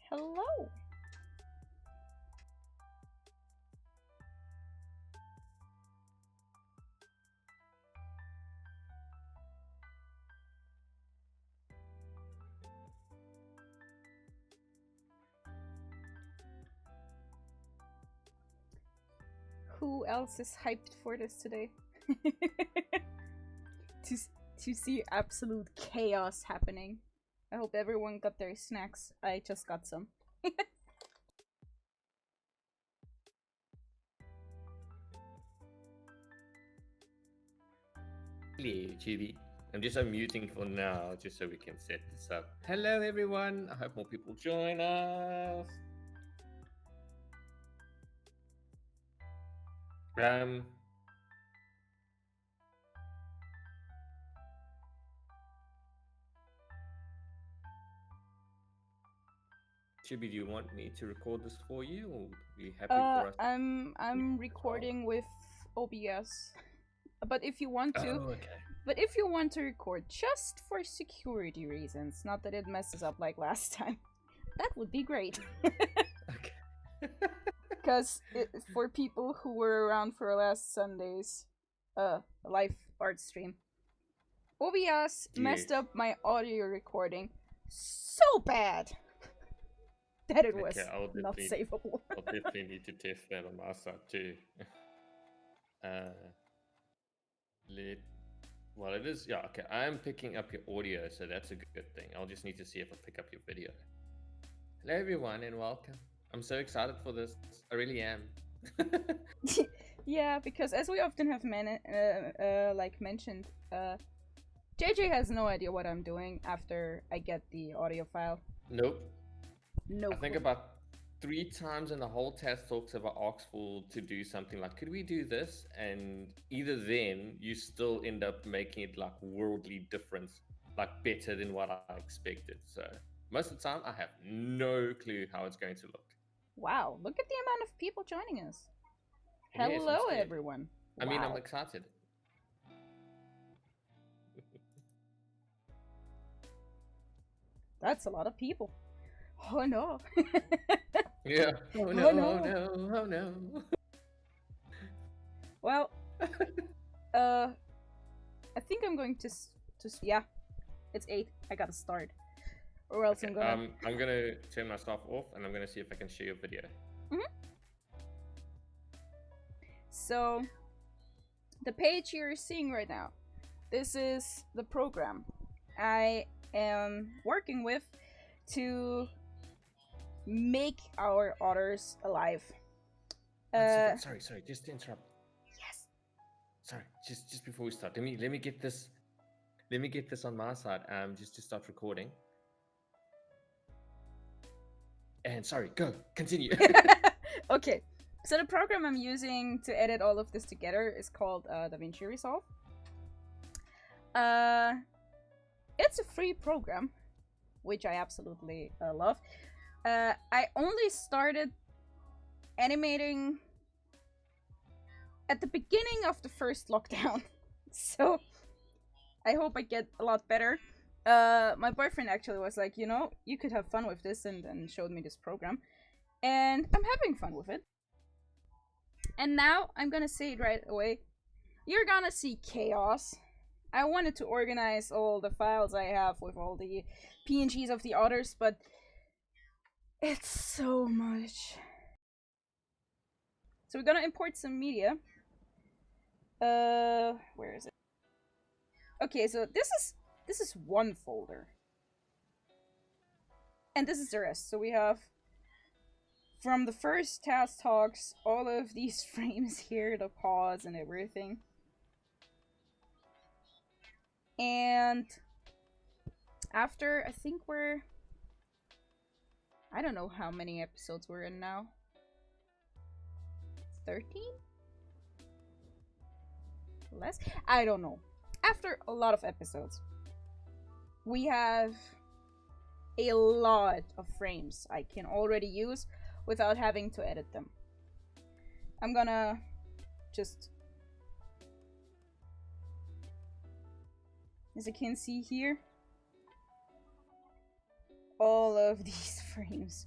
Hello. Who else is hyped for this today? to, to see absolute chaos happening. I hope everyone got their snacks. I just got some. Hello, Judy. I'm just unmuting for now, just so we can set this up. Hello, everyone. I hope more people join us. Chibi, do you want me to record this for you, or are you happy for us? I'm recording with OBS, but if you want to, okay. But if you want to record just for security reasons, not that it messes up like last time, that would be great. Okay. Because for people who were around for last Sunday's live art stream, OBS messed up my audio recording so bad that it was not savable. I'll definitely need to test that on my side too. Well, it is, yeah, okay. I'm picking up your audio, so that's a good thing. I'll just need to see if I pick up your video. Hello, everyone, and welcome. I'm so excited for this. I really am. Yeah, because as we often have mentioned, JJ has no idea what I'm doing after I get the audio file. Nope. No. I think about 3 times in the whole TazzTalks have I asked for to do something like, could we do this? And either then you still end up making it like worldly difference, like better than what I expected. So most of the time I have no clue how it's going to look. Wow, look at the amount of people joining us. Yes, hello, everyone. I mean, wow. I'm excited. That's a lot of people. Oh no. Yeah. Oh no, oh no, oh no. Well, I think I'm going to yeah, it's 8. I gotta start, or else okay, I'm gonna turn my stuff off, and I'm gonna see if I can share your video. So, the page you're seeing right now, this is the program I am working with to make our otters alive. Sorry, just to interrupt. Yes. Sorry, just before we start, let me get this. Let me get this on my side. Just to start recording. And sorry, go continue. Okay, so the program I'm using to edit all of this together is called DaVinci Resolve. It's a free program, which I absolutely love. I only started animating at the beginning of the first lockdown, so I hope I get a lot better. My boyfriend actually was like, you know, you could have fun with this, and showed me this program, and I'm having fun with it. And now I'm gonna say it right away, you're gonna see chaos. I wanted to organize all the files I have with all the PNGs of the otters, but it's so much. So we're gonna import some media. Where is it? Okay, so this is one folder. And this is the rest. So we have, from the first TazzTalks, all of these frames here, the pause and everything. And after, I think I don't know how many episodes we're in now. 13? Less? I don't know. After a lot of episodes, we have a lot of frames I can already use without having to edit them. I'm gonna just, as you can see here, all of these frames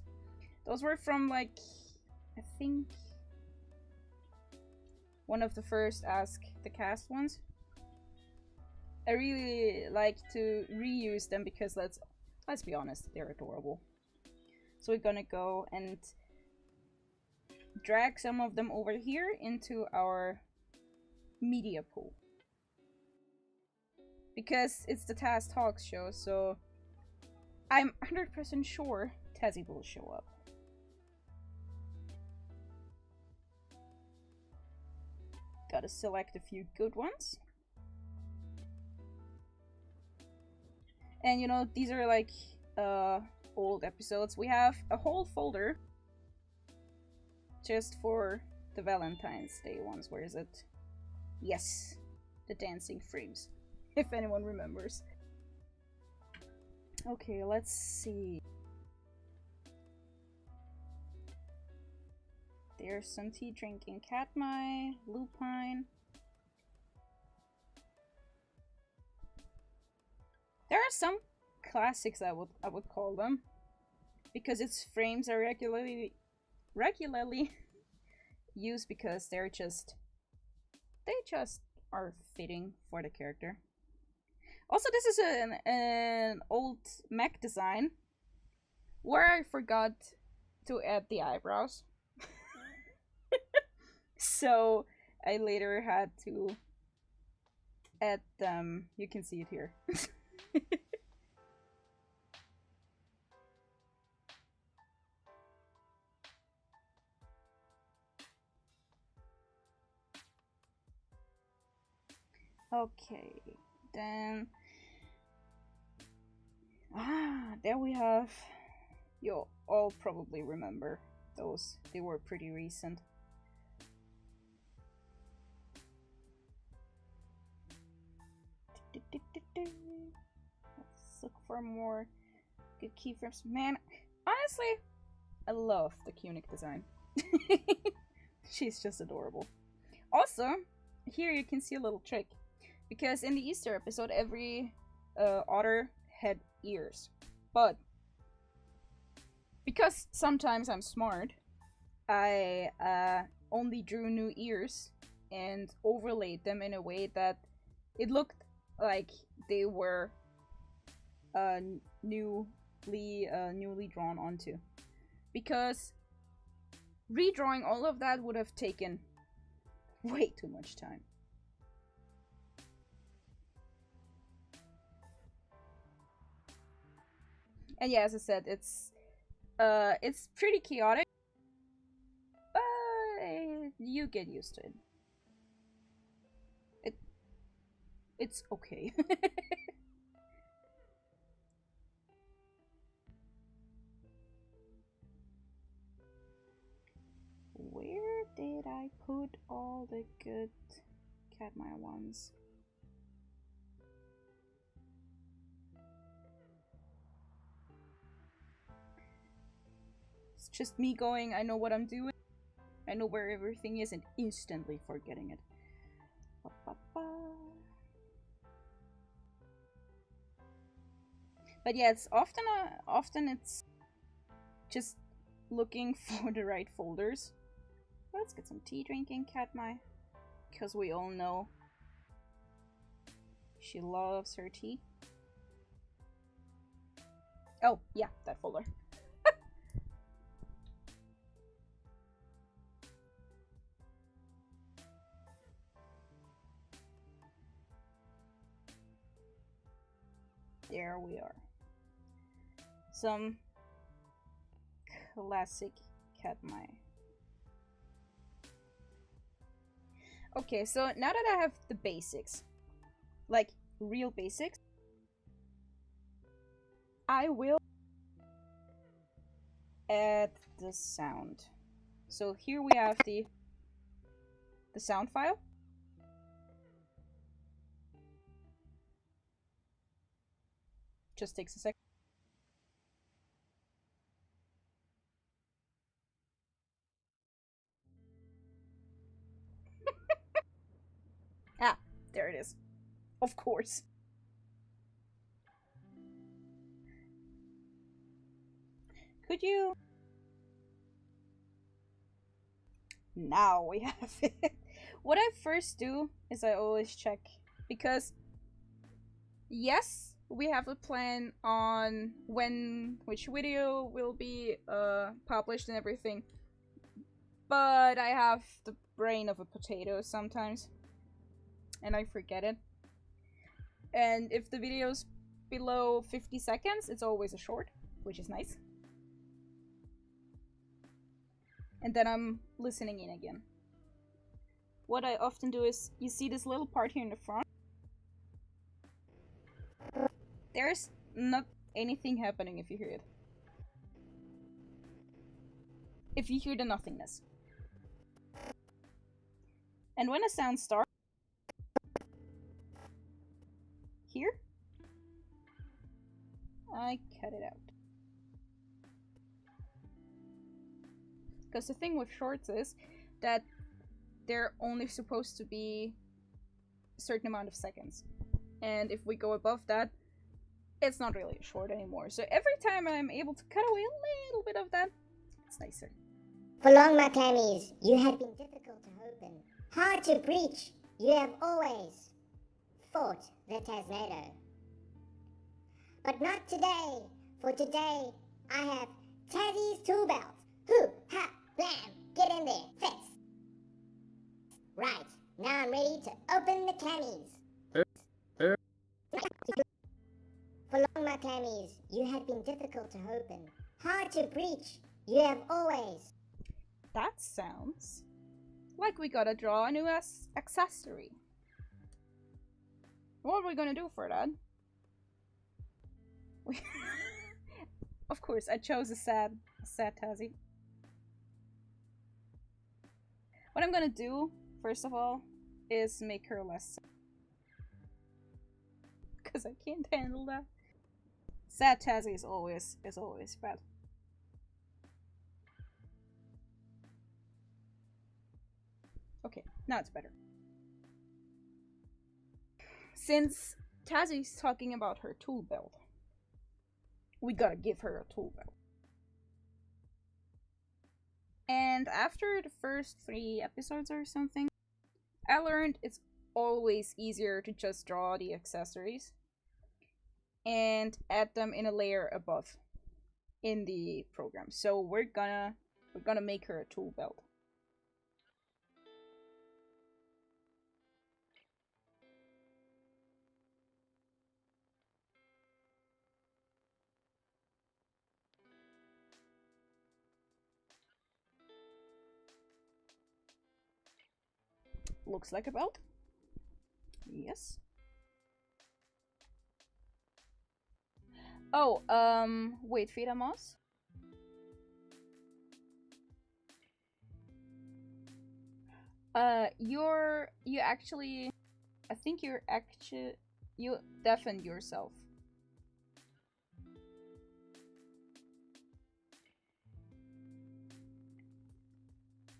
Those were from, like, I think one of the first Ask the Cast ones. I really like to reuse them because let's be honest, they're adorable. So we're gonna go and drag some of them over here into our media pool. Because it's the TazzTalks show, so I'm 100% sure Tazzy will show up. Gotta select a few good ones. And you know, these are like old episodes. We have a whole folder just for the Valentine's Day ones. Where is it? Yes, the dancing frames, if anyone remembers. Okay, let's see. There's some tea drinking Katmai, Lupine. There are some classics I would call them, because its frames are regularly used because they just are fitting for the character. Also, this is an old mech design where I forgot to add the eyebrows. So I later had to add them. You can see it here. Okay, then there we have. You'll all probably remember those. They were pretty recent. Let's look for more good keyframes. Man, honestly, I love the Cunic design. She's just adorable. Also, here you can see a little trick. Because in the Easter episode, every otter had ears. But because sometimes I'm smart, I only drew new ears and overlaid them in a way that it looked like they were newly drawn onto. Because redrawing all of that would have taken way too much time. And yeah, as I said, it's pretty chaotic, but you get used to it. It's okay. Where did I put all the good Catmire ones? It's just me going, I know what I'm doing. I know where everything is and instantly forgetting it. But yeah, it's often it's just looking for the right folders. Let's get some tea drinking Katmai, because we all know she loves her tea. Oh, yeah, that folder. There we are. Some classic Katmai. Okay, so now that I have the basics, like real basics, I will add the sound. So here we have the sound file. Just takes a second. Ah, there it is. Of course. Could you Now we have it. What I first do is I always check, because yes, we have a plan on which video will be published and everything, but I have the brain of a potato sometimes, and I forget it. And if the video's below 50 seconds, it's always a short, which is nice. And then I'm listening in again. What I often do is, you see this little part here in the front? There's not anything happening if you hear it. If you hear the nothingness. And when a sound starts, here, I cut it out. Because the thing with shorts is that they're only supposed to be a certain amount of seconds. And if we go above that, it's not really a short anymore. So every time I'm able to cut away a little bit of that, it's nicer. For long, my clammies, you have been difficult to open, hard to breach. You have always fought the Tasnado. But not today, for today I have Tazzy's tool belt. Hoo, ha, blam, get in there, fix. Right, now I'm ready to open the clammies. For long, my clammies, you have been difficult to open, hard to breach. You have always. That sounds like we gotta draw a new accessory. What are we gonna do for that? Of course, I chose a sad Tazzy. What I'm gonna do, first of all, is make her less sad. Because I can't handle that. Sad Tazzy is always bad. Okay, now it's better. Since Tazzy's talking about her tool belt, we gotta give her a tool belt. And after the first 3 episodes or something, I learned it's always easier to just draw the accessories and add them in a layer above in the program. So we're gonna make her a tool belt. Looks like a belt. Yes. Oh, wait, Fida Moss? You actually, I think you deafened yourself.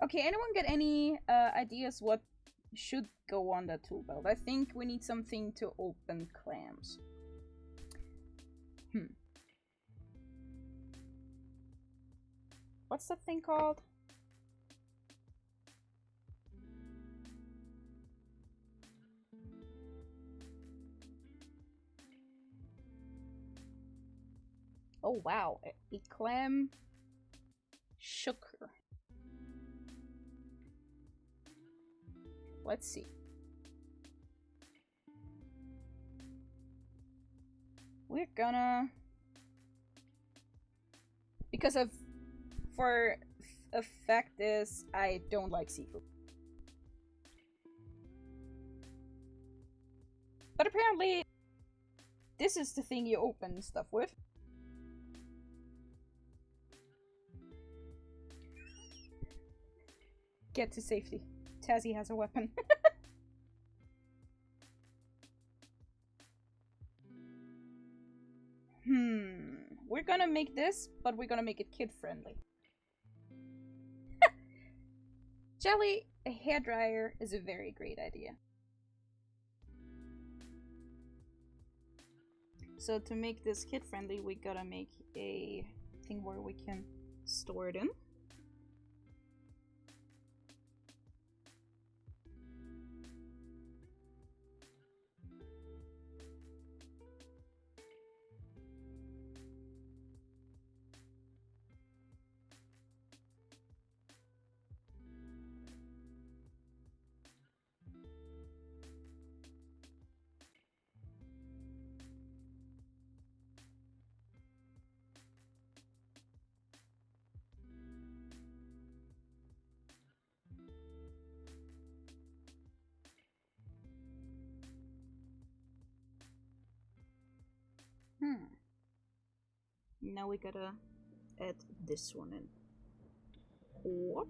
Okay, anyone get any ideas what should go on that tool belt? I think we need something to open clams. What's that thing called? Oh wow, a clam shooker. Let's see. We're gonna, because of, for a fact is I don't like seafood. But apparently this is the thing you open stuff with. Get to safety. Tazzy has a weapon. We're gonna make this, but we're gonna make it kid-friendly. Jelly, a hairdryer is a very great idea. So to make this kid-friendly, we gotta make a thing where we can store it in. Now we gotta add this one in. Whoop.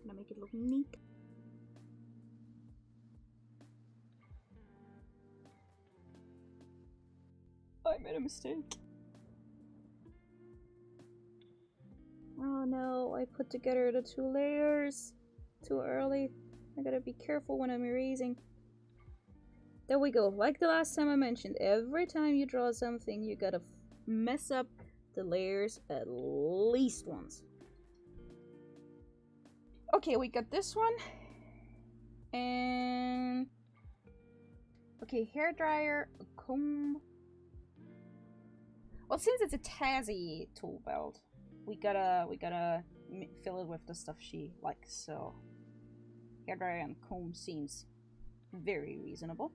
Gonna make it look neat. I made a mistake. Oh no, I put together the two layers too early. I gotta be careful when I'm erasing. There we go. Like the last time I mentioned, every time you draw something, you gotta mess up the layers at least once. Okay, we got this one. And okay, hairdryer, a comb. Well, since it's a Tazzy tool belt, we gotta fill it with the stuff she likes. So hairdryer and comb seems very reasonable.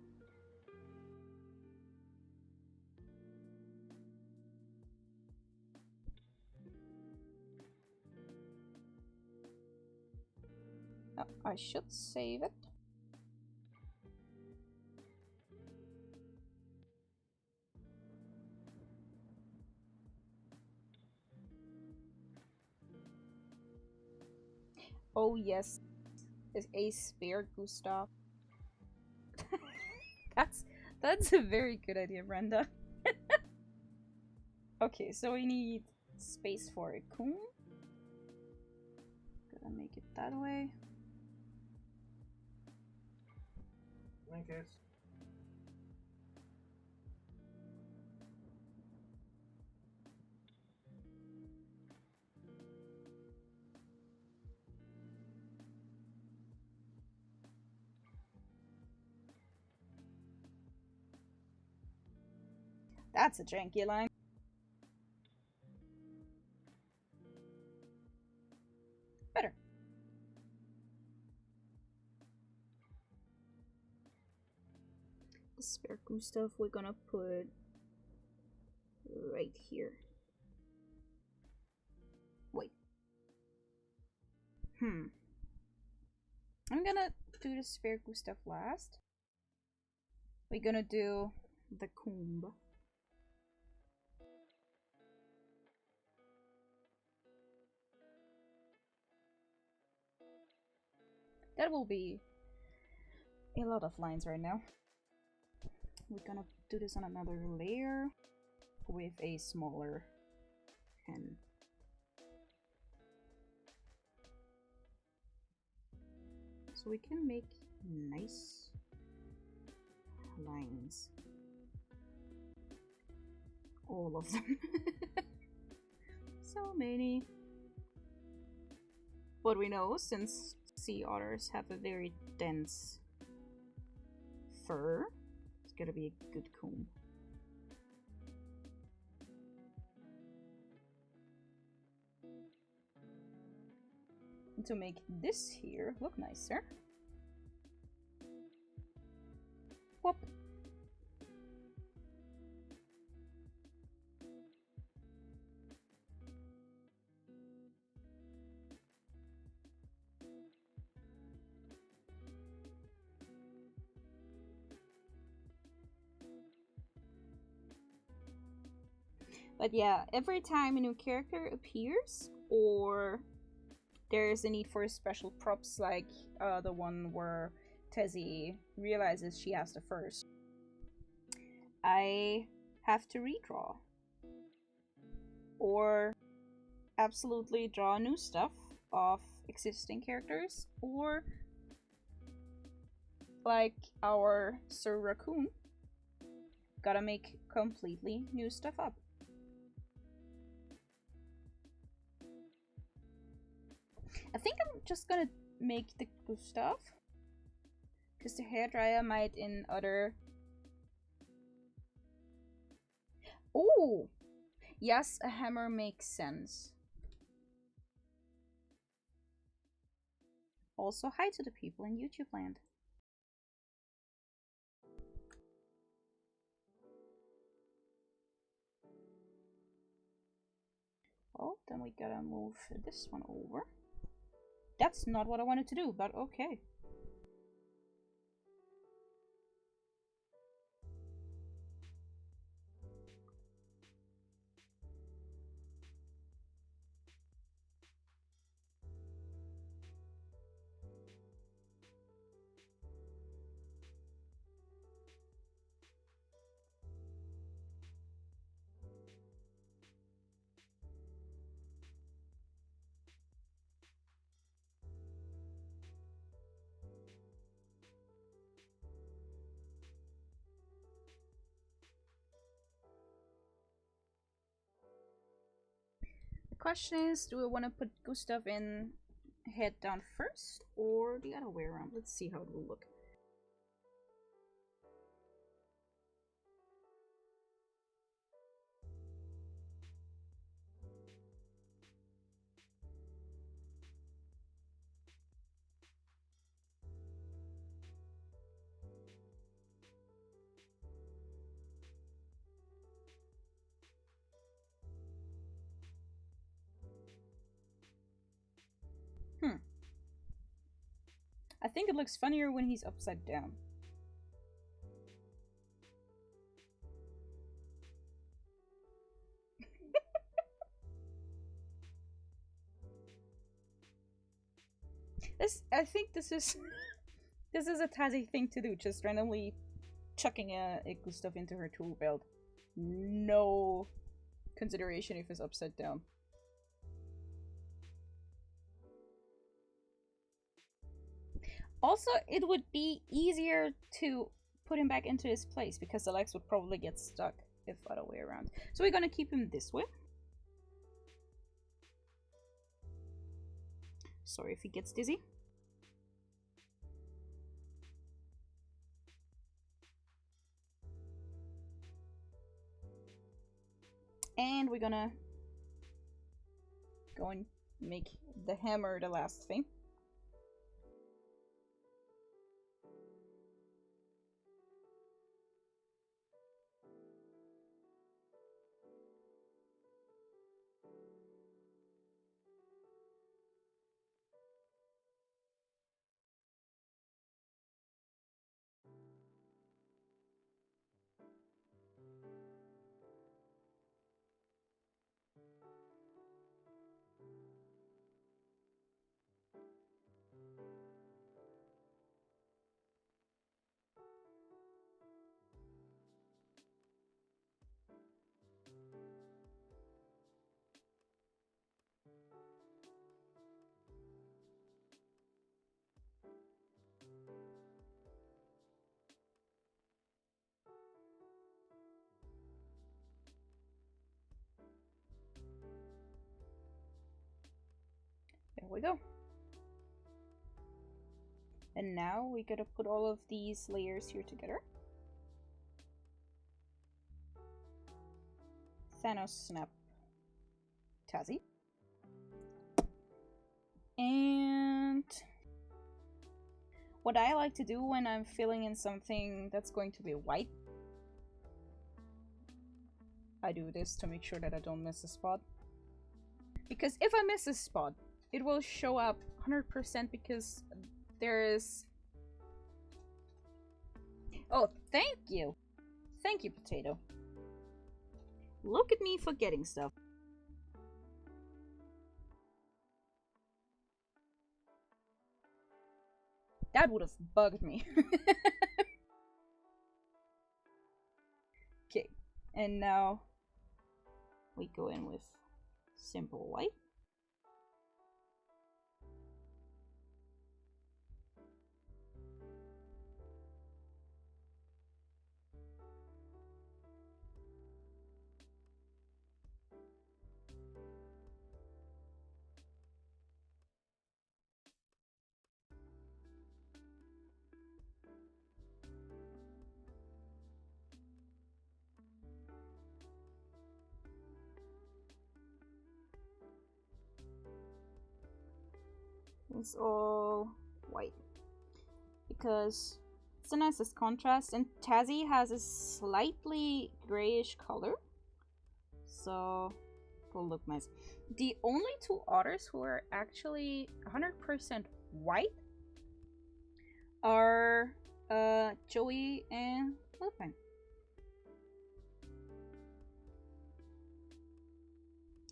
Oh, I should save it. Oh yes, is a spare Gustav. that's a very good idea, Brenda. Okay, so we need space for a comb. Gotta make it that way. Thank you. That's a janky line. Better. The spare Gustav we're gonna put right here. Wait. I'm gonna do the spare Gustav last. We're gonna do the comb. That will be a lot of lines right now. We're gonna do this on another layer with a smaller pen. So we can make nice lines. All of them. So many. But we know, since sea otters have a very dense fur, it's gonna be a good comb. And to make this here look nicer, whoop. But yeah, every time a new character appears, or there's a need for special props like the one where Tezzy realizes she has the first, I have to redraw. Or absolutely draw new stuff of existing characters, or like our Sir Raccoon, gotta make completely new stuff up. I think I'm just gonna make the Gustav, because the hairdryer might in other... Oh! Yes, a hammer makes sense. Also, hi to the people in YouTube land. Oh, then we gotta move this one over. That's not what I wanted to do, but okay. The question is, do I want to put Gustav in head down first or the other way around? Let's see how it will look. I think it looks funnier when he's upside down. I think this is this is a Tazzy thing to do, just randomly chucking a Gustav into her tool belt. No consideration if it's upside down. Also, it would be easier to put him back into his place because the legs would probably get stuck if other way around. So we're gonna keep him this way. Sorry if he gets dizzy. And we're gonna go and make the hammer the last thing. There we go. And now we gotta put all of these layers here together. Thanos snap Tazzy. And what I like to do when I'm filling in something that's going to be white, I do this to make sure that I don't miss a spot. Because if I miss a spot, it will show up 100% because there is... Oh, thank you! Thank you, Potato. Look at me forgetting stuff. That would have bugged me. Okay, and now we go in with simple white. is all white because it's the nicest contrast, and Tazzy has a slightly grayish color, so it will look nice. The only two otters who are actually 100% white are Joey and Lupin.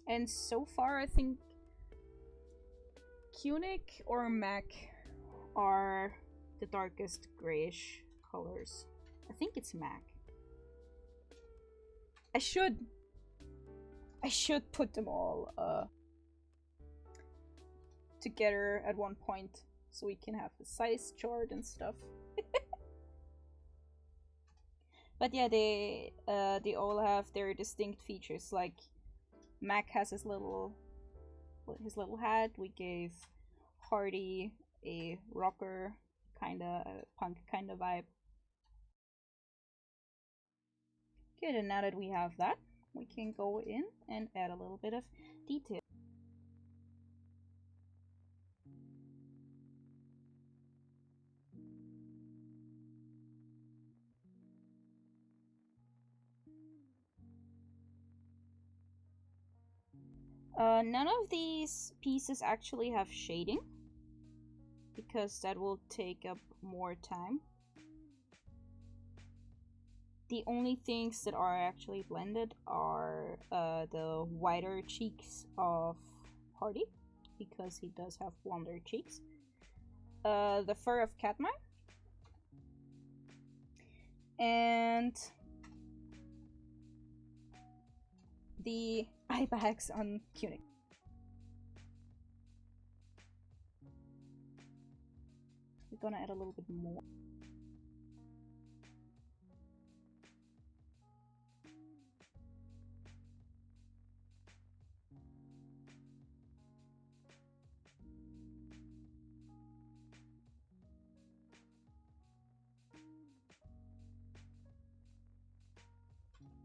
And so far, I think Cunic or Mac are the darkest grayish colors. I think it's Mac. I should put them all together at one point so we can have the size chart and stuff. But yeah, they all have their distinct features. Like Mac has his little hat. We gave Hardy a rocker kinda punk kinda vibe. Good, and now that we have that, we can go in and add a little bit of detail. None of these pieces actually have shading, because that will take up more time. The only things that are actually blended are the wider cheeks of Hardy, because he does have blonder cheeks. The fur of Katmai. And the eye bags on Cunic. We're gonna add a little bit more.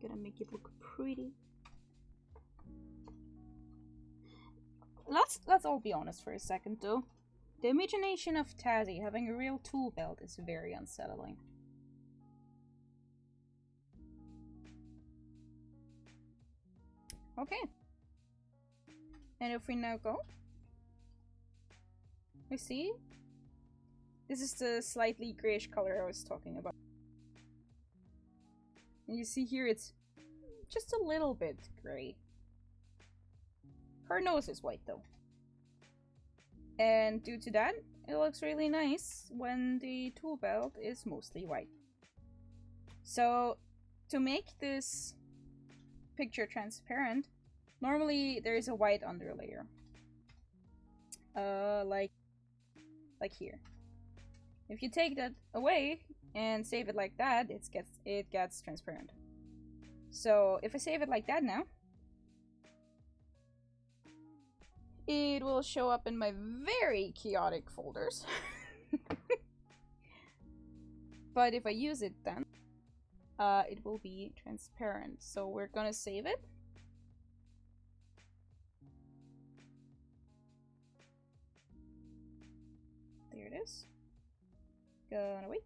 Gonna make it look pretty. Let's all be honest for a second though. The imagination of Tazzy having a real tool belt is very unsettling. Okay. And if we now go, we see this is the slightly grayish color I was talking about. And you see here it's just a little bit gray. Her nose is white though. And due to that, it looks really nice when the tool belt is mostly white. So to make this picture transparent, normally there is a white underlayer. Like here. If you take that away and save it like that, it gets transparent. So if I save it like that now, it will show up in my very chaotic folders. But if I use it then, it will be transparent. So we're gonna save it. There it is. Gonna wait.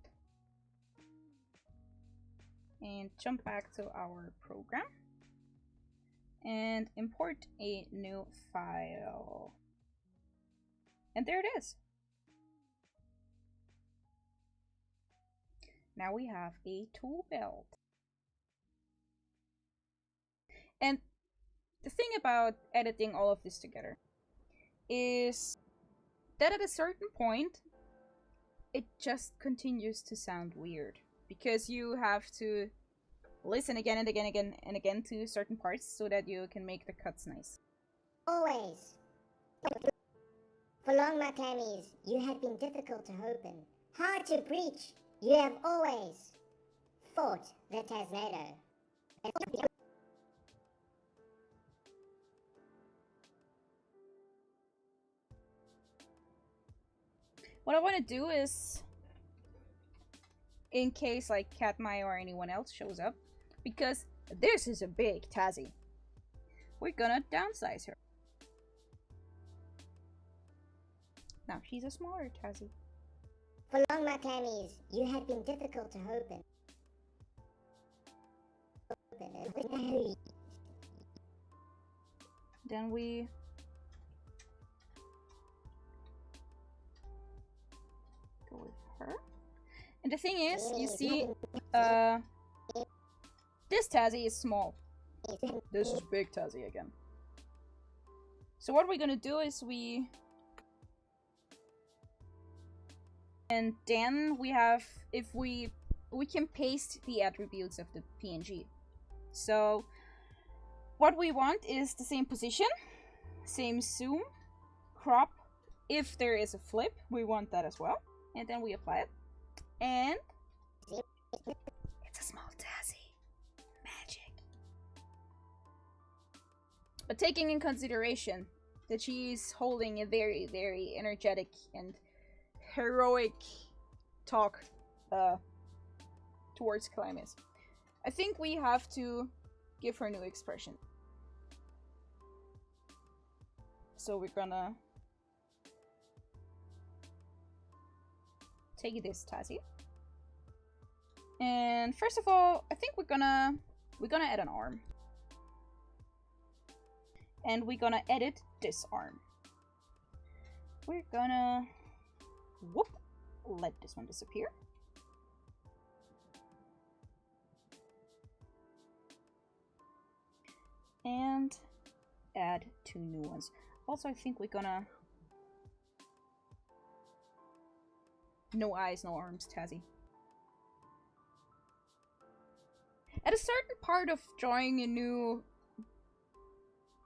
And jump back to our program. And import a new file. And there it is. Now we have a tool belt. And the thing about editing all of this together is that at a certain point, it just continues to sound weird. Because you have to listen again and again and again to certain parts so that you can make the cuts nice. Always. For long, my clammies, you have been difficult to open, hard to breach. You have always fought the TazzTalks. What I want to do is, in case like Katmai or anyone else shows up, because this is a big Tazzy, we're gonna downsize her. Now she's a smaller Tazzy. For long, my clammies, you have been difficult to open. Then we go with her. And the thing is, you see, this Tazzy is small. This is big Tazzy again. So what we're gonna do is and then we have, if we can paste the attributes of the PNG. So what we want is the same position, same zoom, crop. If there is a flip, we want that as well. And then we apply it. And it's a small Tazzy. Magic. But taking in consideration that she's holding a very, very energetic and heroic talk towards Calamis, I think we have to give her new expression. So we're gonna take this Tazzy. And first of all, I think we're gonna add an arm. And we're gonna edit this arm. We're gonna let this one disappear. And add 2 new ones. Also, I think we're gonna... No eyes, no arms, Tazzy. At a certain part of drawing a new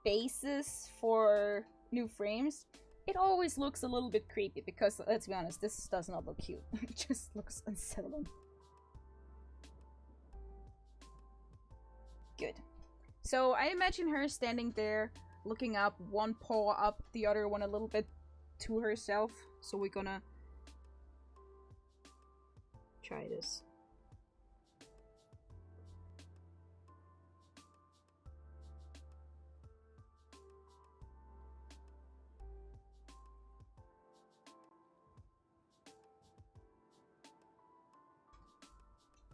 basis for new frames, it always looks a little bit creepy because, let's be honest, this does not look cute. It just looks unsettling. Good. So I imagine her standing there, looking up, one paw up, the other one a little bit to herself. So we're gonna try this.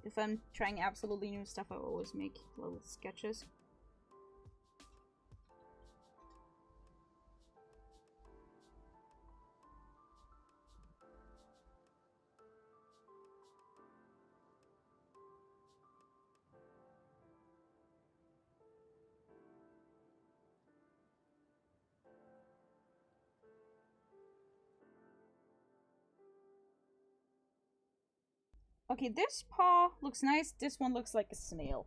If I'm trying absolutely new stuff, I always make little sketches. Okay, this paw looks nice. This one looks like a snail.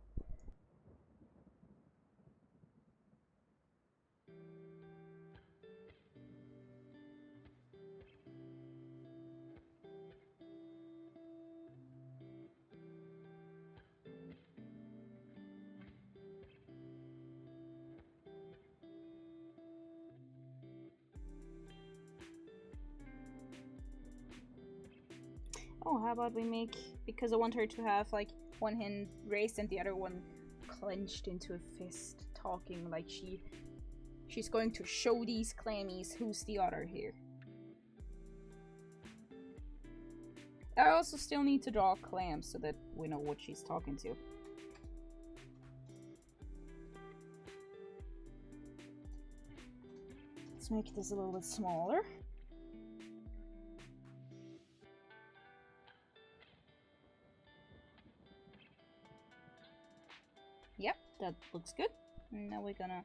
Oh, how about we make, because I want her to have like one hand raised and the other one clenched into a fist, talking like she's going to show these clammies who's the other here. I also still need to draw clams so that we know what she's talking to. Let's make this a little bit smaller. Yep, that looks good. And now we're gonna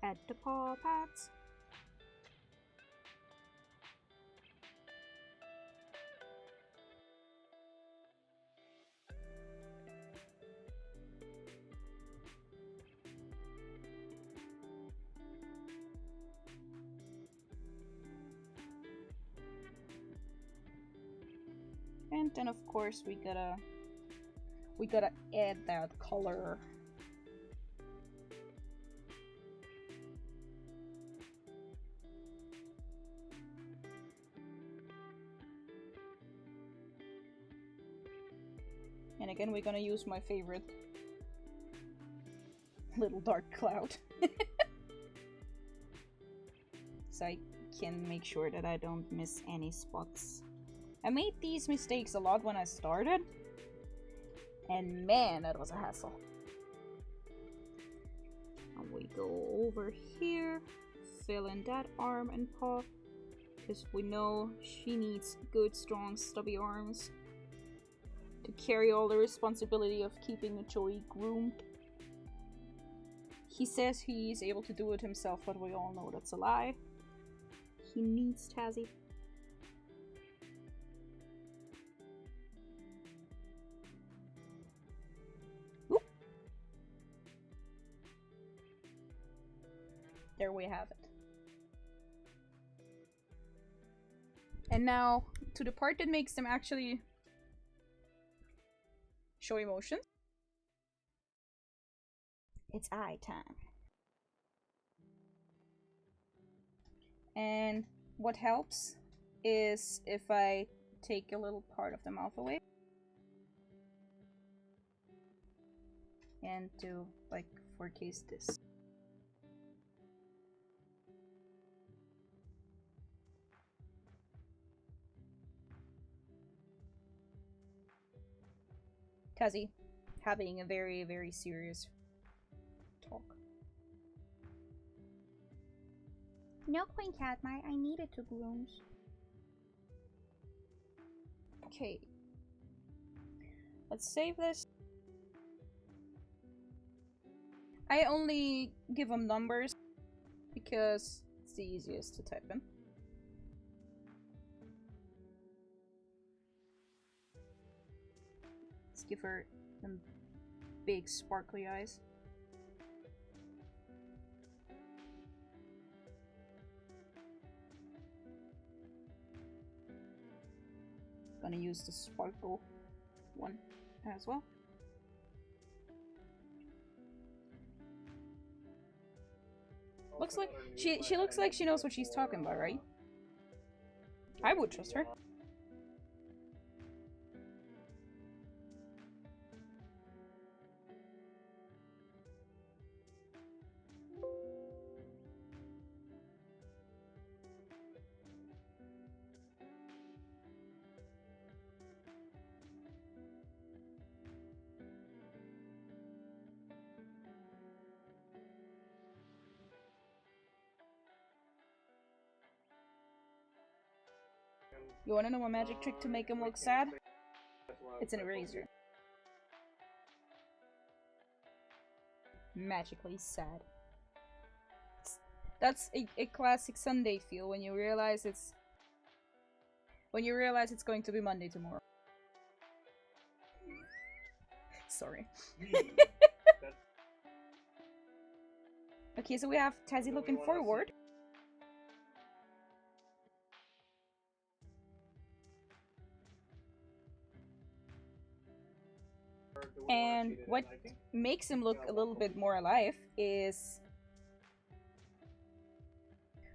add the paw pads. And then of course we gotta add that color. And again we're gonna use my favorite little dark cloud. So I can make sure that I don't miss any spots. I made these mistakes a lot when I started, and man, that was a hassle. And we go over here, fill in that arm and paw, because we know she needs good, strong, stubby arms to carry all the responsibility of keeping a Joey groomed. He says he's able to do it himself, but we all know that's a lie. He needs Tazzy. Oop. There we have it. And now, to the part that makes them actually show emotions. It's eye time. And what helps is if I take a little part of the mouth away and do, like, for case this. Tazzy having a very, very serious talk. No, Queen Catmire, I needed two grooms. Okay. Let's save this. I only give them numbers because it's the easiest to type in. Let's give her them big sparkly eyes. Gonna use the sparkle one as well. Looks like she looks like she knows what she's talking about, right? I would trust her. You wanna know a magic trick to make him look sad? It's an eraser. Magically sad. That's a classic Sunday feel when you realize it's going to be Monday tomorrow. Sorry. Okay, so we have Tazzy looking forward. And what makes him look a little bit more alive is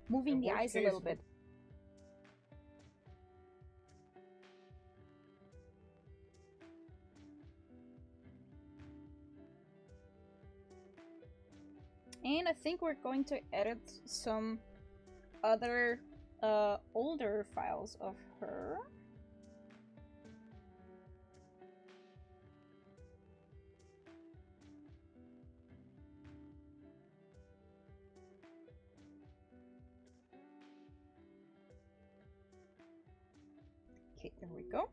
moving the eyes a little bit. And I think we're going to edit some other older files of her. Okay, there we go.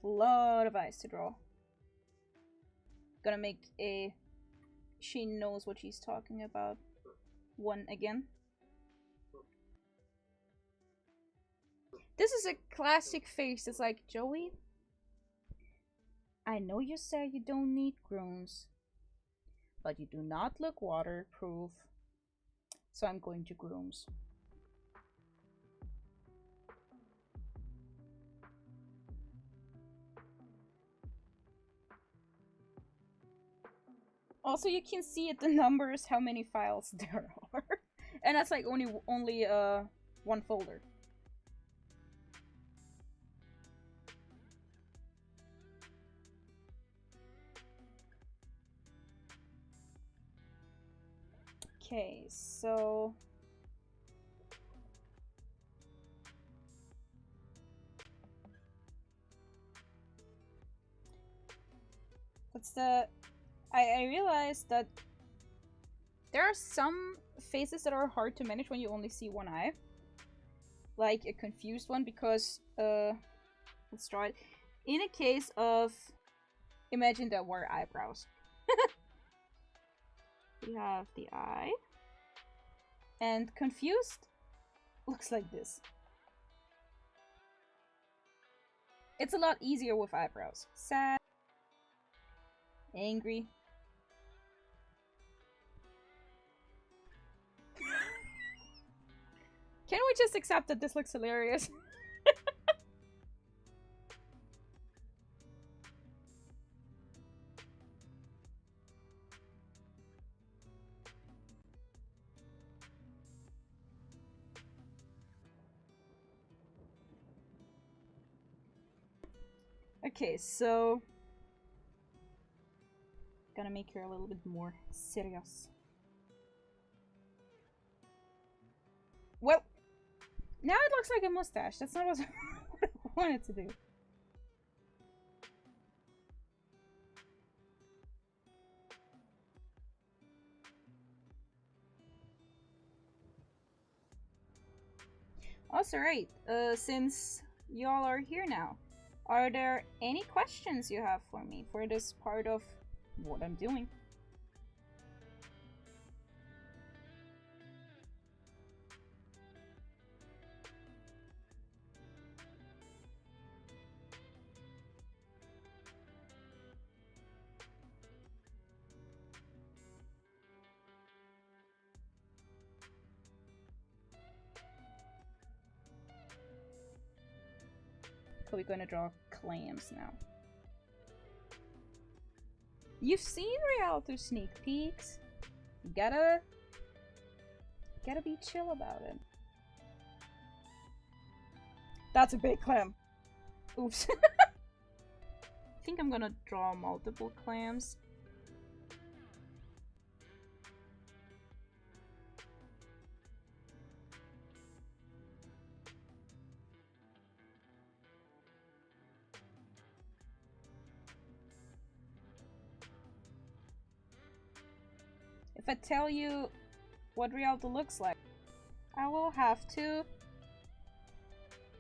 A lot of eyes to draw. Gonna make a she knows what she's talking about one again. This is a classic face. It's like, Joey, I know you say you don't need grooms, but you do not look waterproof, so I'm going to grooms. Also, you can see at the numbers how many files there are. And that's like only one folder. Okay, so that's the I realized that there are some faces that are hard to manage when you only see one eye. Like a confused one, because let's try it. In a case of, imagine there were eyebrows. We have the eye. And confused looks like this. It's a lot easier with eyebrows. Sad. Angry. Can we just accept that this looks hilarious? Okay, so gonna make her a little bit more serious. Well, now it looks like a mustache. That's not what I wanted to do. Also, right, since y'all are here now, are there any questions you have for me for this part of what I'm doing? So we're gonna draw clams now. You've seen Rialto sneak peeks. You gotta be chill about it. That's a big clam. Oops. I think I'm gonna draw multiple clams. If I tell you what Rialto looks like, I will have to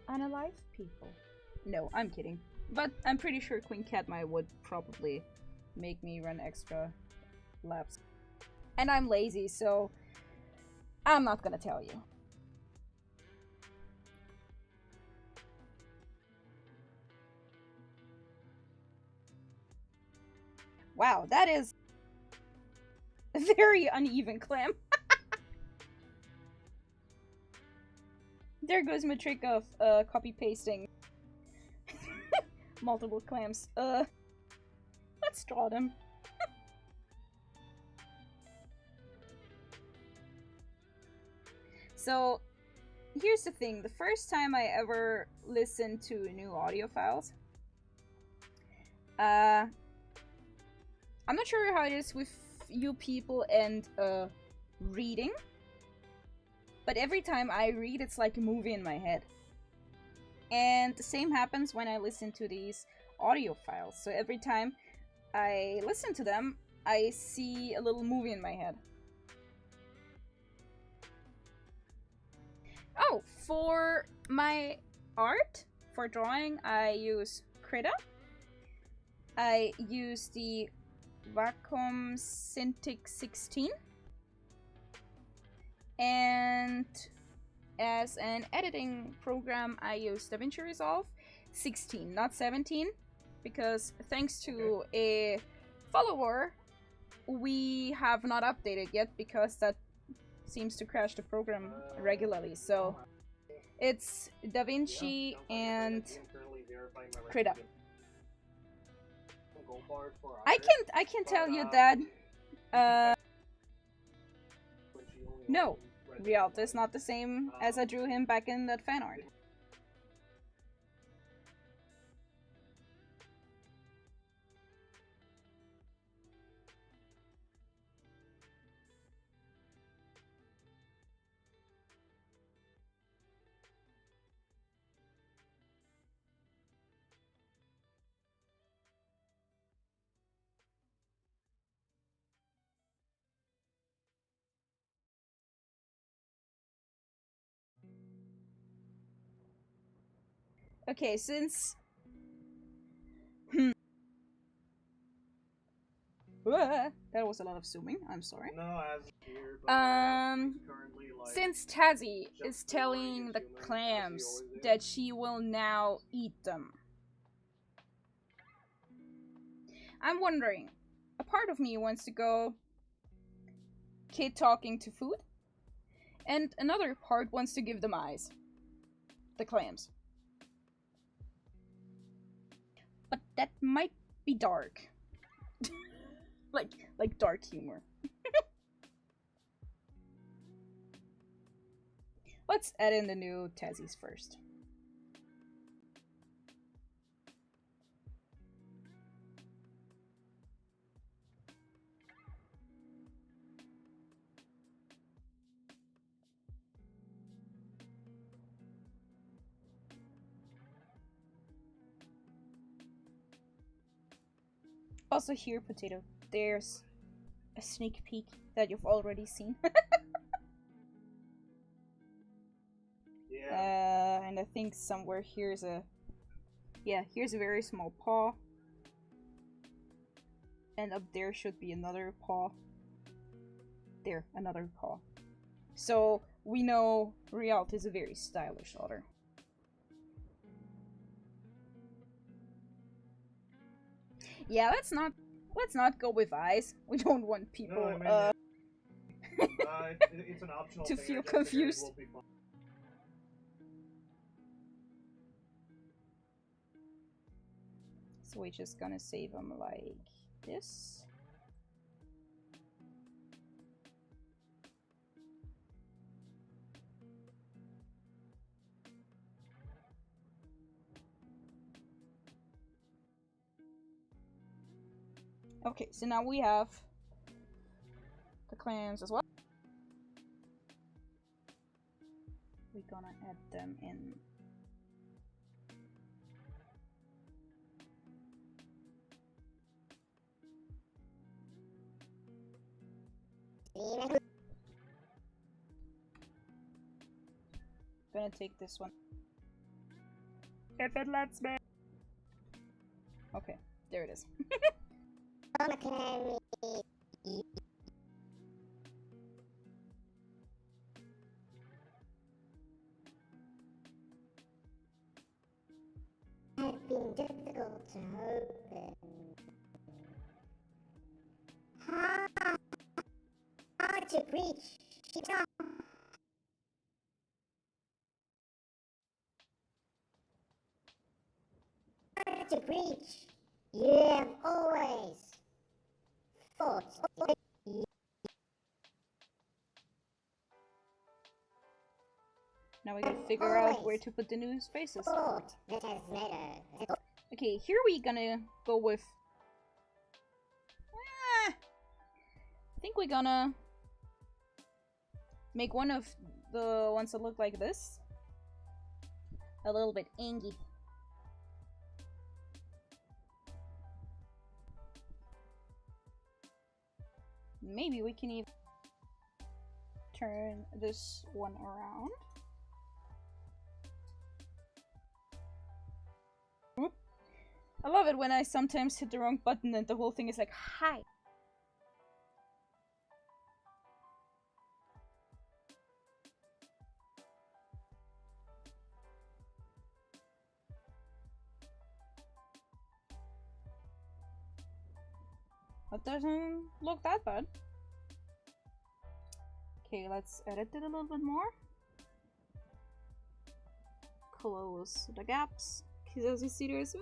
unalive people. No, I'm kidding. But I'm pretty sure Queen Catmai would probably make me run extra laps. And I'm lazy, so I'm not gonna tell you. Wow, that is a very uneven clam. There goes my trick of copy pasting multiple clams. Let's draw them. So here's the thing, the first time I ever listened to new audio files, I'm not sure how it is with you people and reading, but every time I read, it's like a movie in my head. And the same happens when I listen to these audio files. So every time I listen to them, I see a little movie in my head. Oh, for my art, for drawing, I use Krita. I use the Wacom Cintiq 16. And as an editing program, I use DaVinci Resolve 16, not 17, because thanks to a follower, we have not updated yet because that seems to crash the program regularly. So it's DaVinci and Krita. I can tell you that no, Rialto is not the same as I drew him back in that fan art. Okay, since that was a lot of zooming. I'm sorry. No, as here, but Um, he's currently like Since Tazzy just is telling boring the as human, as he clams always is. that she will now eat them, I'm wondering, a part of me wants to go kid talking to food, and another part wants to give them eyes. The clams. But that might be dark. like dark humor. Let's add in the new Tazzies first. Also here, Potato, there's a sneak peek that you've already seen. Yeah. And I think somewhere here's a... Yeah, here's a very small paw. And up there should be another paw. There, another paw. So, we know Rialt is a very stylish otter. Yeah, let's not go with eyes. We don't want people, No, I mean, it's an optional to thing. feel I just figured it confused. will be fun. So we're just gonna save them like this. Okay, so now we have the clams as well. We're gonna add them in. Gonna take this one. If it lets me. Okay, there it is. Have been difficult to open. Hard to breach. Hard to breach. You have always fought. Now we gotta figure out where to put the new spaces. Fought the Tasmado. Okay, here we gonna go with... I think we're gonna make one of the ones that look like this a little bit angy. Maybe we can even turn this one around. Oop. I love it when I sometimes hit the wrong button and the whole thing is like, hi. That doesn't look that bad. Okay, let's edit it a little bit more. Close the gaps. Because as you see, there's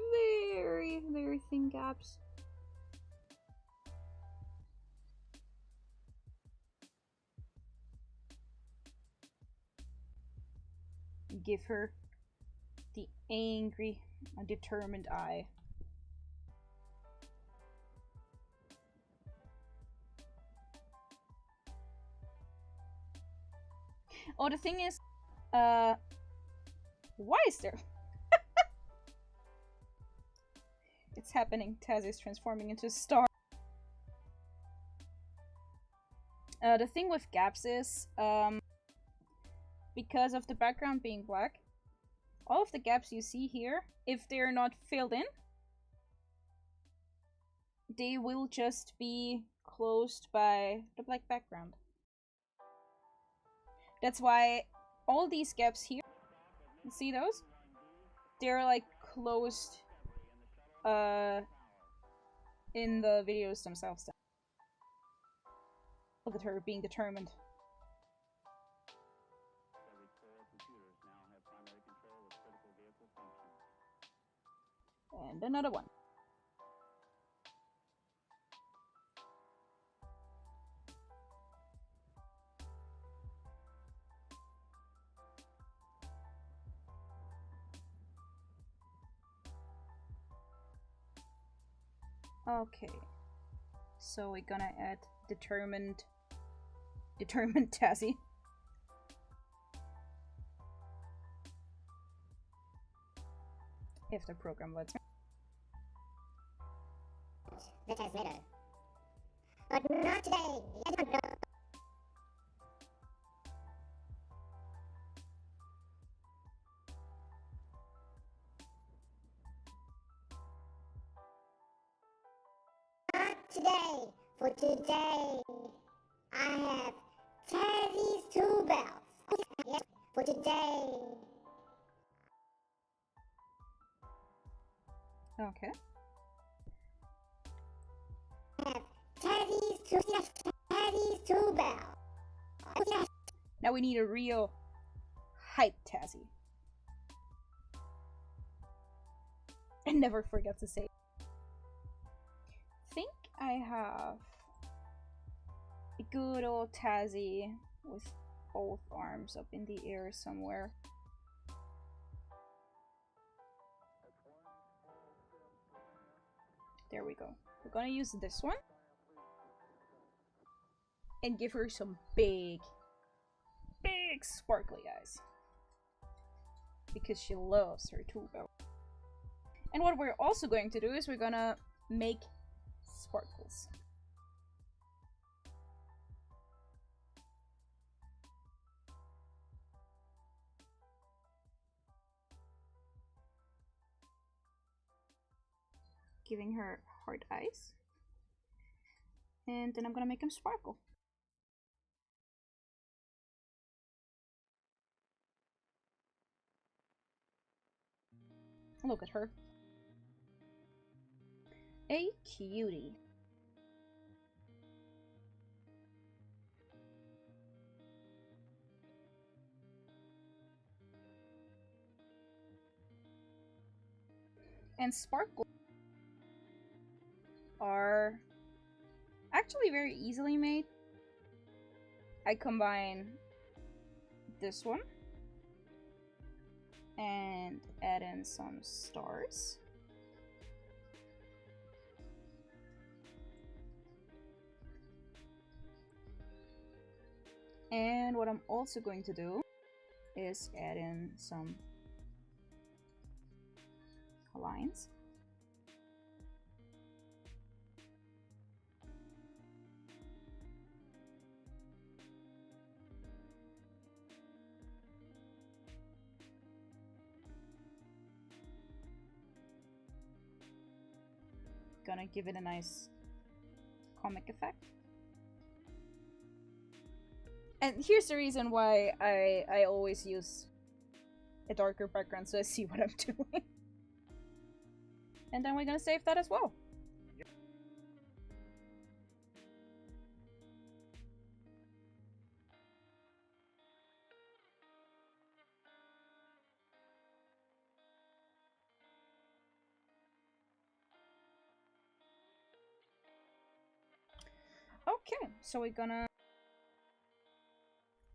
very, very thin gaps. Give her the angry, determined eye. Oh, the thing is, why is there? It's happening. Taz is transforming into a star. The thing with gaps is, because of the background being black, all of the gaps you see here, if they're not filled in, they will just be closed by the black background. That's why all these gaps here, you see those? They're like closed in the videos themselves. Look at her being determined. And another one. Okay, so we're gonna add determined Tazzy. If the program lets me. The Tasmado. But not today. I don't know. Not today. For today, I have Tazzy's 2 bells. Yes, for today. Okay. I have Tazzy's 2 bells. Now we need a real hype Tazzy. And never forget to say. Think I have a good old Tazzy with both arms up in the air somewhere. There we go. We're gonna use this one and give her some big sparkly eyes because she loves her tuba. And what we're also going to do is we're gonna make sparkles. Giving her hard eyes. And then I'm gonna make them sparkle. Look at her. A cutie. And sparkles are actually very easily made. I combine this one and add in some stars. And what I'm also going to do is add in some lines. Gonna give it a nice comic effect. And here's the reason why I always use a darker background so I see what I'm doing. And then we're gonna save that as well. Okay, so we're gonna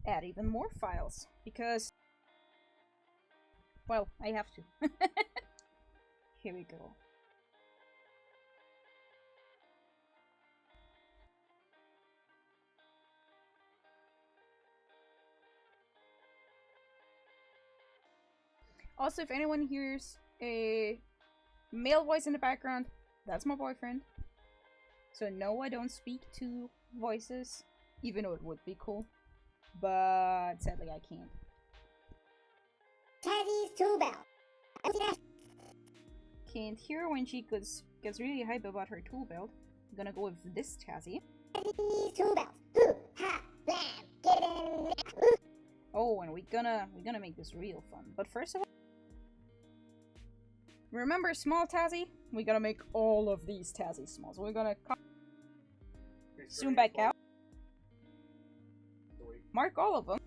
add even more files because, well, I have to. Here we go. Also, if anyone hears a male voice in the background, that's my boyfriend. So no, I don't speak to voices, even though it would be cool. But sadly I can't. Tazzy's tool belt. Can't hear when she gets really hype about her tool belt. I'm gonna go with this Tazzy. Tazzy's tool belt. Hoo, ha, blam, get in there. Oh, and we're gonna make this real fun. But first of all, remember small Tazzy? We gotta make all of these Tazzy small. So we're gonna zoom back out. Mark all of them.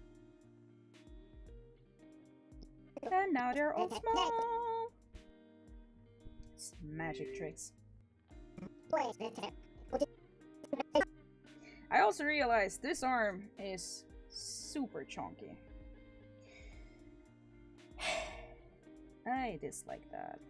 And now they're all small. It's magic tricks. I also realized this arm is super chunky. I dislike that.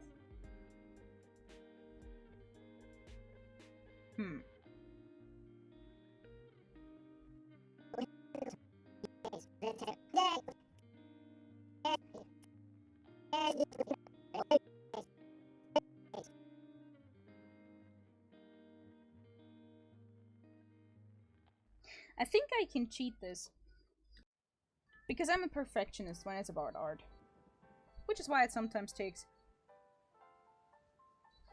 I think I can cheat this. Because I'm a perfectionist when it's about art. Which is why it sometimes takes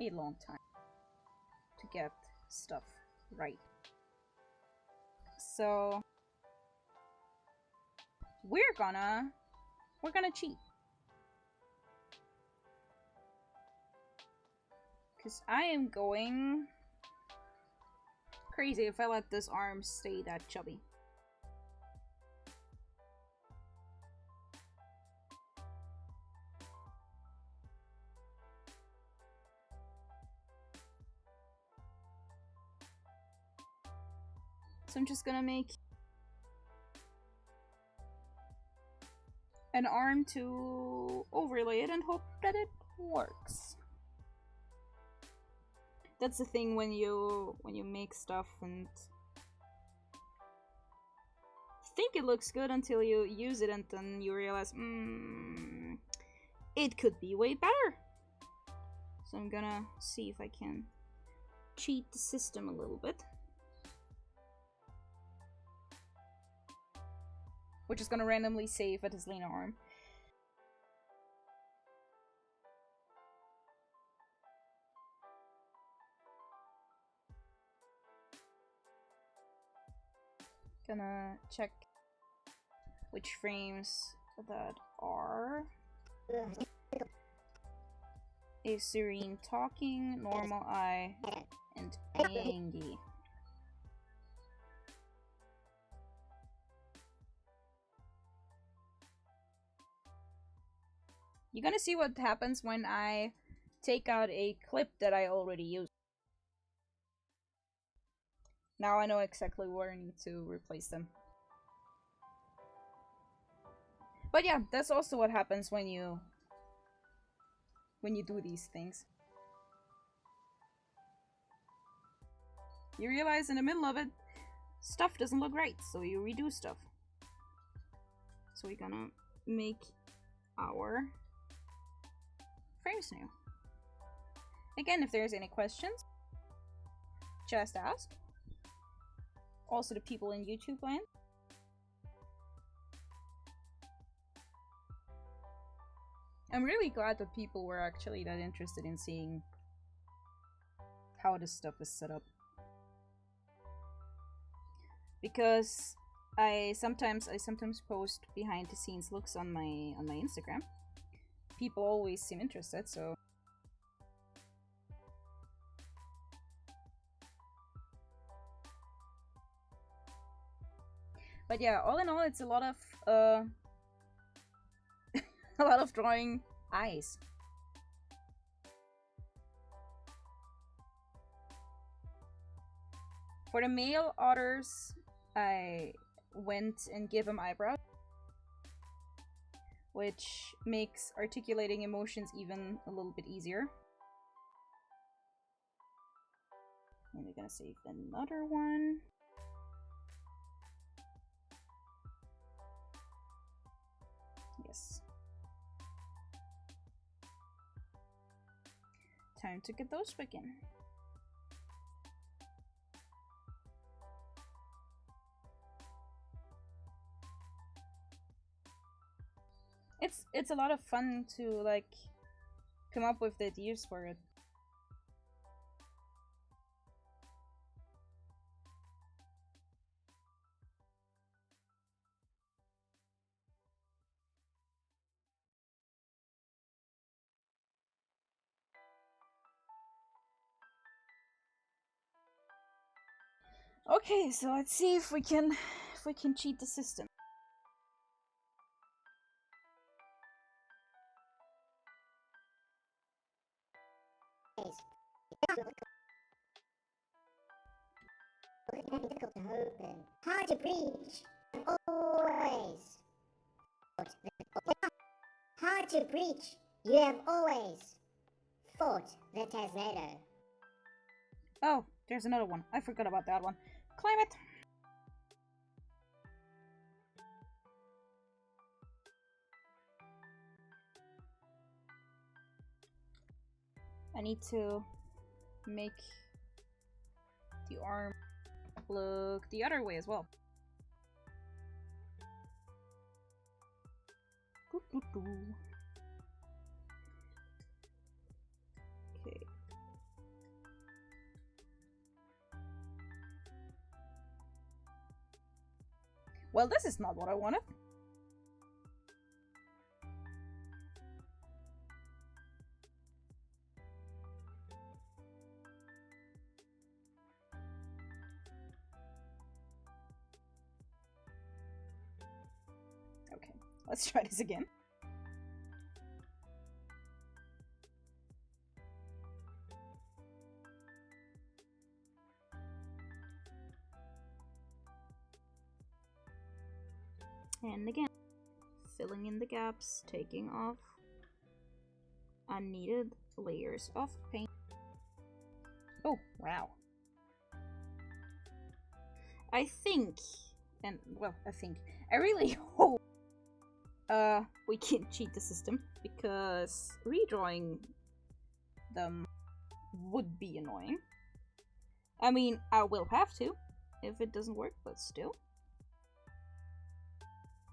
a long time to get stuff right. So we're gonna cheat. Because I am going crazy if I let this arm stay that chubby. So I'm just gonna make an arm to overlay it and hope that it works. That's the thing when you make stuff and think it looks good until you use it and then you realize, it could be way better. So I'm gonna see if I can cheat the system a little bit. We're just gonna randomly save at his Lena arm. Gonna check which frames that are. A serene talking, normal eye, and bangy. You're gonna see what happens when I take out a clip that I already used. Now I know exactly where I need to replace them. But yeah, that's also what happens when you do these things. You realize in the middle of it, stuff doesn't look right, so you redo stuff. So we're gonna make our frames new. Again, if there's any questions, just ask. Also the people in YouTube land. I'm really glad that people were actually that interested in seeing how this stuff is set up. Because I sometimes post behind the scenes looks on my Instagram. People always seem interested, so but yeah, all in all, it's a lot of a lot of drawing eyes. For the male otters, I went and gave them eyebrows, which makes articulating emotions even a little bit easier. And we're gonna save another one. Yes. Time to get those back in. it's a lot of fun to like come up with the ideas for it. Okay, so let's see if we can cheat the system. Difficult to open. Hard to breach. Always. Hard to breach. You have always fought the TazzTalks. Oh, there's another one. I forgot about that one. Climate. I need to make the arm look the other way as well. Okay. Well, this is not what I wanted. Okay, let's try this again. And again, filling in the gaps, taking off unneeded layers of paint. Oh, wow. I think, and well, I really hope we can cheat the system, because redrawing them would be annoying. I mean, I will have to if it doesn't work, but still.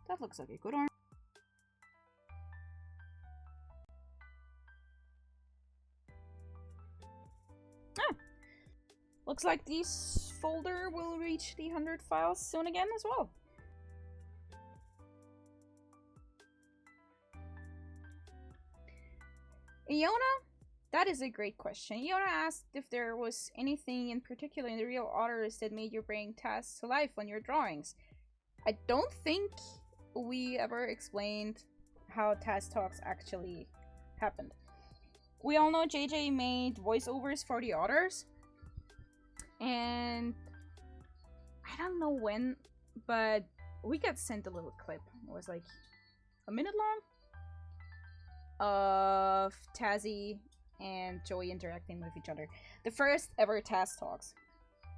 That looks like a good arm. Ah! Looks like this folder will reach the 100 files soon again as well. Iona? That is a great question. Iona asked if there was anything in particular in the real authors that made you bring tasks to life on your drawings. I don't think we ever explained how TazzTalks actually happened. We all know JJ made voiceovers for the authors, and I don't know when, but we got sent a little clip. It was like a minute long of Tazzy and Joey interacting with each other. The first ever TazzTalks.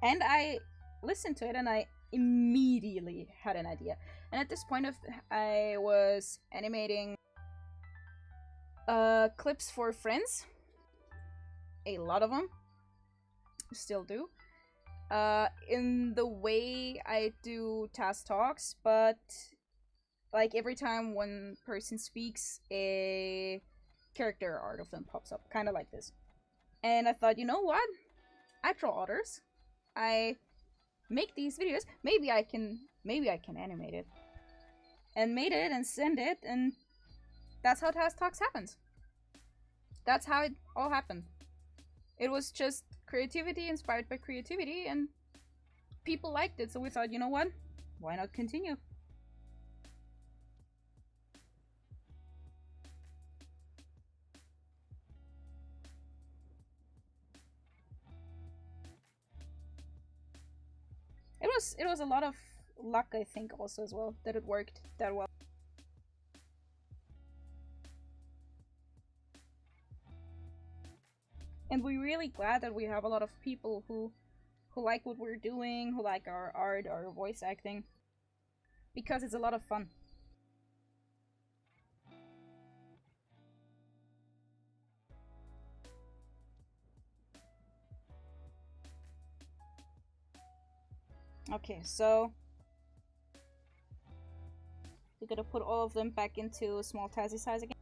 And I listened to it and I immediately had an idea. And at this point I was animating clips for friends. A lot of them. Still do. In the way I do TazzTalks, but like every time one person speaks, a character art of them pops up, kind of like this. And I thought, you know what? I draw otters. I make these videos. Maybe I can animate it. And made it and send it, and that's how TazzTalks happens. That's how it all happened. It was just creativity inspired by creativity, and people liked it, so we thought, you know what? Why not continue? It was a lot of luck, I think, also as well, that it worked that well. And we're really glad that we have a lot of people who like what we're doing, who like our art, our voice acting, because it's a lot of fun. Okay, so We gotta put all of them back into small Tazzy size again.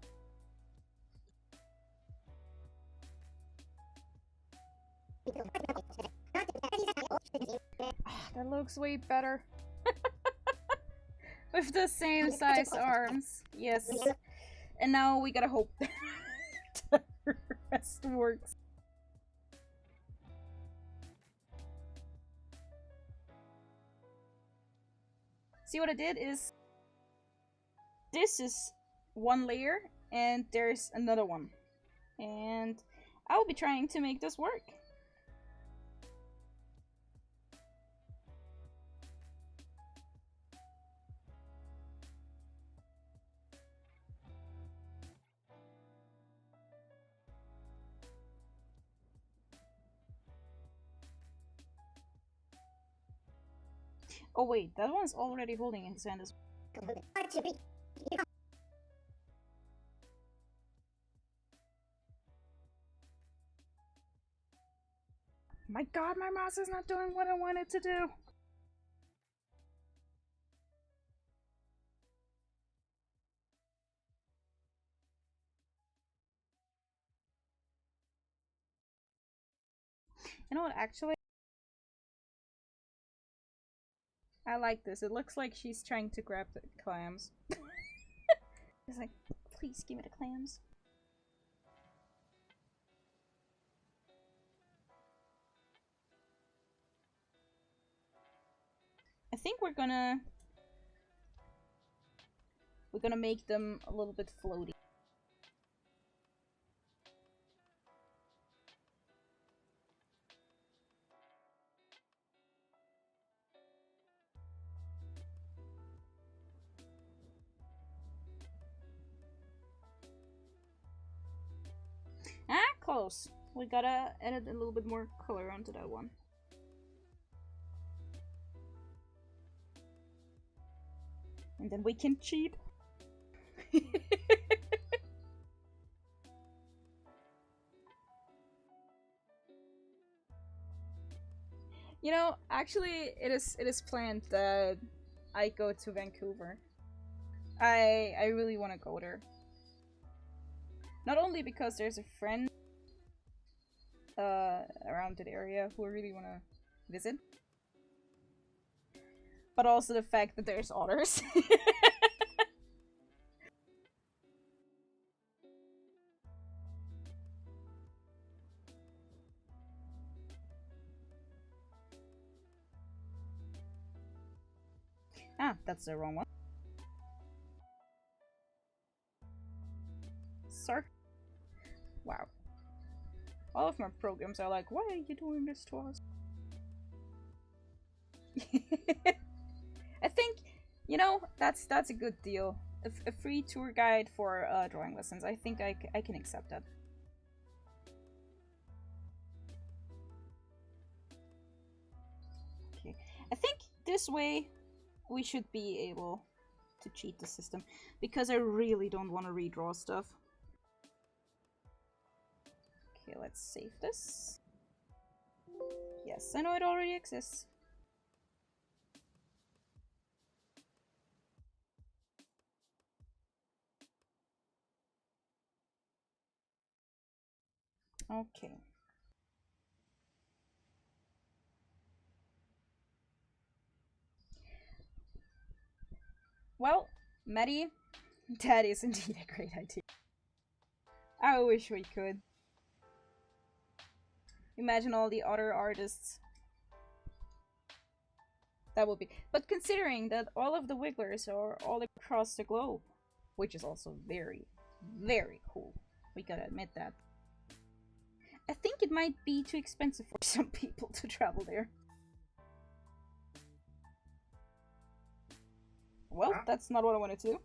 That looks way better. With the same size arms. Yes. And now we gotta hope that the rest works. See what I did is this is one layer and there's another one. And I'll be trying to make this work. Oh wait, that one's already holding in his hand as well. My god, my mouse is not doing what I want it to do! You know what, actually? I like this. It looks like she's trying to grab the clams. It's like, please give me the clams. I think we're gonna make them a little bit floaty. Ah, close. We gotta add a little bit more color onto that one. And then we can cheat. You know, actually, it is planned that I go to Vancouver. I really want to go there. Not only because there's a friend around that area who I really want to visit, but also the fact that there's otters. Ah, that's the wrong one. Sir? Wow. All of my programs are like, why are you doing this to us? I think, you know, that's a good deal. A free tour guide for drawing lessons. I think I can accept that. Okay. I think this way we should be able to cheat the system, because I really don't want to redraw stuff. Okay, let's save this. Yes, I know it already exists. Okay. Well, Maddie, that is indeed a great idea. I wish we could. Imagine all the other artists. That would be. But considering that all of the Wigglers are all across the globe, which is also very, very cool. We gotta admit that. I think it might be too expensive for some people to travel there. Well, that's not what I wanted to do.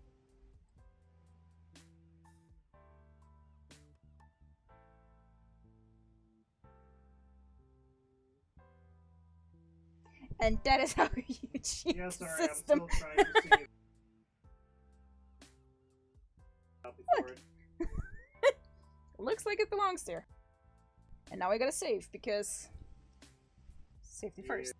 And that is how you cheat Yeah, sorry, the system. I'm still trying to see it. Look. Looks like it belongs there. And now I gotta save, because safety first.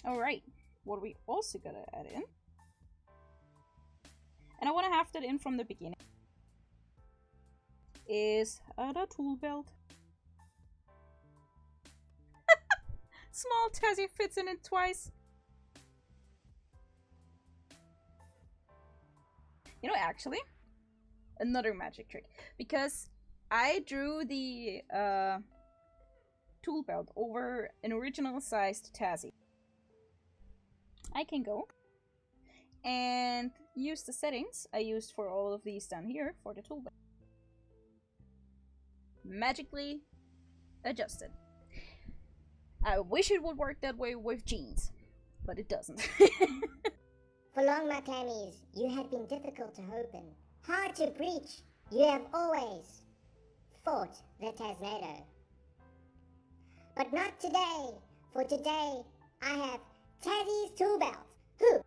Alright, what we also gotta add in, and I want to have that in from the beginning, is the tool belt. Small Tazzy fits in it twice. You know, actually, another magic trick. Because I drew the tool belt over an original sized Tazzy. I can go and use the settings I used for all of these down here for the tool belt. Magically adjusted. I wish it would work that way with jeans, but it doesn't. For long, my clammies, you have been difficult to open, hard to breach. You have always fought the Taznado. But not today, for today I have Tazzy's tool belt. Who?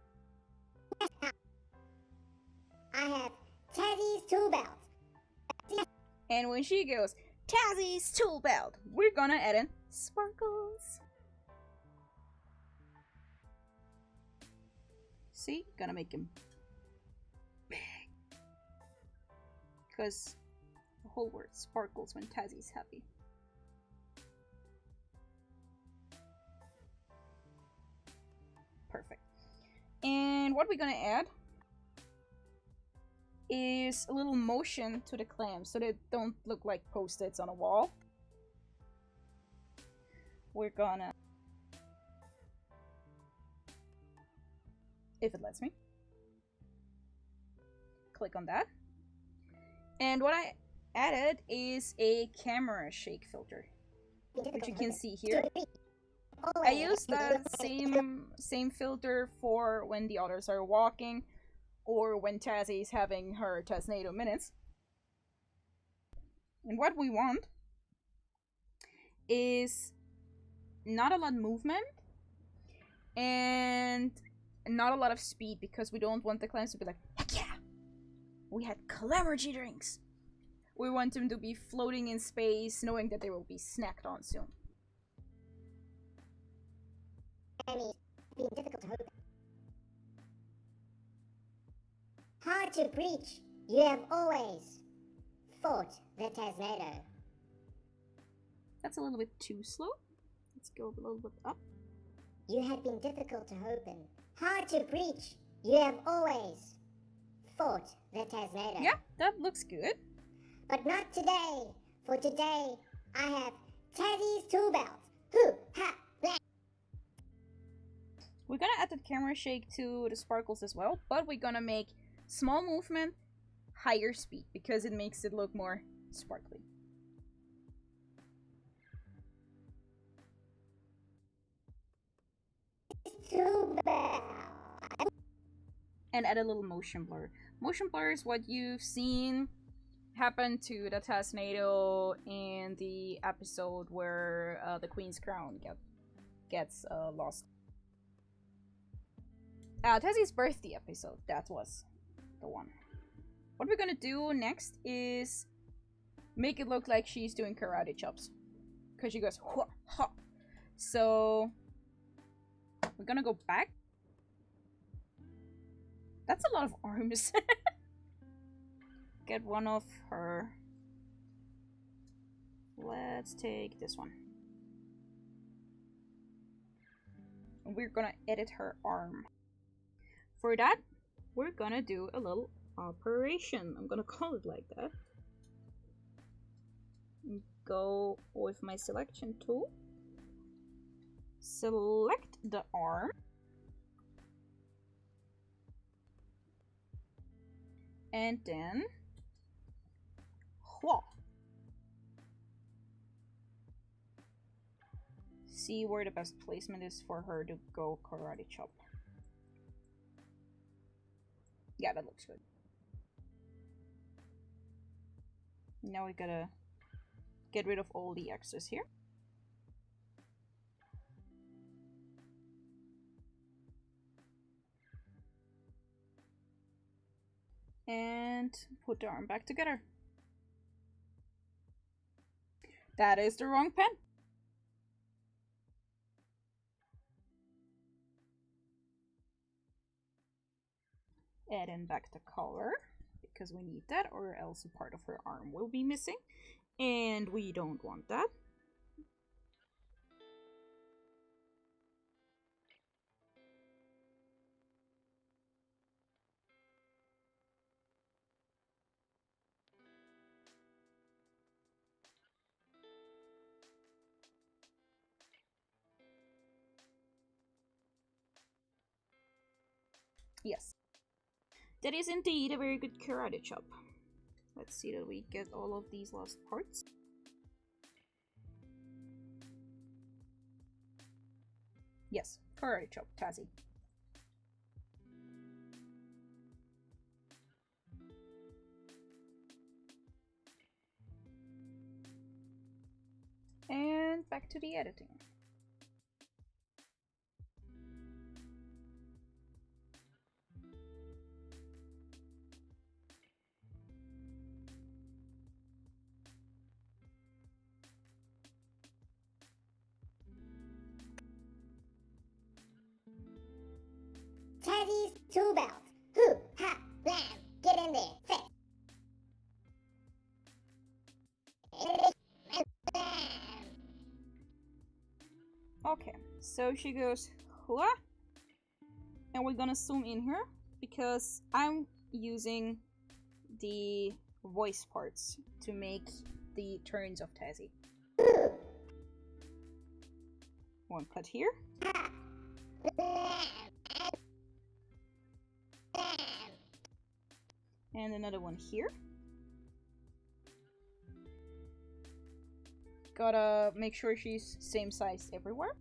I have Tazzy's tool belt. And when she goes, Tazzy's tool belt, we're gonna add in sparkles. See? Gonna make him big. Because the whole word sparkles when Tazzy's happy. Perfect. And what we're gonna add is a little motion to the clams so they don't look like post-its on a wall. We're gonna, if it lets me, click on that. And what I added is a camera shake filter, which you can see here. I used that same filter for when the others are walking or when Tazzy's having her Taznado minutes. And what we want is not a lot of movement and not a lot of speed, because we don't want the clams to be like, heck yeah, we had Clamorgy drinks. We want them to be floating in space knowing that they will be snacked on soon. Being difficult to open. Hard to breach. You have always fought the Taznado. That's a little bit too slow. Let's go a little bit up. You have been difficult to open. Hard to breach. You have always fought the Taznado. Yeah, that looks good. But not today. For today, I have Tazzy's tool belt. Hoo, ha, blah. We're gonna add the camera shake to the sparkles as well, but we're gonna make small movement, higher speed, because it makes it look more sparkly. Tool belt. And add a little motion blur. Motion blur is what you've seen happen to the Taznado in the episode where the Queen's Crown gets lost. Tessie's birthday episode, that was the one. What we're gonna do next is make it look like she's doing karate chops, because she goes ha ha. So we're gonna go back. That's a lot of arms. Get one of her. Let's take this one. And we're gonna edit her arm. For that, we're gonna do a little operation. I'm gonna call it like that. Go with my selection tool. Select the arm. And then whoa. See where the best placement is for her to go karate chop. Yeah, that looks good. Now we gotta get rid of all the extras here. And put the arm back together. That is the wrong pen. add in back the color, because we need that, or else a part of her arm will be missing. And we don't want that. Yes. That is indeed a very good karate chop. Let's see that we get all of these last parts. Yes, karate chop, Tazzy. And back to the editing. Tazzy's tool belt. Hoo, ha, blam. Get in there. Fix. Okay, so she goes, hua, and we're gonna zoom in here because I'm using the voice parts to make the turns of Tazzy. One cut here. And another one here. Gotta make sure she's same size everywhere.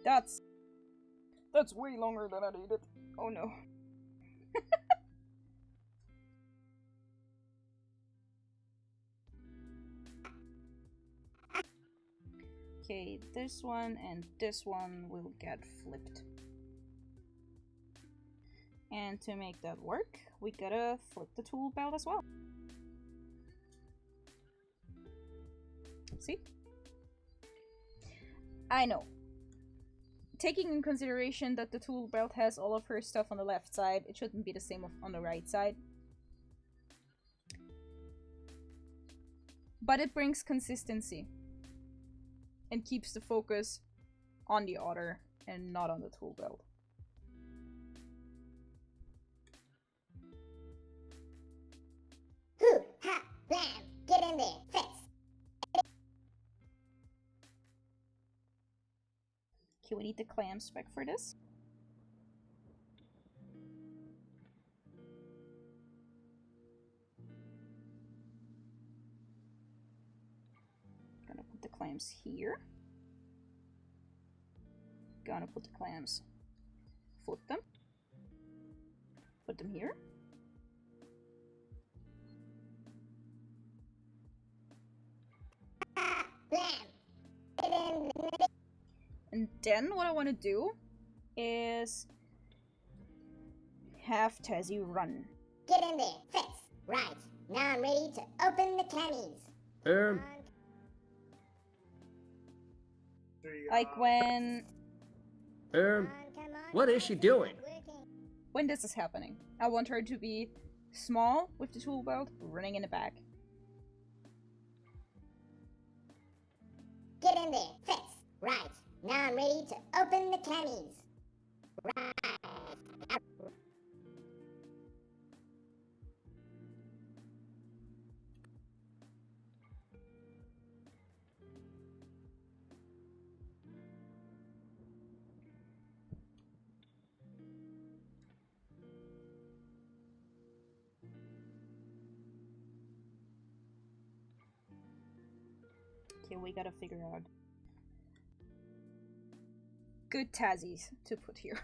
That's way longer than I needed. Oh no. Okay, this one and this one will get flipped. And to make that work, we gotta flip the tool belt as well. See? I know. Taking in consideration that the tool belt has all of her stuff on the left side, it shouldn't be the same on the right side. But it brings consistency. And keeps the focus on the otter and not on the tool belt. Hoo, ha, blam. Get in there. Fix. Okay, we need the clam spec for this. Gonna put the clams here. Gonna put the clams, flip them, put them here. And then what I want to do is have Tazzy run. Get in there. Fix. Right. Now I'm ready to open the clammies. Like when What is she doing? this is happening. I want her to be small with the tool belt, running in the back. Get in there. Fix. Right. Now I'm ready to open the clammies. Right. Okay, we gotta figure out good Tazzies to put here.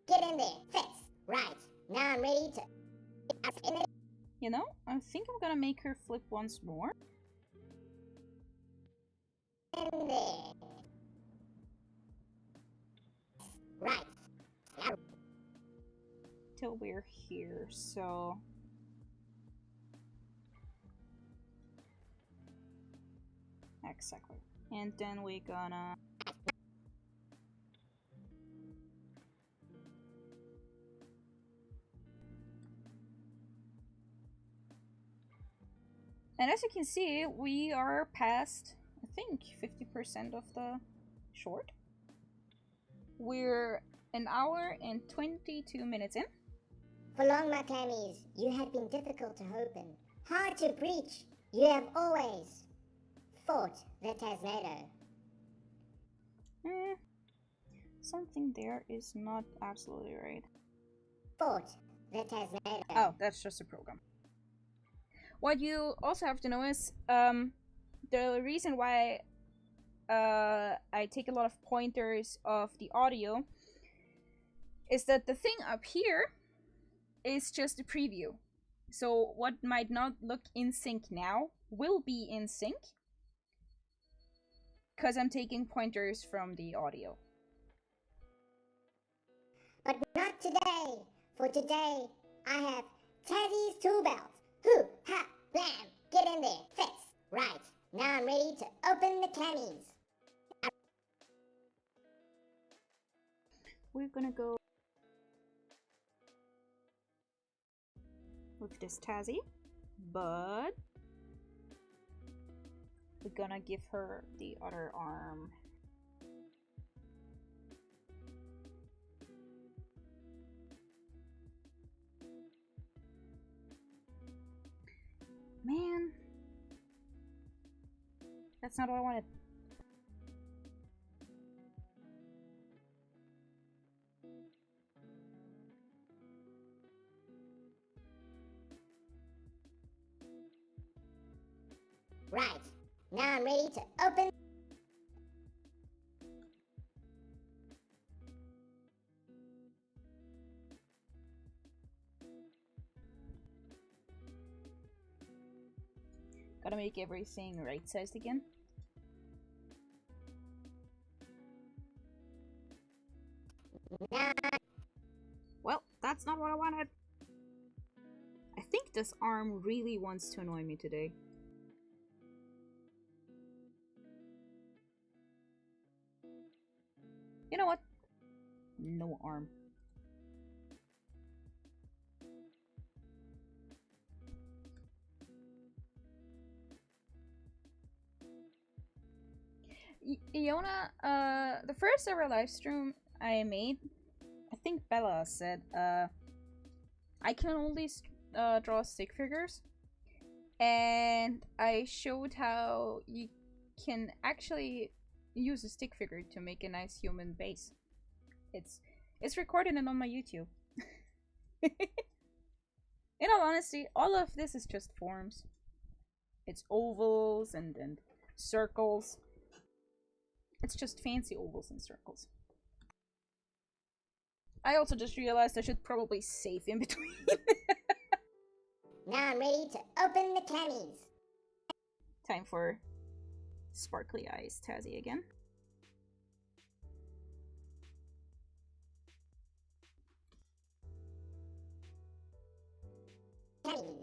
Get in there. Fix. Right. Now I'm ready to... You know, I think I'm gonna make her flip once more. In there. Right. Till we're here, so... exactly. And then we're gonna... And as you can see, we are past, I think, 50% of the short. We're an hour and 22 minutes in. For long, my Clammies, you have been difficult to open, hard to breach. You have always fought the TazzTalks. Something there is not absolutely right. Fought the TazzTalks. Oh, that's just a program. What you also have to know is the reason why I take a lot of pointers of the audio is that the thing up here is just a preview. So what might not look in sync now will be in sync because I'm taking pointers from the audio. But not today. For today, I have Tazzy's tool belt. Hoo, ha, blam. Get in there. Fix. Right. Now I'm ready to open the Clammies. We're gonna go with this Tazzy, but we're gonna give her the other arm. Man, that's not what I wanted. Right. Now I'm ready to open. Gotta make everything right-sized again. Well, that's not what I wanted. I think this arm really wants to annoy me today. You know what? No arm. Iona, the first ever live stream I made, I think Bella said, I can only draw stick figures, and I showed how you can actually use a stick figure to make a nice human base. It's recorded and on my YouTube. In all honesty, all of this is just forms. It's ovals and circles. It's just fancy ovals and circles. I also just realized I should probably save in between. Now I'm ready to open the Clammies. Time for sparkly eyes Tazzy again. Clammies.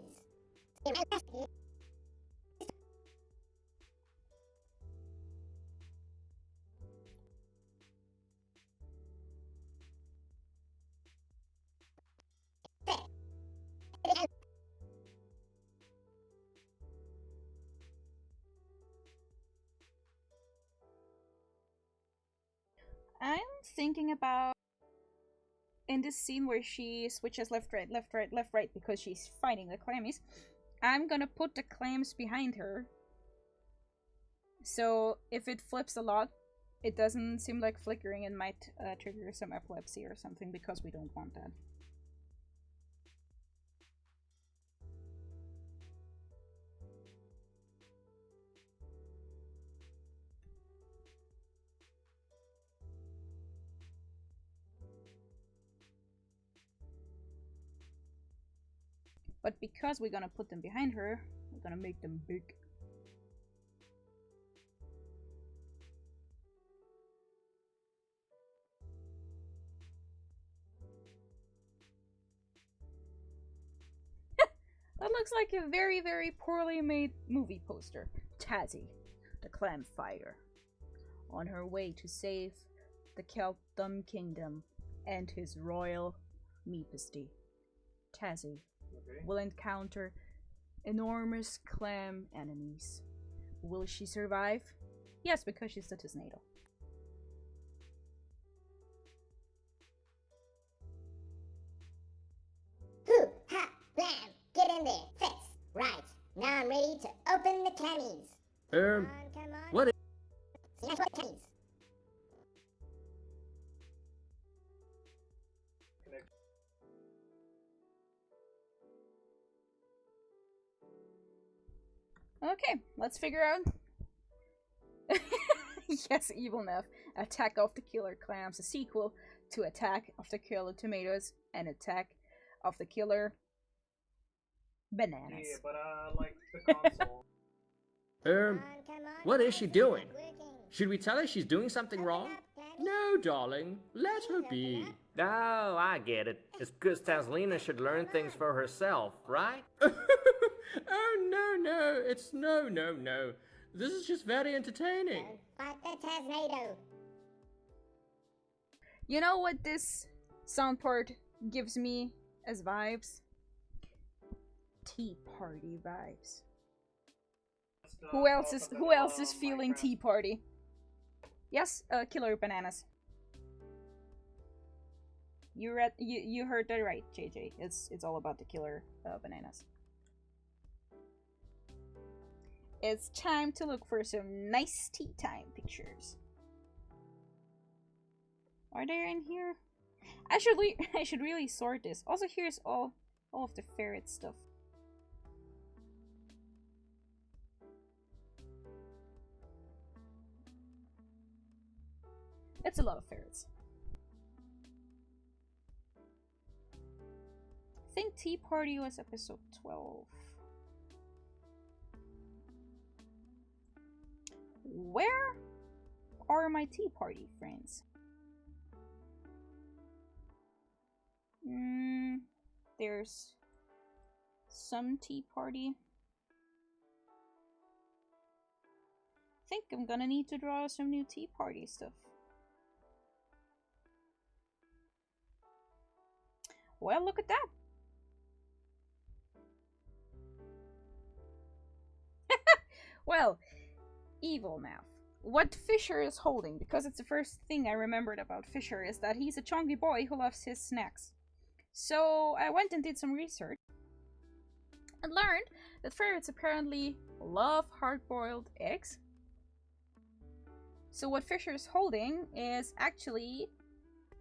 I'm thinking about in this scene where she switches left, right, left, right, left, right because she's fighting the clammies. I'm gonna put the clams behind her. So if it flips a lot, it doesn't seem like flickering and might trigger some epilepsy or something because we don't want that. But because we're gonna put them behind her, we're gonna make them big. That looks like a very, very poorly made movie poster. Tazzy, the clam fighter, on her way to save the Kelpdom Kingdom and his royal majesty. Tazzy will encounter enormous clam enemies. Will she survive? Yes, because she's the TazzTalks. Hoo, ha, blam, get in there, fix. Right, now I'm ready to open the clammies. Come on. What is... See what clammies. Okay, let's figure out. Yes, Evil Neff. Attack of the Killer Clams, a sequel to Attack of the Killer Tomatoes and Attack of the Killer Bananas. Yeah, but like the console. Come on. what is she doing? It's not working. Should we tell her she's doing something Open wrong? up, Clammy. No, darling. Let her be. Oh, I get it. It's because Tazlina should learn things for herself, right? Oh, no. It's no. This is just very entertaining. Don't fight the TazzTalks. You know what this sound part gives me as vibes? Tea Party vibes. Who else is feeling Tea Party? Yes, Killer Bananas. You heard that right, JJ. It's all about the Killer Bananas. It's time to look for some nice tea time pictures. Are they in here? I should really sort this. Also, here's all of the ferret stuff. It's a lot of ferrets. I think Tea Party was episode 12. Where are my Tea Party friends? There's some Tea Party. I think I'm gonna need to draw some new Tea Party stuff. Well, look at that. Well, Evil Neff. What Fisher is holding, because it's the first thing I remembered about Fisher, is that he's a chunky boy who loves his snacks. So I went and did some research and learned that ferrets apparently love hard-boiled eggs. So what Fisher is holding is actually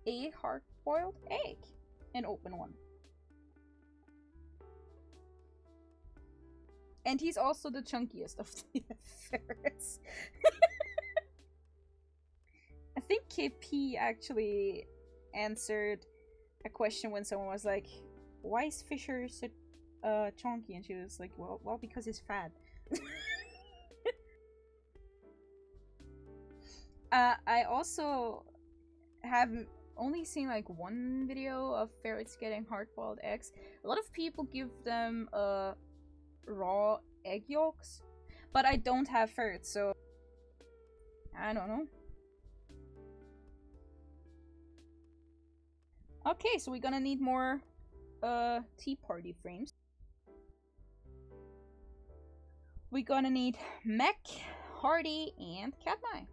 a hard-boiled egg, an open one. And he's also the chunkiest of the ferrets. I think KP actually answered a question when someone was like, why is Fisher so chunky? And she was like, well, because he's fat. I also have only seen like one video of ferrets getting hard-boiled eggs. A lot of people give them raw egg yolks, but I don't have ferrets, so I don't know. Okay, so we're gonna need more Tea Party frames. We're gonna need Mac, Hardy, and Katmai.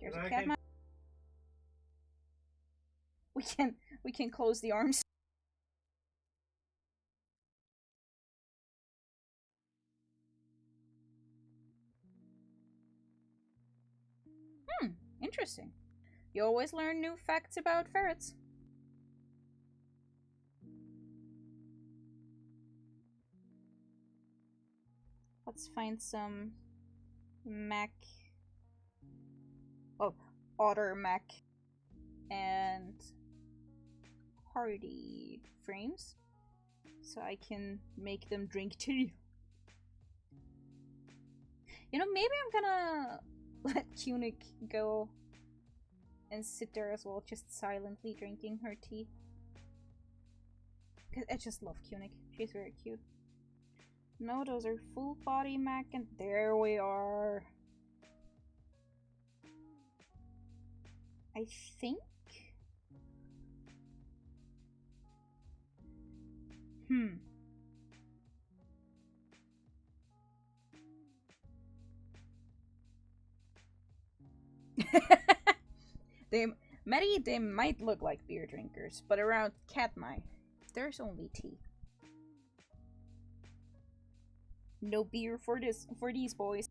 There's a Katmai. We can close the arms. Interesting. You always learn new facts about ferrets. Let's find some Mac. Oh, Otter Mac and Hardy frames, so I can make them drink tea. You know, maybe I'm gonna let Kunik go and sit there as well, just silently drinking her tea. Cause I just love Kunik. She's very cute. No, those are full body mac and there we are. I think. They might look like beer drinkers, but around Katmai, there's only tea. No beer for these boys.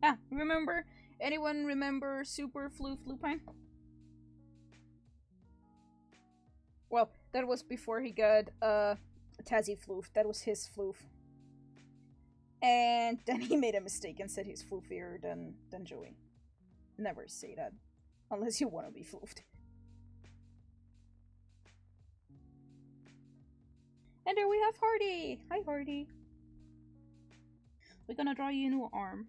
Ah, remember? Anyone remember Super Floof Lupine? Well, that was before he got Tazzy Floof. That was his Floof. And then he made a mistake and said he's floofier than Joey. Never say that. Unless you want to be floofed. And there we have Hardy! Hi, Hardy. We're gonna draw you a new arm.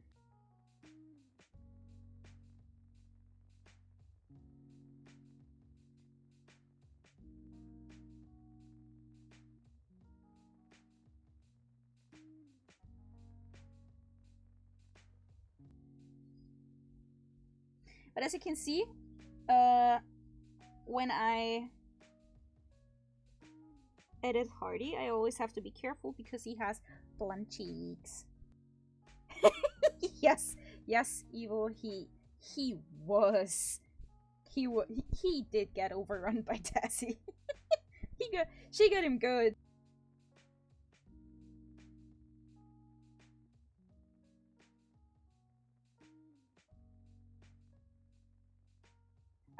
But as you can see, when I edit Hardy, I always have to be careful because he has blunt cheeks. Yes, Evil, he did get overrun by Tassie. She got him good.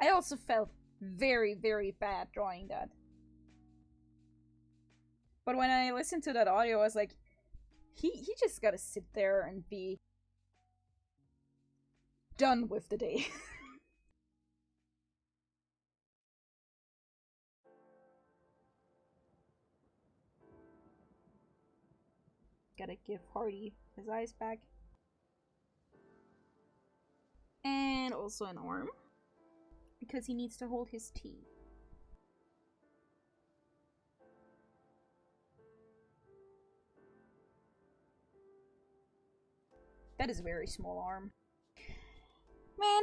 I also felt very, very bad drawing that. But when I listened to that audio, I was like, he just gotta sit there and be done with the day. Gotta give Hardy his eyes back. And also an arm. Because he needs to hold his tea. That is a very small arm. Man.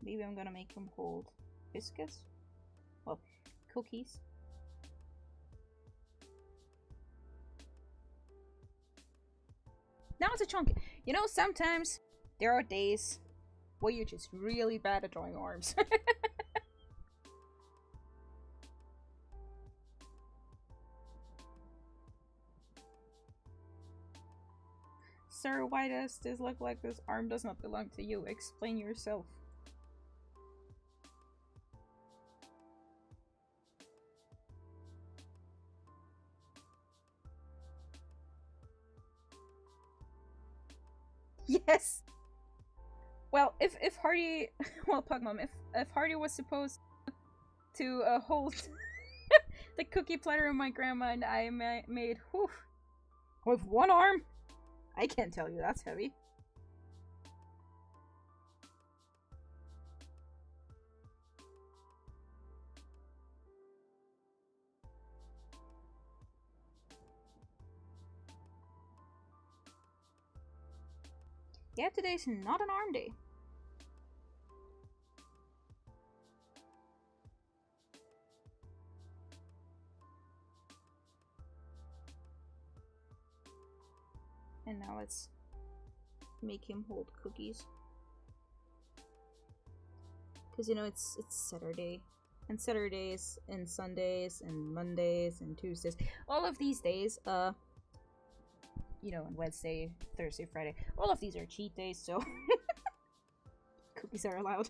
Maybe I'm gonna make him hold biscuits? Well, cookies. Now it's a chunk. You know, sometimes there are days where you're just really bad at drawing arms. Sir, why does this look like this arm does not belong to you? Explain yourself. Yes! Well, if Hardy... Well, Pugmom, if Hardy was supposed to hold the cookie platter of my grandma and I made... Whew, with one arm? I can't tell you, that's heavy. Yeah, today's not an arm day. And now let's make him hold cookies. Because, you know, it's Saturday. And Saturdays, and Sundays, and Mondays, and Tuesdays. All of these days, you know, on Wednesday, Thursday, Friday. All of these are cheat days, so cookies are allowed.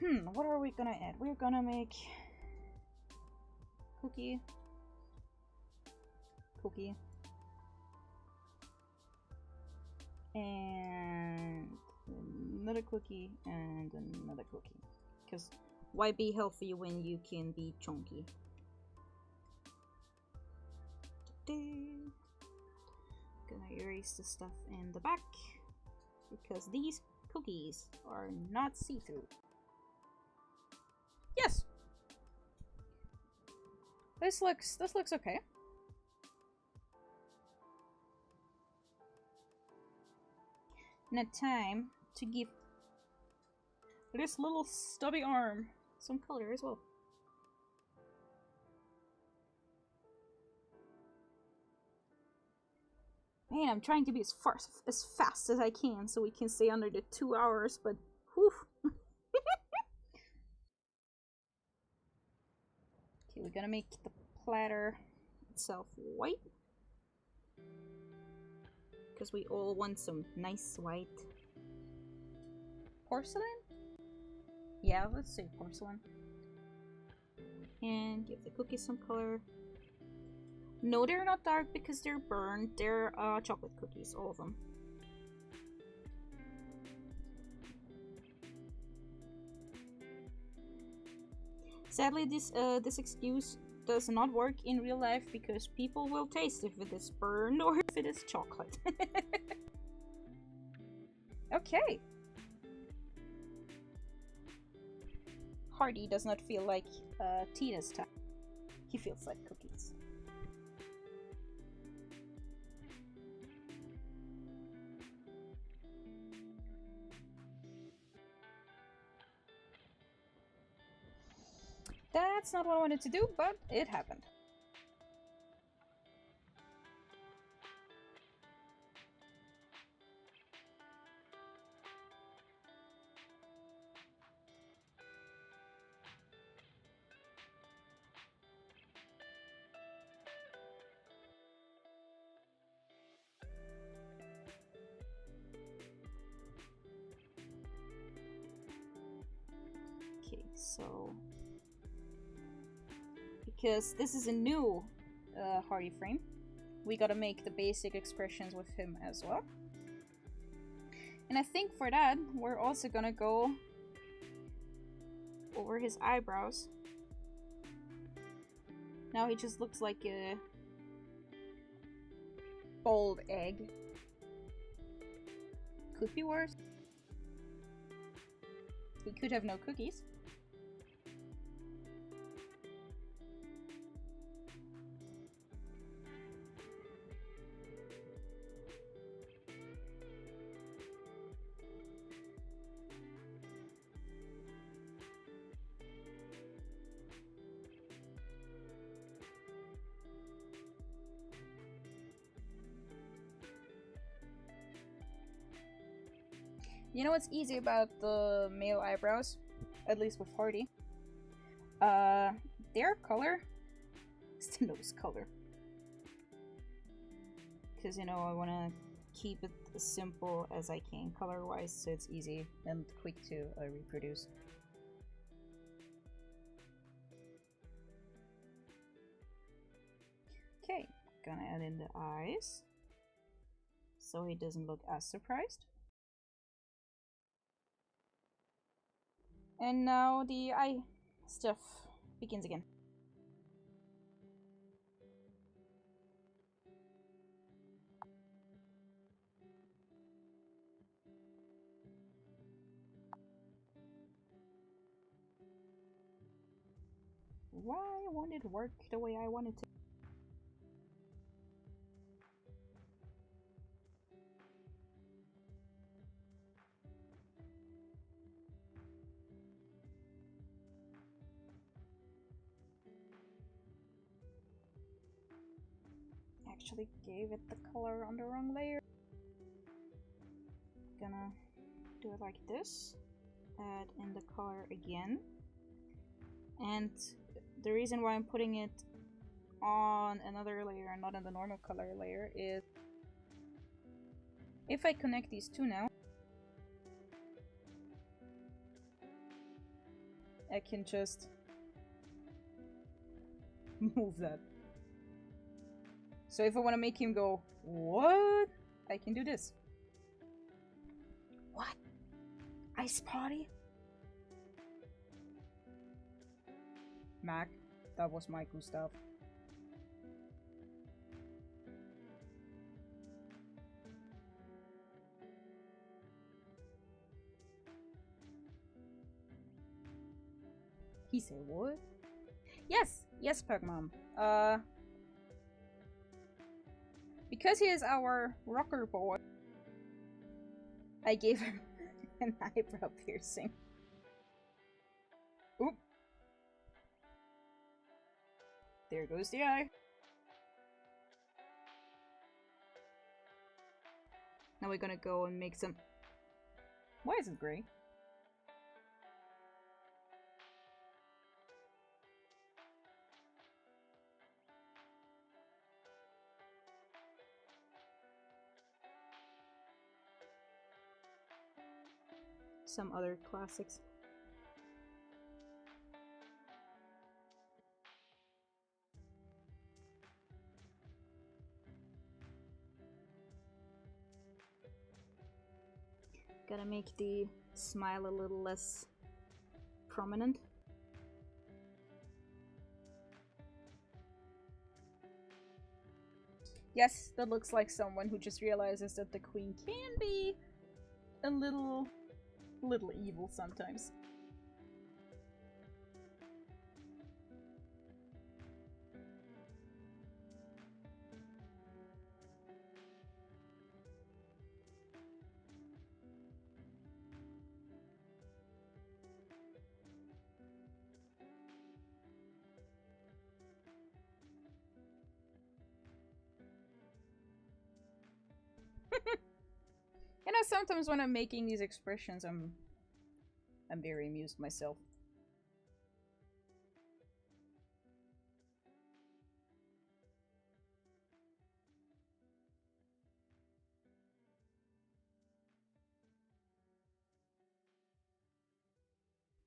What are we gonna add? We're gonna make cookie, and another cookie, and another cookie. Because why be healthy when you can be chunky? Gonna erase the stuff in the back because these cookies are not see-through. Yes. This looks okay. Now time to give this little stubby arm some color as well. Man, I'm trying to be as fast as I can so we can stay under the 2 hours, but whew. Okay, we're gonna make the platter itself white. Because we all want some nice white. Porcelain? Yeah, let's say porcelain. And give the cookies some color. No, they're not dark because they're burned. They're chocolate cookies, all of them. Sadly, this excuse does not work in real life because people will taste if it is burned or if it is chocolate. Okay. Hardy does not feel like Tina's time. He feels like cookies. That's not what I wanted to do, but it happened. Okay, so because this is a new Hardy frame, we gotta make the basic expressions with him as well. And I think for that, we're also gonna go over his eyebrows. Now he just looks like a bald egg. Could be worse. He could have no cookies. You know what's easy about the male eyebrows? At least with Hardy. Their color is the nose color. Because, you know, I want to keep it as simple as I can color-wise so it's easy and quick to reproduce. Okay, gonna add in the eyes so he doesn't look as surprised. And now the eye stuff begins again. Why won't it work the way I want it to? Actually gave it the color on the wrong layer. Gonna do it like this. Add in the color again. And the reason why I'm putting it on another layer and not on the normal color layer is if I connect these two now, I can just move that. So if I want to make him go, what? I can do this. What? Ice party? Mac, that was my Gustav. He said what? Yes, yes, Pugmom. Because he is our rocker boy, I gave him an eyebrow piercing. Oop. There goes the eye. Now we're gonna go and make some... Why is it gray? Some other classics. Gotta make the smile a little less prominent. Yes, that looks like someone who just realizes that the queen can be a little evil sometimes. You know, sometimes when I'm making these expressions, I'm very amused myself.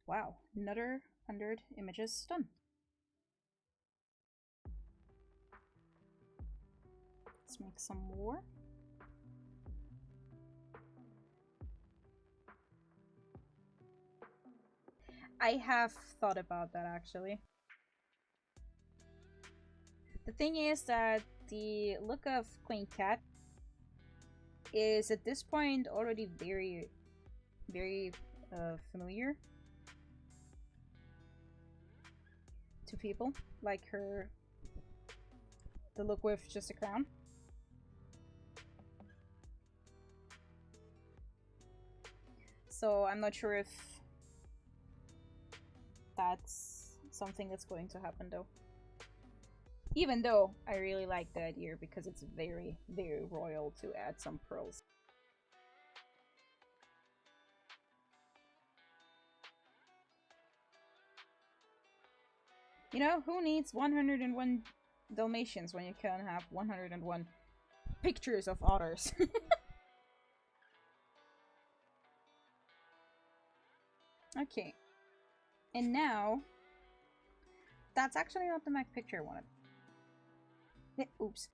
Wow, another 100 images done. Let's make some more. I have thought about that actually. The thing is that the look of Queen Cat is at this point already very familiar to people, like the look with just a crown. So I'm not sure if that's something that's going to happen though. Even though I really like the idea because it's very royal to add some pearls. You know, who needs 101 Dalmatians when you can have 101 pictures of otters? Okay. And now, that's actually not the Mac picture I wanted. Oops.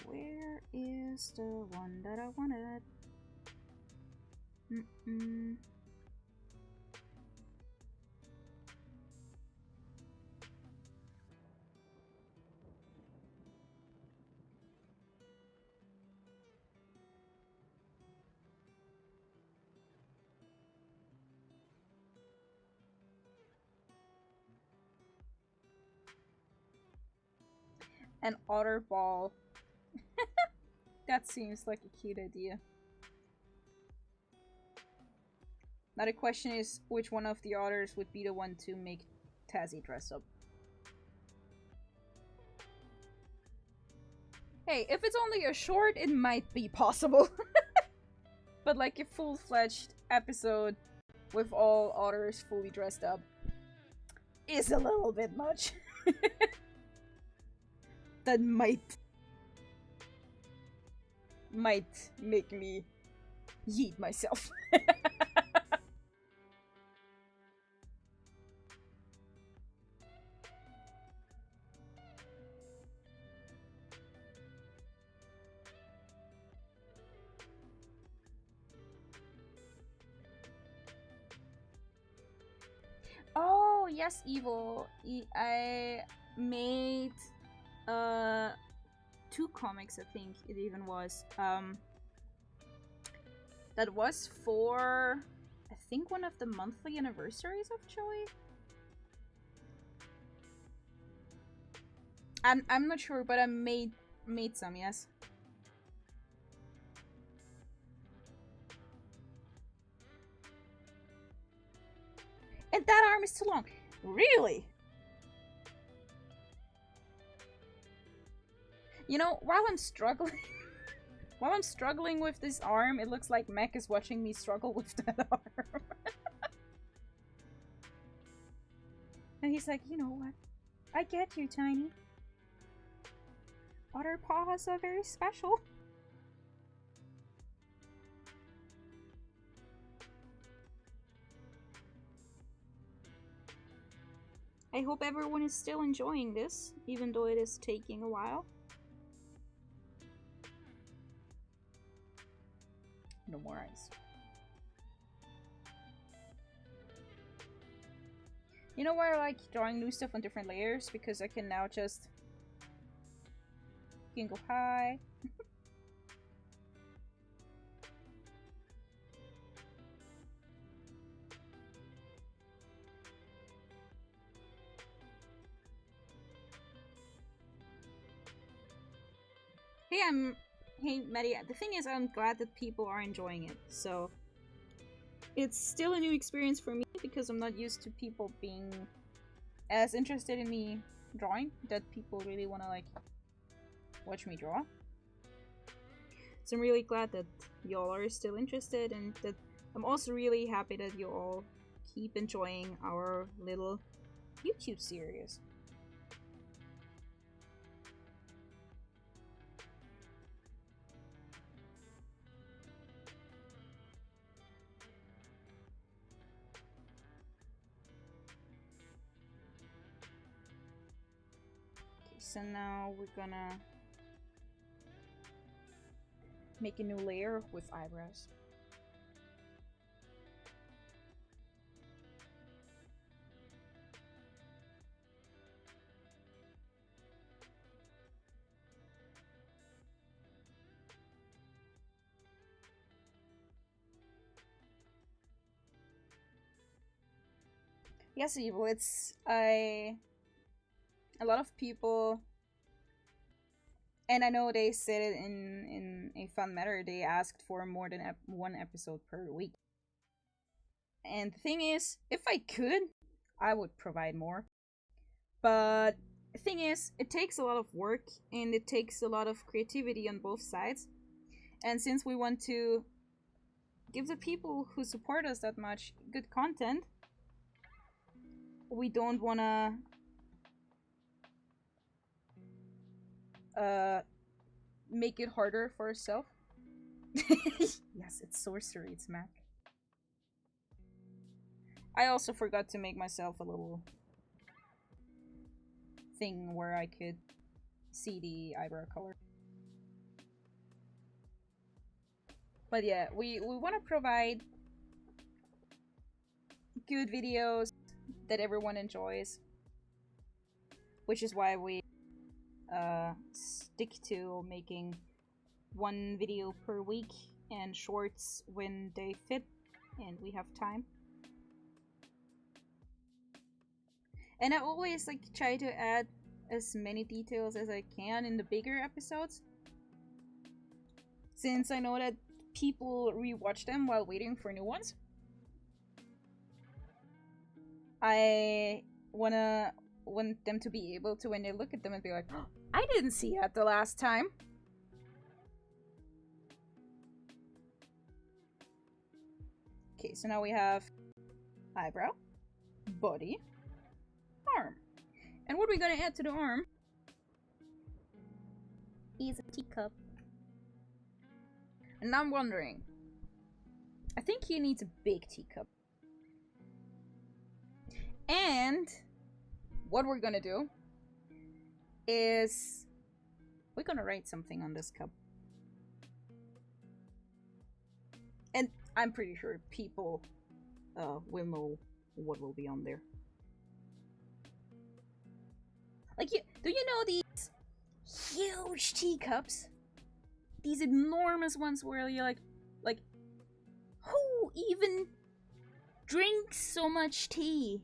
Where is the one that I wanted? An otter ball. That seems like a cute idea. Now the question is, which one of the otters would be the one to make Tazzy dress up? Hey, if it's only a short, it might be possible. But like a full-fledged episode with all otters fully dressed up is a little bit much. That might make me yeet myself. yes, Evil. I made 2 comics, I think it even was. That was for, I think, one of the monthly anniversaries of Joey. I'm not sure, but I made some, yes. And that arm is too long. Really? You know, while I'm struggling with this arm, it looks like Mac is watching me struggle with that arm. And he's like, you know what? I get you, Tiny. Other paws are very special. I hope everyone is still enjoying this, even though it is taking a while. No more ice. You know why I like drawing new stuff on different layers? Because I can now just... You can go high. Hey, Maddie, the thing is, I'm glad that people are enjoying it, so... It's still a new experience for me, because I'm not used to people being as interested in me drawing, that people really want to, like, watch me draw. So I'm really glad that y'all are still interested, and that I'm also really happy that you all keep enjoying our little YouTube series. So now we're gonna make a new layer with eyebrows. Yes, Evil, it's a lot of people, and I know they said it in a fun matter, they asked for more than one episode per week. And the thing is, if I could, I would provide more. But the thing is, it takes a lot of work, and it takes a lot of creativity on both sides. And since we want to give the people who support us that much good content, we don't want to make it harder for ourselves. Yes, it's sorcery, it's Mac. I also forgot to make myself a little thing where I could see the eyebrow color. But yeah, we want to provide good videos that everyone enjoys, which is why we stick to making one video per week and shorts when they fit and we have time. And I always like try to add as many details as I can in the bigger episodes, since I know that people rewatch them while waiting for new ones. I want them to be able to, when they look at them, and be like, oh, I didn't see that the last time. Okay, so now we have eyebrow, body, arm. And what are we gonna add to the arm is a teacup. And I'm wondering, I think he needs a big teacup. And what we're gonna do is we're gonna write something on this cup. And I'm pretty sure people will know what will be on there. Like, do you know these huge teacups? These enormous ones where you're like, who even drinks so much tea?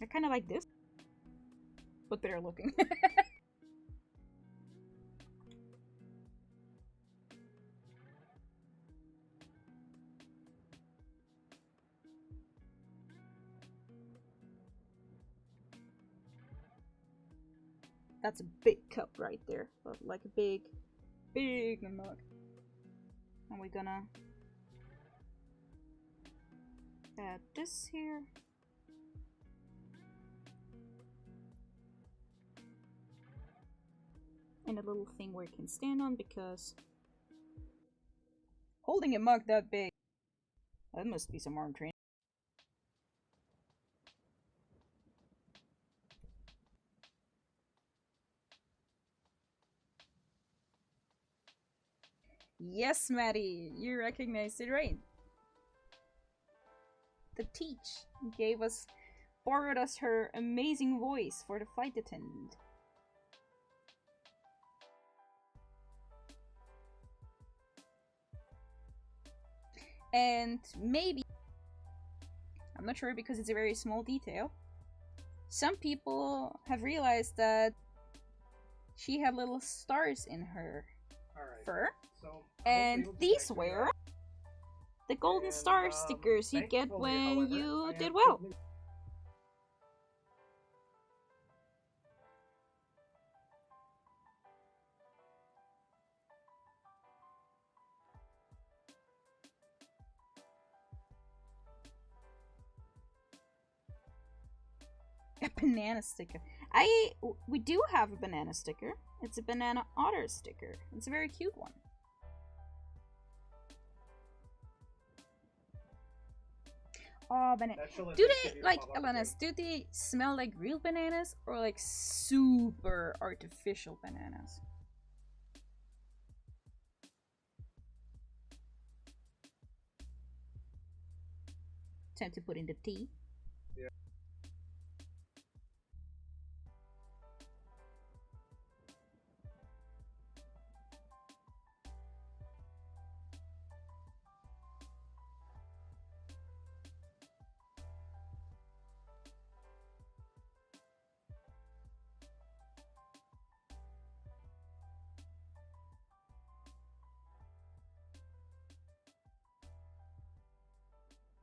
I kind of like this, but better looking. That's a big cup right there, like a big mug. And we're gonna add this here. And a little thing where it can stand on, because holding a mug that big, that must be some arm training. Yes, Maddie, you recognized it right. The teach borrowed us her amazing voice for the flight attendant. And maybe, I'm not sure because it's a very small detail, some people have realized that she had little stars in her fur. So, And these were the golden star stickers you get when you did well. A banana sticker. We do have a banana sticker. It's a banana otter sticker. It's a very cute one. Oh, banana. Do they, like, Alanis, do they smell like real bananas or like super artificial bananas? Time to put in the tea. Yeah.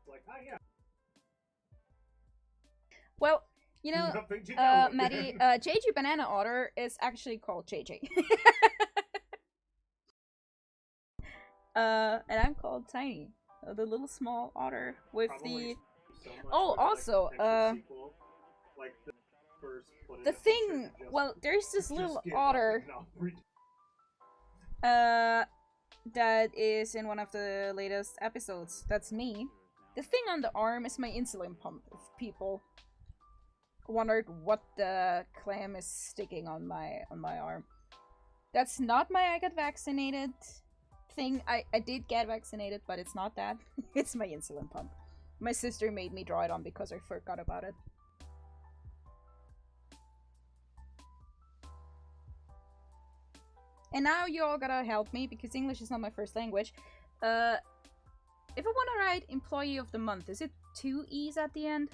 Like, oh yeah. Well, you know, Nothing to know. Maddie, JJ Banana Otter is actually called JJ. And I'm called Tiny, the little small otter with Probably the. so much Oh, with, also, like, potential sequel, like the first put the it thing. just- Well, there's this just little give up otter. and not read- That is in one of the latest episodes. That's me. The thing on the arm is my insulin pump. If people wondered what the clam is sticking on my arm, that's not my I got vaccinated thing. I did get vaccinated, but it's not that. It's my insulin pump. My sister made me draw it on because I forgot about it. And now you all gotta help me because English is not my first language. If I want to write Employee of the Month, is it 2 E's at the end?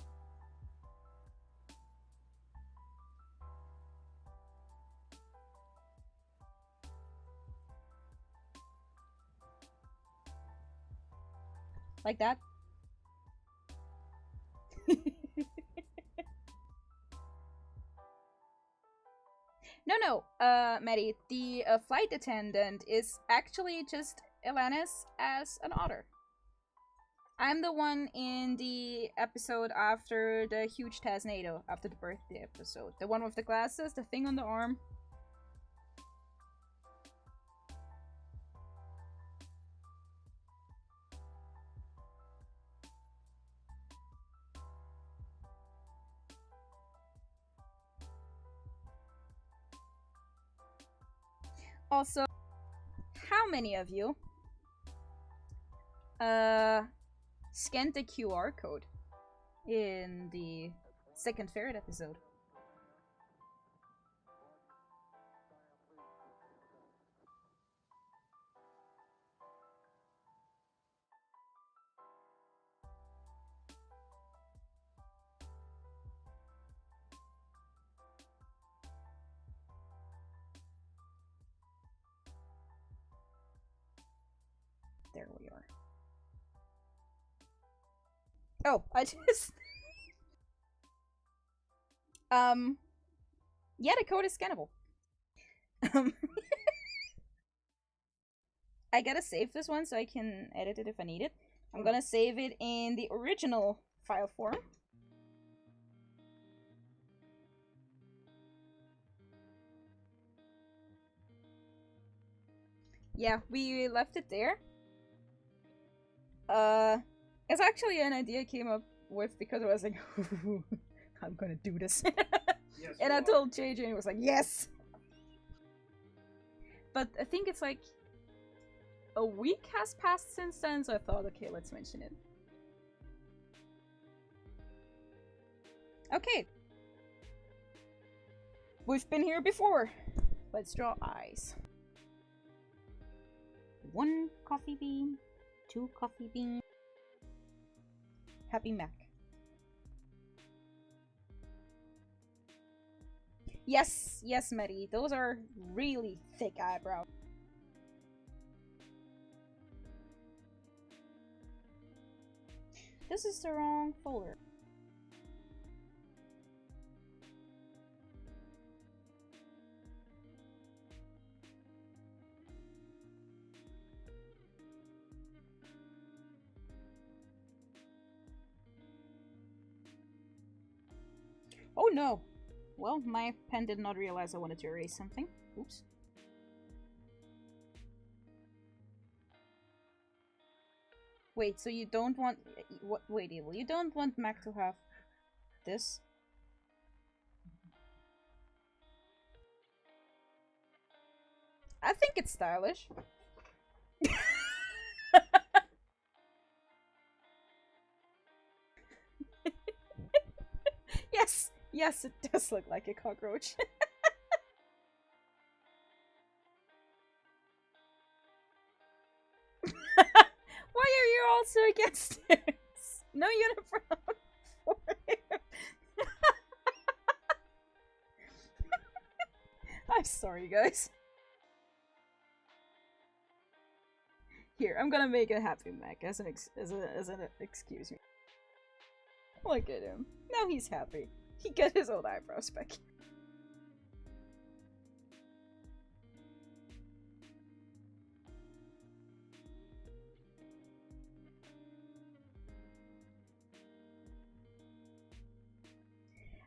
Like that? No, Maddie, the flight attendant is actually just Alanis as an otter. I'm the one in the episode after the huge Taznado, after the birthday episode. The one with the glasses, the thing on the arm. Also, how many of you scanned the QR code in the second ferret episode. There we are. Oh, I just... Yeah, the code is scannable. I gotta save this one so I can edit it if I need it. I'm gonna save it in the original file form. Yeah, we left it there. It's actually an idea I came up with because I was like, I'm gonna do this. Yes, And you I are. told JJ and he was like, yes! But I think it's like a week has passed since then, so I thought, okay, let's mention it. Okay. We've been here before. Let's draw eyes. 1 coffee bean, 2 coffee beans. Happy Mac. Yes, yes, Medi. Those are really thick eyebrows. This is the wrong folder. Oh no! Well, my pen did not realize I wanted to erase something. Oops. Wait, so you don't want... Wait, Evil, you don't want Mac to have this? I think it's stylish. Yes! Yes, it does look like a cockroach. Why are you also against this? No uniform for him. I'm sorry, guys. Here, I'm gonna make a happy Mac as an excuse me. Look at him. Now he's happy. He got his old eyebrows back.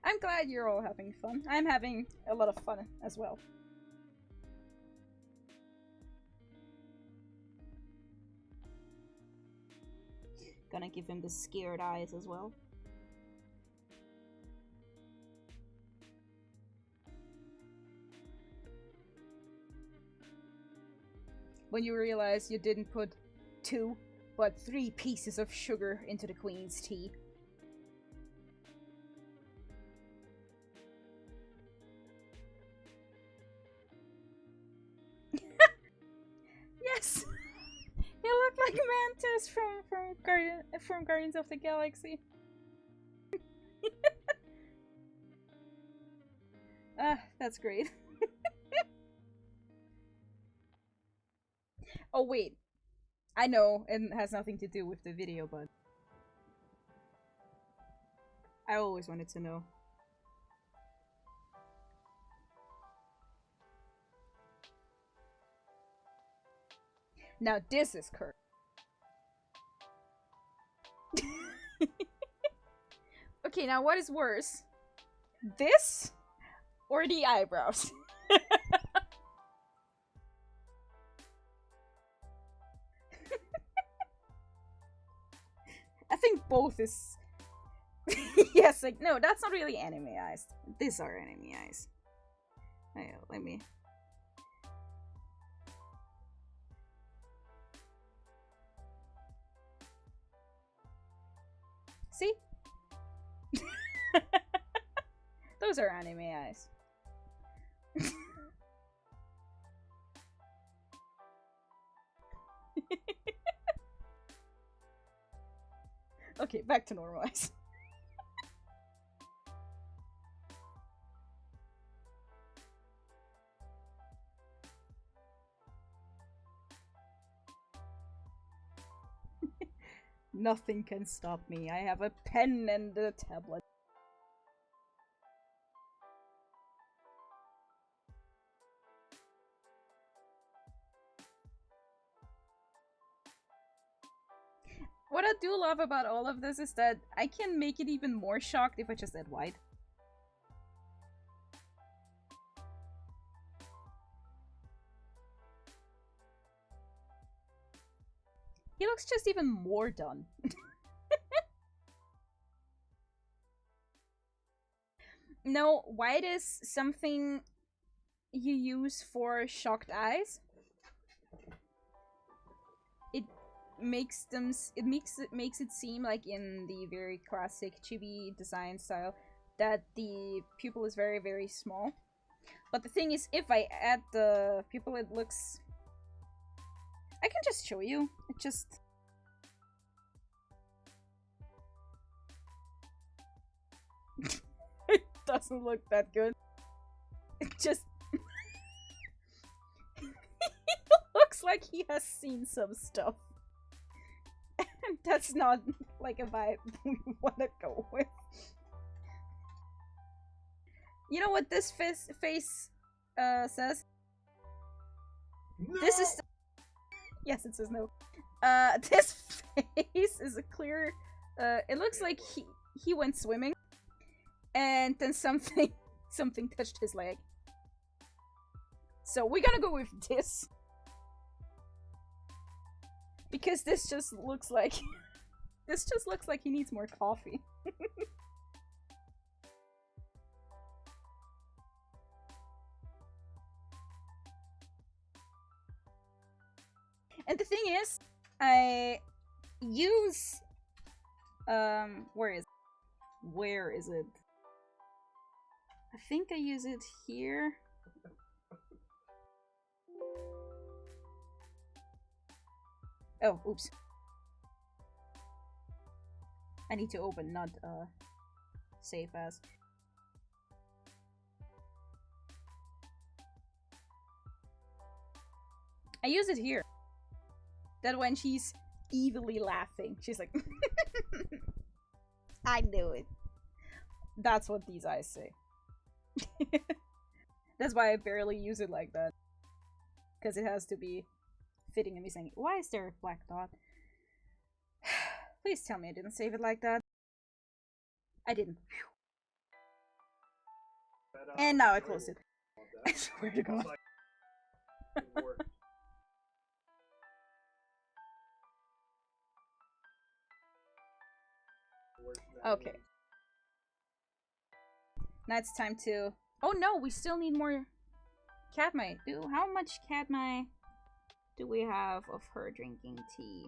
I'm glad you're all having fun. I'm having a lot of fun as well. Gonna give him the scared eyes as well. When you realize you didn't put 2, but 3 pieces of sugar into the queen's tea. Yes! You look like Mantis from Guardians of the Galaxy. Ah, that's great. Oh wait, I know, and it has nothing to do with the video, but I always wanted to know. Now this is Kurt. Okay, now what is worse? This or the eyebrows? I think both is... Yes, like, no, that's not really anime eyes. These are anime eyes. Hang on, let me... See? Those are anime eyes. Okay, back to normal eyes. Nothing can stop me. I have a pen and a tablet. What I do love about all of this is that I can make it even more shocked if I just add white. He looks just even more done. No, white is something you use for shocked eyes. It makes it seem like in the very classic chibi design style that the pupil is very, very small. But the thing is, if I add the pupil, it looks... I can just show you. It just... It doesn't look that good. It just... He looks like he has seen some stuff. And that's not like a vibe we want to go with. You know what this face says? No! This is... Yes, it says no. This face is a clear... it looks like he went swimming. And then something touched his leg. So we're gonna go with this. Because this just looks like... This just looks like he needs more coffee. And the thing is, I use... where is it? I think I use it here. Oh, oops. I need to open, not save as. I use it here. That when she's evilly laughing, she's like, I knew it. That's what these eyes say. That's why I barely use it like that. Because it has to be fitting and me saying, why is there a black dot? Please tell me I didn't save it like that. I didn't. And now I closed it. I swear to God. Okay. Now it's time to... Oh no, we still need more Katmai. How much Katmai do we have of her drinking tea?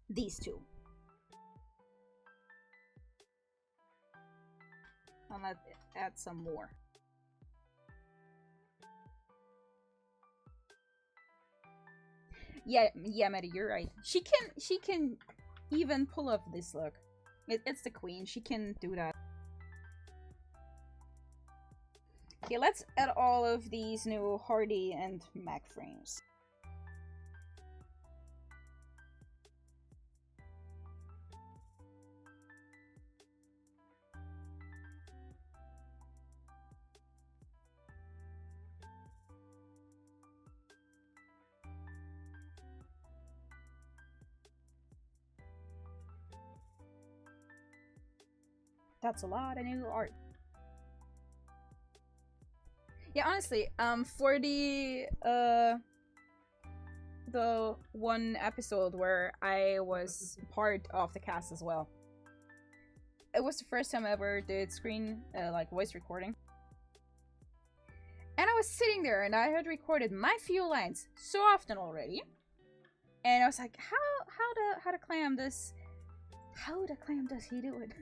These two. I'll add some more. Yeah, Meta, you're right. She can even pull off this look. It's the queen. She can do that. Okay, let's add all of these new Hardy and Mac frames. That's a lot of new art. Yeah, honestly, for the one episode where I was part of the cast as well, it was the first time I ever did screen, like voice recording. And I was sitting there and I had recorded my few lines so often already And I was like, how to clam this? How the clam does he do it?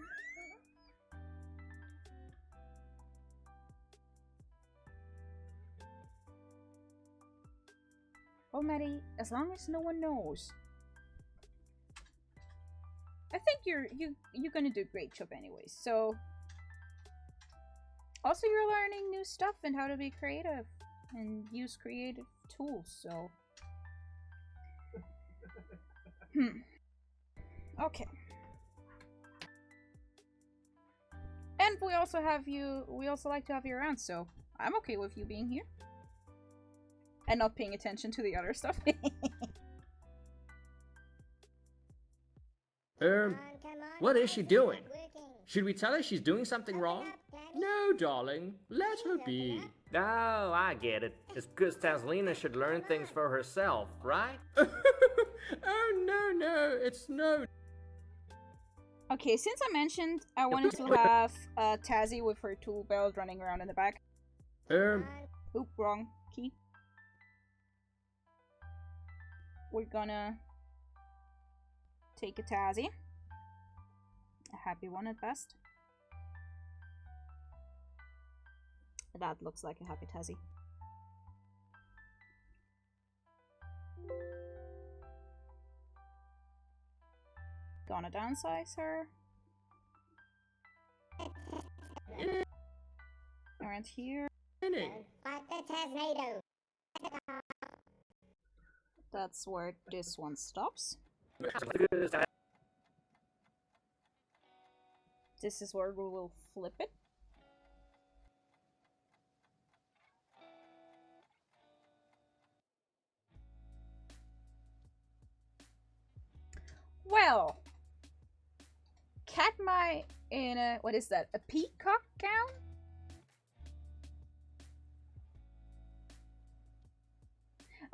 Oh, Maddie, as long as no one knows. I think you're gonna do a great job anyways. So also you're learning new stuff and how to be creative and use creative tools, so okay. And we also like to have you around, so I'm okay with you being here. And not paying attention to the other stuff. What is she doing? Should we tell her she's doing something wrong? No, darling. Let her be. Oh, I get it. It's because Tazlina should learn things for herself, right? Oh, no, it's no. Okay, since I mentioned I wanted to have Tazzy with her tool belt running around in the back. Oop, wrong key. We're gonna take a Tazzy. A happy one at best. That looks like a happy Tazzy. Gonna downsize her. Around here. Fight the Taznado. That's where this one stops. This is where we will flip it. Well, Katma in a, what is that, a peacock gown?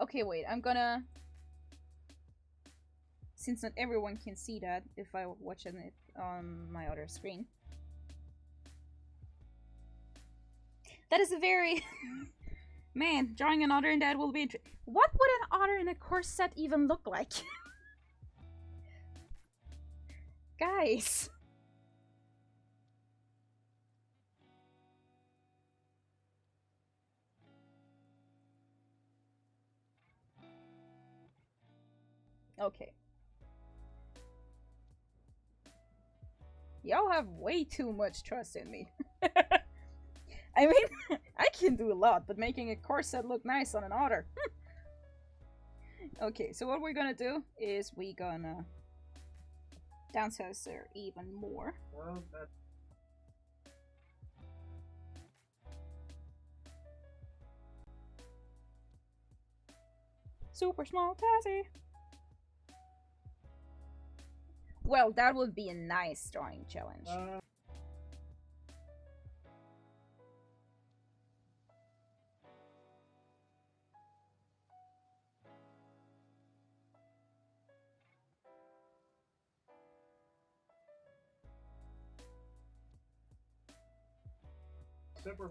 Okay, wait, I'm gonna, since not everyone can see that if I watch it on my other screen. That is a very, man, drawing an otter in that will be, what would an otter in a corset even look like? Guys. Okay. Y'all have way too much trust in me. I mean, I can do a lot, but making a corset look nice on an otter. Okay, so what we're gonna do is we gonna downsize her even more. Well, that Super small Tazzy. Well, that would be a nice drawing challenge.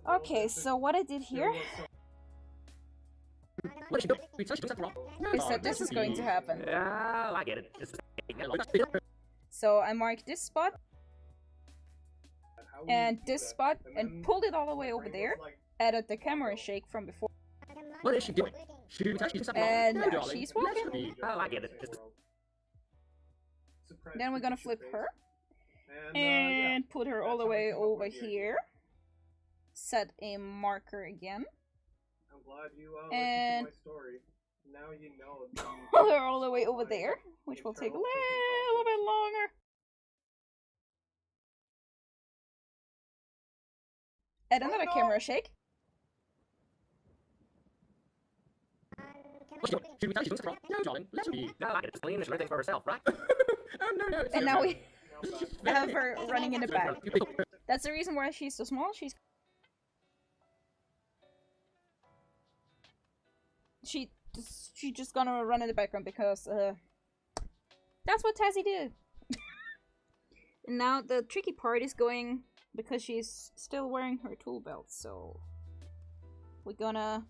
Okay, so what I did here is that this is going to happen. Oh, I get it. So I marked this spot and this spot and pulled it all the way over there. Added the camera shake from before. What is she doing? Should we tell her she's doing something wrong? And No, now darling. she's Let her walking. be. Oh, I get it. Then we're gonna flip her yeah. and put her all the way over here. Set a marker again. I'm glad you And- listened to my story. Now you know. Pull her all the way over there, which will take a little bit longer. Add another camera shake. What's she doing? Should we tell her she's doing something wrong? No, darling. Let her be. Oh, I get it. Tazlina should learn things for herself, right? Oh, no, it's And no, now no. we have her running in the back. That's the reason why she's so small. She just gonna run in the background because that's what Tazzy did. And now the tricky part is going because she's still wearing her tool belt, so we're gonna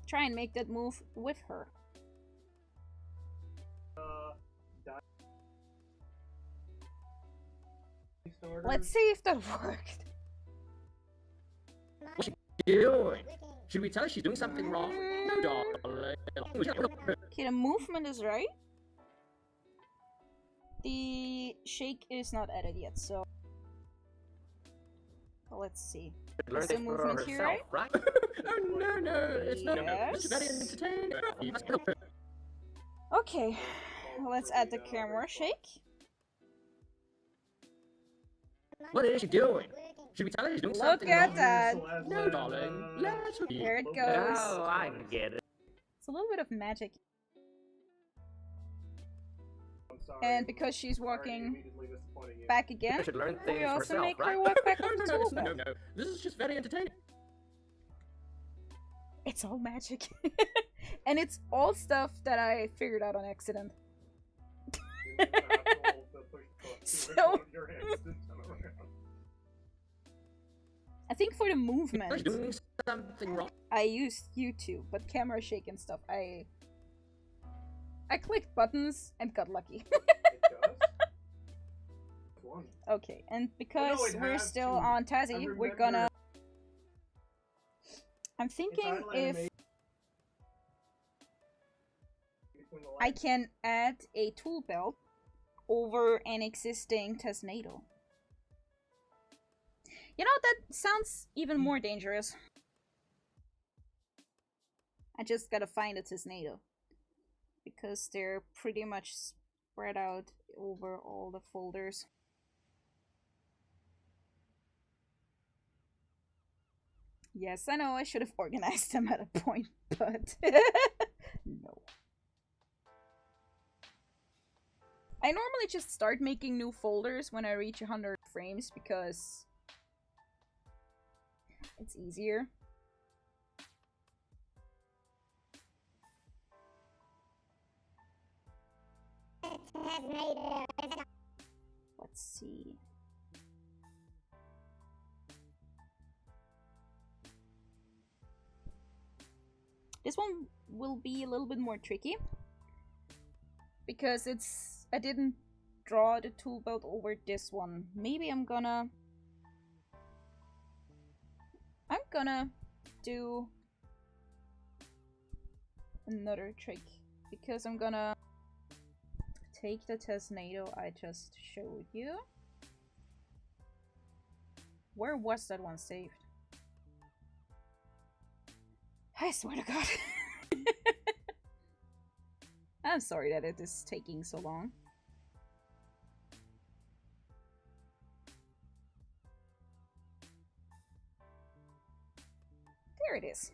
try and make that move with her. Let's see if that worked. What's she doing? Should we tell her she's doing something wrong? No, darling. Okay, the movement is right. The shake is not added yet, so let's see. Learn Is the things for movement here herself, right? Oh no, it's not. It's very Yes. entertaining. You must help her. Okay, let's add the camera shake. What is she doing? Should we tell her she's doing Look something at wrong? that. No, darling. Let's be. There it goes. Oh, I get it. It's a little bit of magic. I'm sorry. And because she's Sorry, walking immediately disappointing you. back again, I should learn we things also herself, make right? her walk back no, on the no, tool no, belt. no. This is just very entertaining. It's all magic. And it's all stuff that I figured out on accident. You have to hold the push button So- with your hands to turn around. I think for the She's movement, doing something wrong. I used YouTube, but camera shake and stuff, I clicked buttons and got lucky. It does? One. Okay, and because it we're has still to. on I Tazzy, we're remember gonna... I'm it's thinking idle if animation between the I lines. can add a tool belt over an existing Tesnado. You know, that sounds even more dangerous. I just gotta find a Tesnado. Because they're pretty much spread out over all the folders. Yes, I know I should have organized them at a point, but no. I normally just start making new folders when I reach 100 frames because it's easier. Let's see. This one will be a little bit more tricky because I didn't draw the tool belt over this one. Maybe I'm gonna do another trick because I'm gonna take the Tesnado I just showed you. Where was that one saved? I swear to God. I'm sorry that it is taking so long. There it is.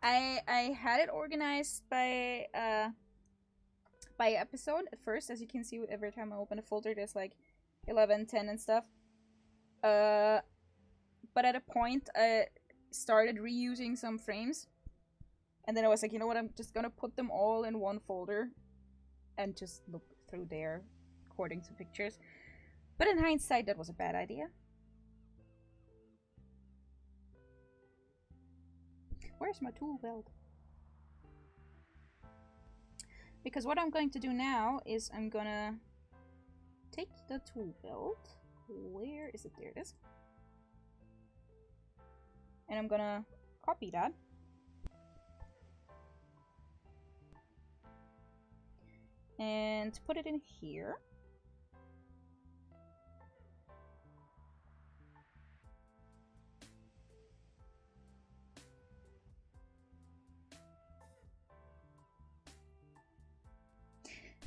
I had it organized by episode at first. As you can see, every time I open a folder there's like 11, 10 and stuff. But at a point I started reusing some frames. And then I was like, you know what, I'm just gonna put them all in one folder and just look through there according to pictures. But in hindsight, that was a bad idea. Where's my tool belt? Because what I'm going to do now is I'm gonna take the tool belt. Where is it? There it is. And I'm gonna copy that. And put it in here.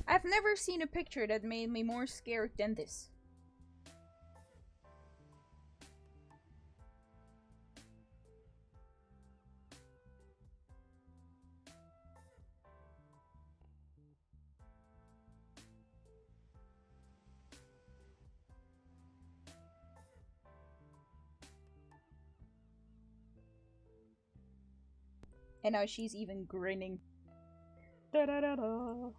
I've never seen a picture that made me more scared than this. And now she's even grinning. Da da da da.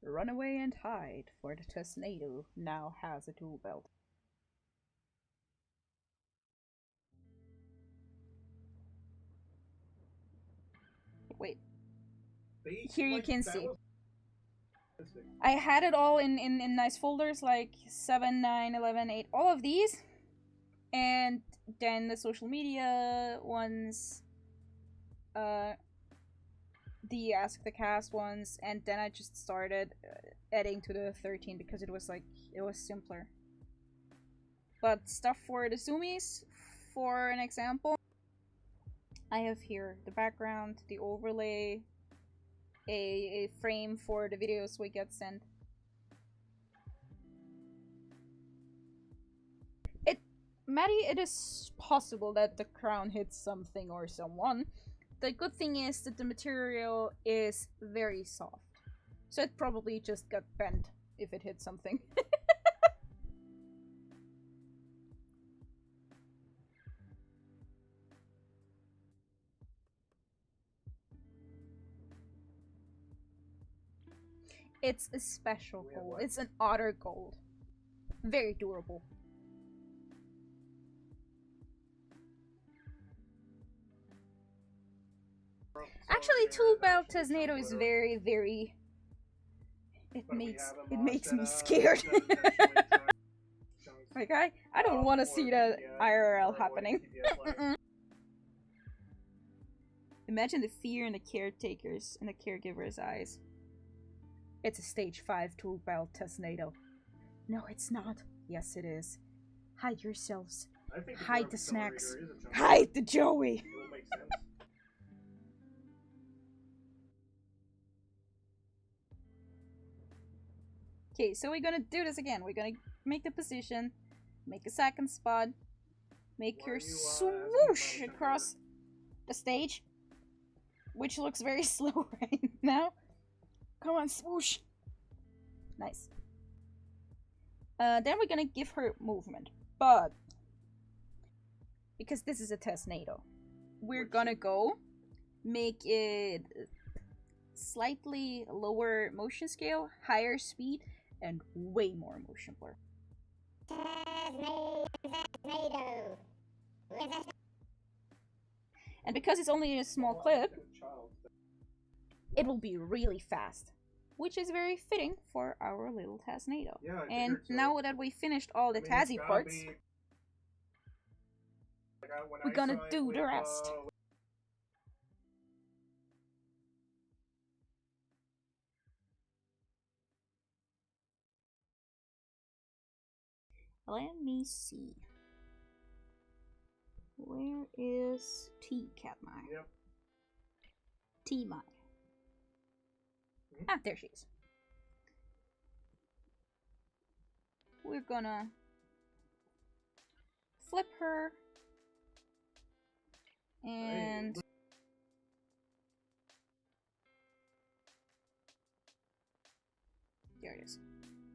Run away and hide, for the Tesnado now has a tool belt. wait. They, Here you like, can that see. was- I had it all in nice folders like 7, 9, 11, 8, all of these. And then the social media ones, the Ask the Cast ones, and then I just started adding to the 13 because it was simpler. But stuff for the zoomies, for an example, I have here the background, the overlay, a frame for the videos we get sent. Maddie, it is possible that the crown hits something or someone. The good thing is that the material is very soft. So it probably just got bent if it hit something. It's a special gold. It's an otter gold. Very durable. Actually, Tool Belt Tesnado is very, very... It makes me scared. Like, I don't want to see that IRL happening. Imagine the fear in the caretakers and the caregivers' eyes. It's a stage 5 Tool Belt Tesnado. No, it's not. Yes, it is. Hide yourselves. Hide the snacks. Hide the Joey! Okay, so we're gonna do this again. We're gonna make the position, make a second spot, make your swoosh across the stage, which looks very slow right now. Come on, swoosh. Nice. Then we're gonna give her movement, but because this is a Tesnado, we're gonna go make it slightly lower motion scale, higher speed, and way more motion blur. And because it's only a small clip, it will be really fast, which is very fitting for our little Tesnado. Yeah, and now that we finished all the Tazzy parts, we're gonna do the rest. Let me see. Where is Katmai? Yep. T-Mai. Ah, there she is. We're gonna flip her and there it is.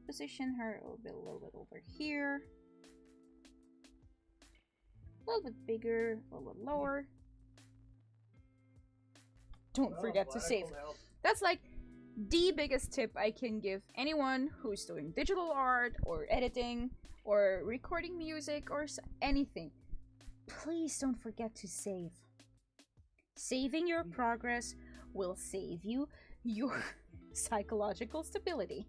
Position her a little bit over here. A little bit bigger, a little bit lower. Don't forget to save. That's like the biggest tip I can give anyone who's doing digital art or editing or recording music or anything. Please don't forget to save. Saving your progress will save you your psychological stability.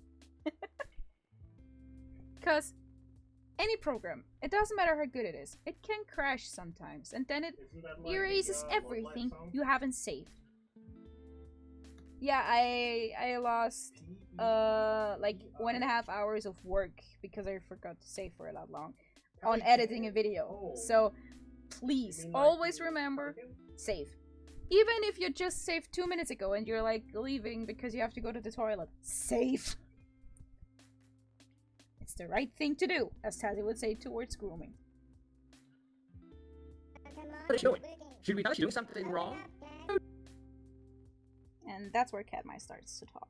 Because any program, it doesn't matter how good it is, it can crash sometimes, and then it erases everything you haven't saved. Yeah, I lost like 1.5 hours of work because I forgot to save for that long on editing a video. So please always remember, save. Even if you just saved 2 minutes ago and you're like leaving because you have to go to the toilet, save. It's the right thing to do, as Tazzy would say towards grooming. What is she doing? Should we tell her she's doing something wrong? And that's where Katmai starts to talk.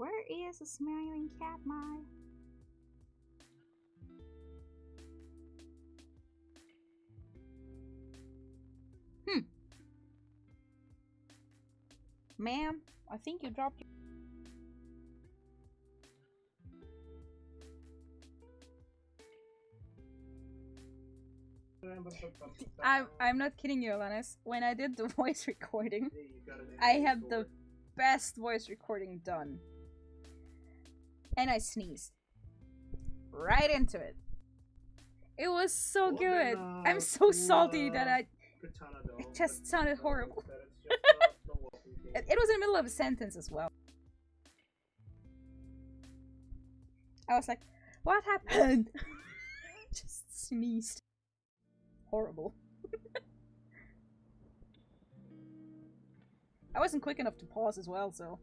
Where is a smiling cat, my? Ma'am, I think you dropped your... I'm not kidding you, Alanis. When I did the voice recording, I had the best voice recording done. And I sneezed. Right into it. It was so good. I'm so salty that it just sounded horrible. It was in the middle of a sentence as well. I was like, what happened? Just sneezed. Horrible. I wasn't quick enough to pause as well, so...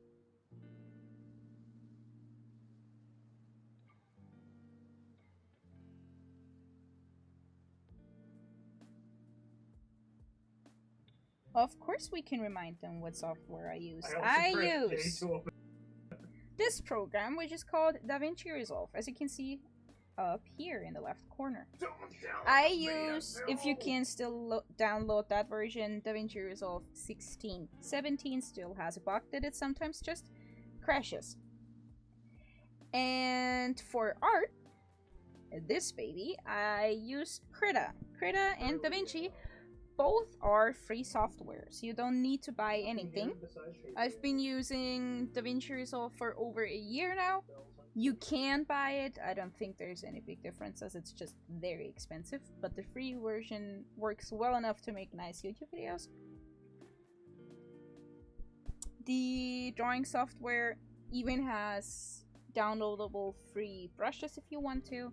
Of course we can remind them what software I use. I use this program, which is called DaVinci Resolve, as you can see up here in the left corner. I use, if you can still download that version, DaVinci Resolve 16. 17 still has a bug that it sometimes just crashes. And for art, this baby, I use Krita. Krita and DaVinci both are free software, so you don't need to buy anything. I've been using DaVinci Resolve for over a year now. You can buy it. I don't think there's any big difference as it's just very expensive, but the free version works well enough to make nice YouTube videos. The drawing software even has downloadable free brushes if you want to.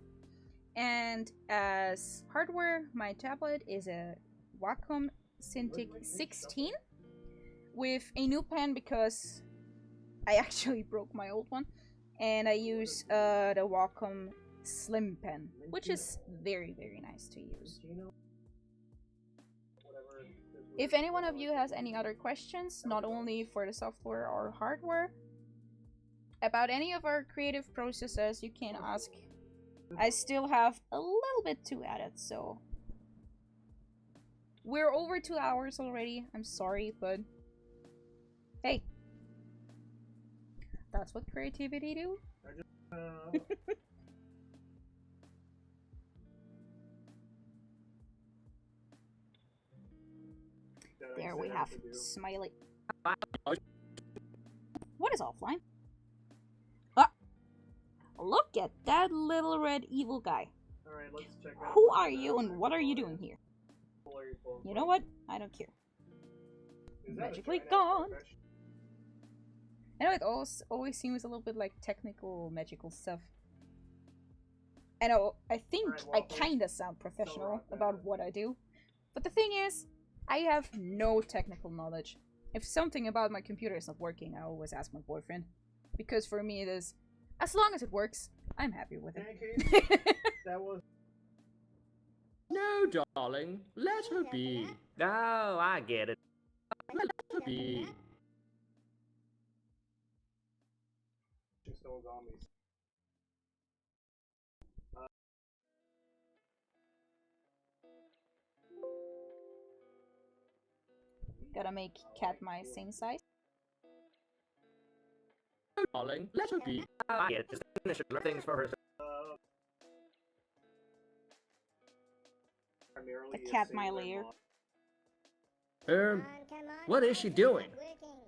And as hardware, my tablet is a Wacom Cintiq 16 with a new pen because I actually broke my old one, and I use the Wacom Slim pen, which is very, very nice to use. If any one of you has any other questions, not only for the software or hardware, about any of our creative processes, you can ask. I still have a little bit to edit, so we're over 2 hours already. I'm sorry, but hey, that's what creativity do. There we have Smiley. What is offline? Ah, look at that little red evil guy. Alright, let's check Who are you and what are you doing here? You know what? I don't care. Magically gone. I know it always seems a little bit like technical, magical stuff. I know, I think I kinda sound professional about what I do. But the thing is, I have no technical knowledge. If something about my computer is not working, I always ask my boyfriend. Because for me it is, as long as it works, I'm happy with it. That was... No, darling, let her be. No, I get it. Let her be. Still zombies. Gotta make cat mice same size. No, darling, let her be. I get it. Just finish her things for herself. The cat my lair. What is she doing?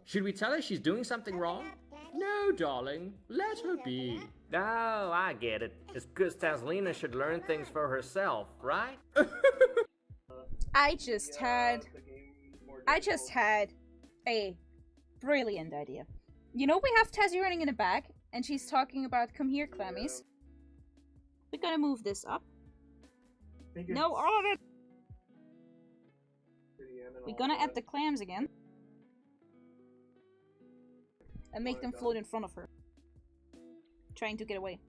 Should we tell her she's doing something wrong? No, darling, let her be. No, I get it. It's because Tazlina should learn things for herself, right? I just had a brilliant idea. You know, we have Tazzy running in the back, and she's talking about, come here, clammies. We're gonna move this up. No, all of it! We're gonna add the clams again. And make them float in front of her. Trying to get away.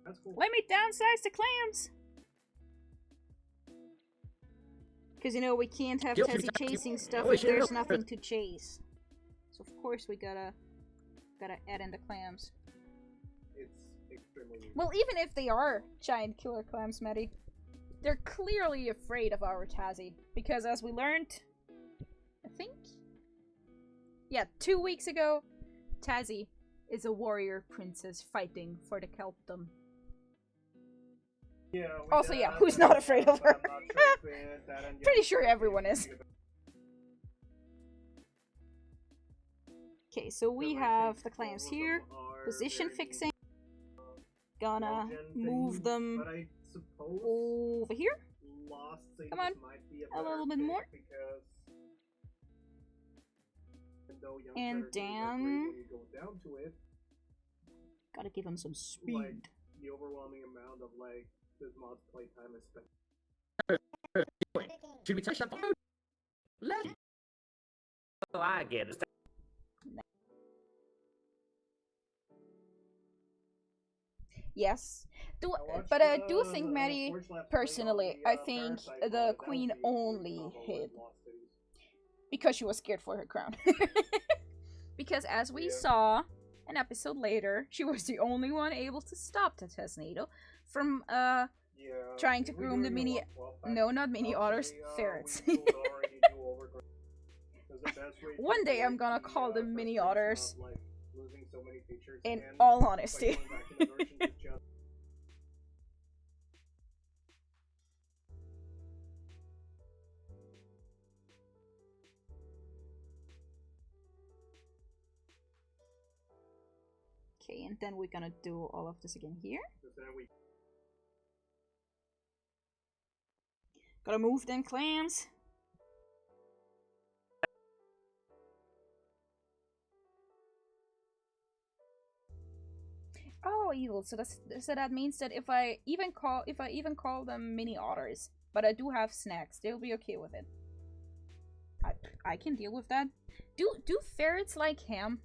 That's cool. Let me downsize the clams! Because, you know, we can't have Guilty. Tessie chasing stuff Oh, if shit. there's nothing to chase. So, of course, we gotta add in the clams. It's extremely. Well, even if they are giant killer clams, Maddie, they're clearly afraid of our Tazzy. Because as we learned, I think? Yeah, 2 weeks ago, Tazzy is a warrior princess fighting for the Kelpdom. Yeah, Also, yeah, who's not afraid of her? Pretty sure everyone is. Okay, so we have the clams here. Position fixing. Gonna move them But I suppose over here. Lost Come on, might be a little bit better more. pick because even though young And characters are great down. when you go down to it, Gotta give him some speed. like the overwhelming amount of like this mod's playtime is spent. Should we touch something? Let. Oh, I get it. Yes. watched, But I do think, the Maddie, Forge Labs personally, play I on the, think Parasite the mod. That queen was the only combo with hid. Lost Cities. Because she was scared for her crown. Because as we Yeah. saw an episode later, she was the only one able to stop the Tesnado from Yeah, trying to did we groom do the any mini... Lost Wolf back? No, not mini Actually, otters, ferrets. we could already do overgrowth. 'Cause the best way to One day I'm avoid gonna the, call them mini frustration otters. of, like, losing so many features In again all by honesty. going back in the version to just Okay, and then we're gonna do all of this again here. because then we Gotta move them clams. Oh, evil. So that means that if I even call them mini otters, but I do have snacks, they'll be okay with it. I can deal with that. Do ferrets like ham?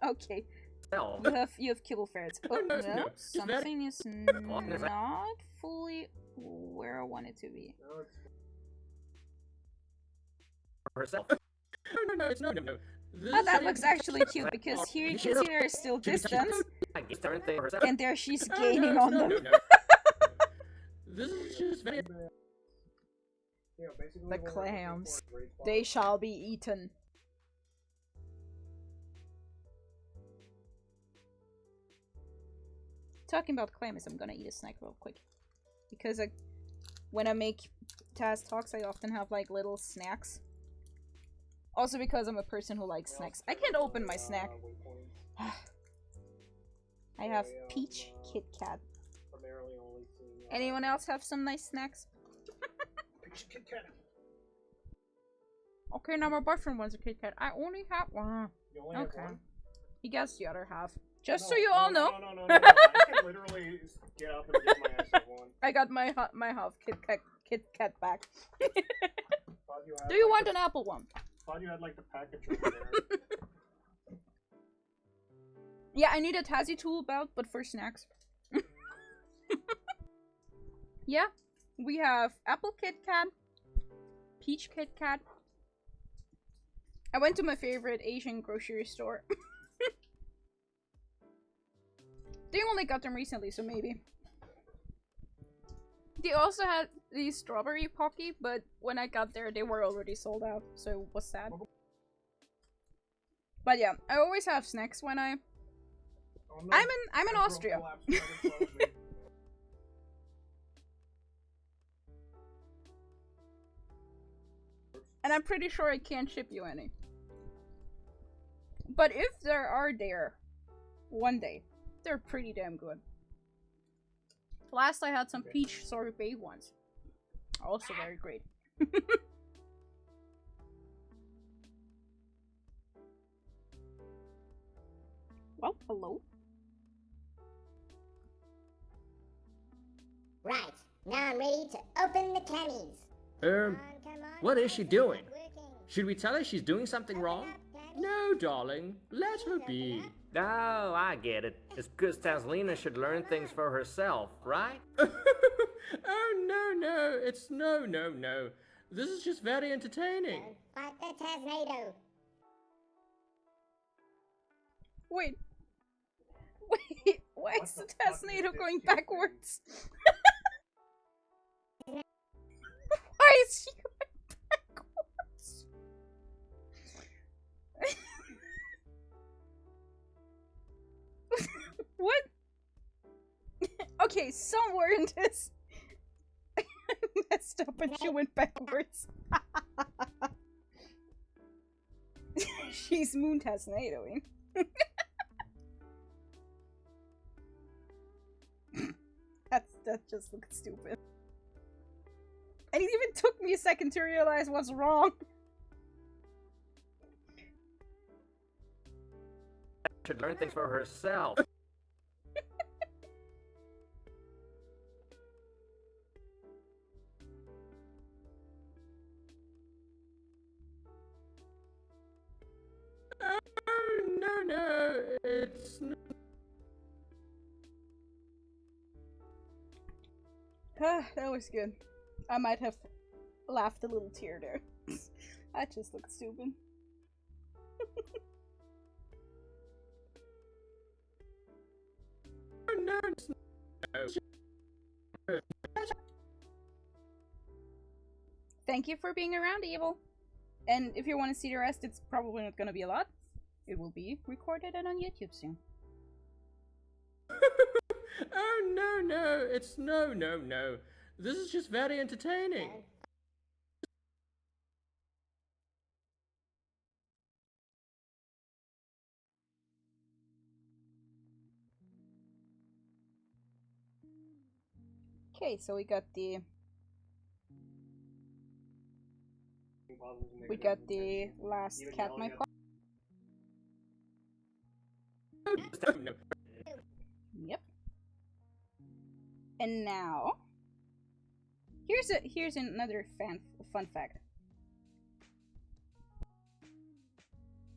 Okay. Hell. You have kibble ferrets. Oh No, no, no. something is not fully where I want it to be. no, it's Herself. No, it's no. This Oh, that is- looks actually cute because here you can see there is still distance, I guess darn thing herself. and there she's Oh, gaining no, on no, them. no. This is just very. yeah, basically The what we're looking clams. for is raid spawn. They shall be eaten. Talking about clams, I'm gonna eat a snack real quick. Because when I make TazzTalks, I often have like little snacks. Also because I'm a person who likes We snacks. also I can't have open my the, snack. waypoints. I have Yeah, peach Kit Kat. Primarily only seeing, Anyone else have some nice snacks? Peach Kit Kat. Okay, now my boyfriend wants a Kit Kat. I only have one. You only Okay. have one? He gets the other half. Just so No, you no, all no, know, No, I can literally get up and get my ass one. I got my half Kit Kat back. Thought you had, Do you like, want an apple one? Thought you had like the package over there. Yeah, I need a Tazzy tool belt, but for snacks. Yeah, we have apple Kit Kat, peach Kit Kat. I went to my favorite Asian grocery store. They only got them recently, so maybe. They also had the strawberry Pocky, but when I got there, they were already sold out, so it was sad. But yeah, I always have snacks when I... Oh, no. I'm in Temporal Austria. collapse rather closely. And I'm pretty sure I can't ship you any. But if there are there, one day, they're pretty damn good. Last I had some peach sorbet ones. Also very great. Well, hello. Right, now I'm ready to open the clammies. Um, Come on, What is she doing? Working. Should we tell her she's doing something wrong? No, darling. Let her be. No, I get it. It's because Tazlina should learn things for herself, right? Oh, no. It's no. This is just very entertaining. Fight the Taznado. Wait. Wait, why is the Tasnado going backwards? Why is she going backwards? What? Okay, somewhere in this I messed up and she went backwards. She's Moon Tasnadoing. That just looks stupid. And it even took me a second to realize what's wrong. Should learn things for herself. Oh, no, it's not. That was good. I might have laughed a little tear there. That just looked stupid. Oh, no, it's not. Thank you for being around, Evil. And if you want to see the rest, it's probably not gonna be a lot. It will be recorded and on YouTube soon. Oh, no, it's no. This is just very entertaining. Okay, so we got the last cat my part. No. Yep. And now here's another fun fact.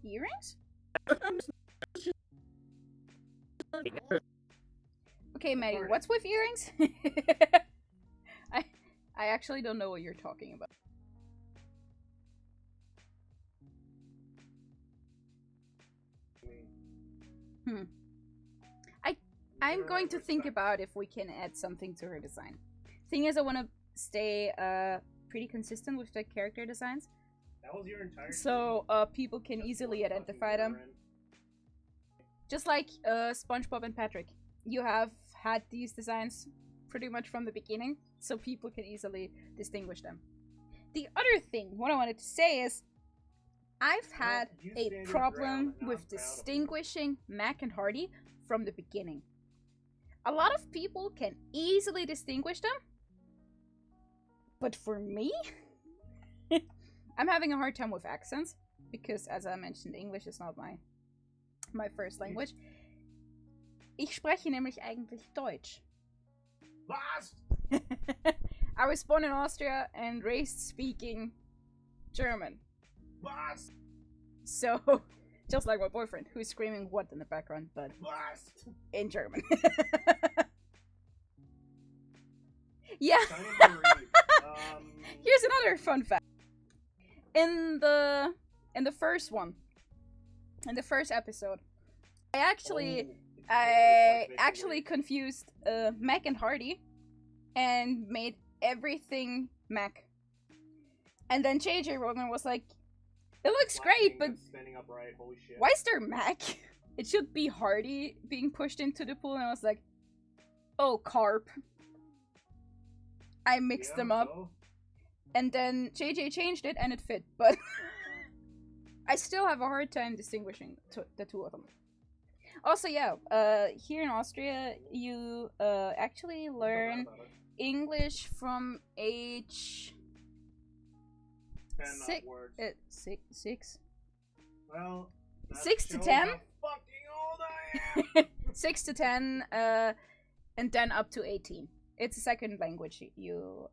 Earrings? Okay, Maddie, what's with earrings? I actually don't know what you're talking about. I'm going to think about if we can add something to her design. Thing is, I want to stay pretty consistent with the character designs. That was your entire So people can easily identify them. Just like SpongeBob and Patrick. You have had these designs pretty much from the beginning, so people can easily distinguish them. The other thing, what I wanted to say is, I've had a problem with distinguishing Mac and Hardy from the beginning. A lot of people can easily distinguish them, but for me, I'm having a hard time with accents, because as I mentioned, English is not my first language. Ich spreche nämlich eigentlich Deutsch. Was? I was born in Austria and raised speaking German. Was? So, just like my boyfriend, who's screaming what in the background, but Was? in German. Yeah. Here's another fun fact. In the first one, in the first episode, I actually confused Mac and Hardy and made everything Mac. And then JJ Rogan was like, it looks great, but standing upright, holy shit. why is there Mac? It should be Hardy being pushed into the pool. And I was like, oh, carp. I mixed them up. So? And then JJ changed it and it fit, but I still have a hard time distinguishing the two of them. Also, yeah, here in Austria, you actually learn English from age 10 six. upwards. Six. Well, that 6 to shows 10? how fucking old I am. 6 to 10, and then up to 18. It's a second language you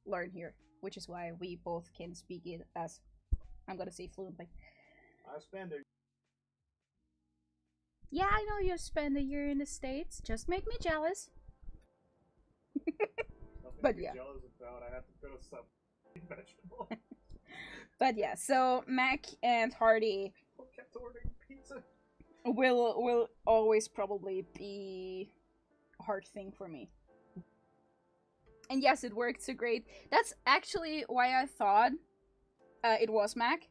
learn here. which is why we both can speak it as, I'm gonna say, fluently. I spend a Yeah, I know you spend a year in the States. Just make me jealous. nothing But to be yeah. jealous about. I have to go to some vegetable. But yeah, so Mac and Hardy Who kept ordering pizza? will always probably be a hard thing for me. And yes, it worked so great. That's actually why I thought it was Mac.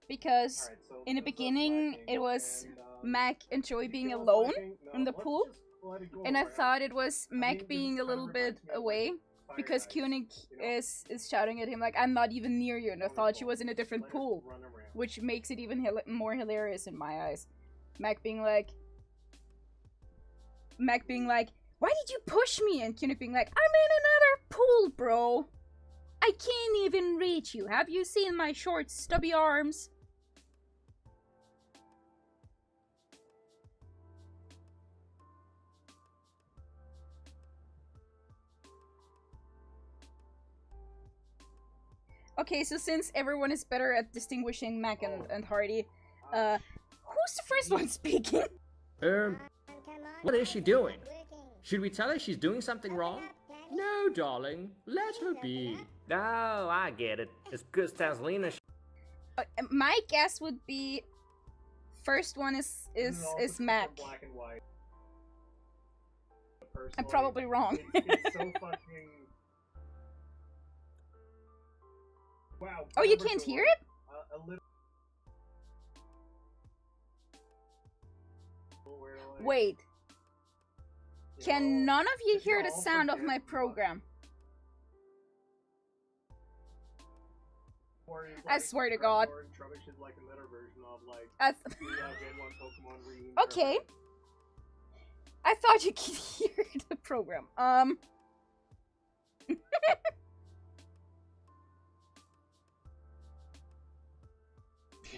Because Alright, so in the since that's beginning, lacking, it was and, Mac enjoy if being Gil's alone lacking, no, in the let's pool. just let it go And I around. thought it was I Mac mean, being this a little kind of bit reminds me of, away. like, Fire Because Guys, Koenig you know? is shouting at him like, I'm not even near you, and I thought she was in a different Let it pool. run around. Which makes it even more hilarious in my eyes. Mac being like, why did you push me? And Koenig being like, I'm in another pool, bro. I can't even reach you. Have you seen my short, stubby arms? Okay, so since everyone is better at distinguishing Mac and Hardy, who's the first one speaking? What is she doing? Should we tell her she's doing something wrong? No, darling. Let her be. Oh, I get it. It's because Tazlina. My guess would be first one is And also is keep Mac. them black and white. I'm Personally, probably wrong. It's so fucking. Wow. Oh, you Amber can't hear Door, it? A little. Where, like, Wait, you can know, none of you if you hear the all sound of forget my what- program? where it's I like swear to Trevor God. and Trubbish is like another version of like I the Gen 1 Pokemon Green. Okay. I thought you could hear the program.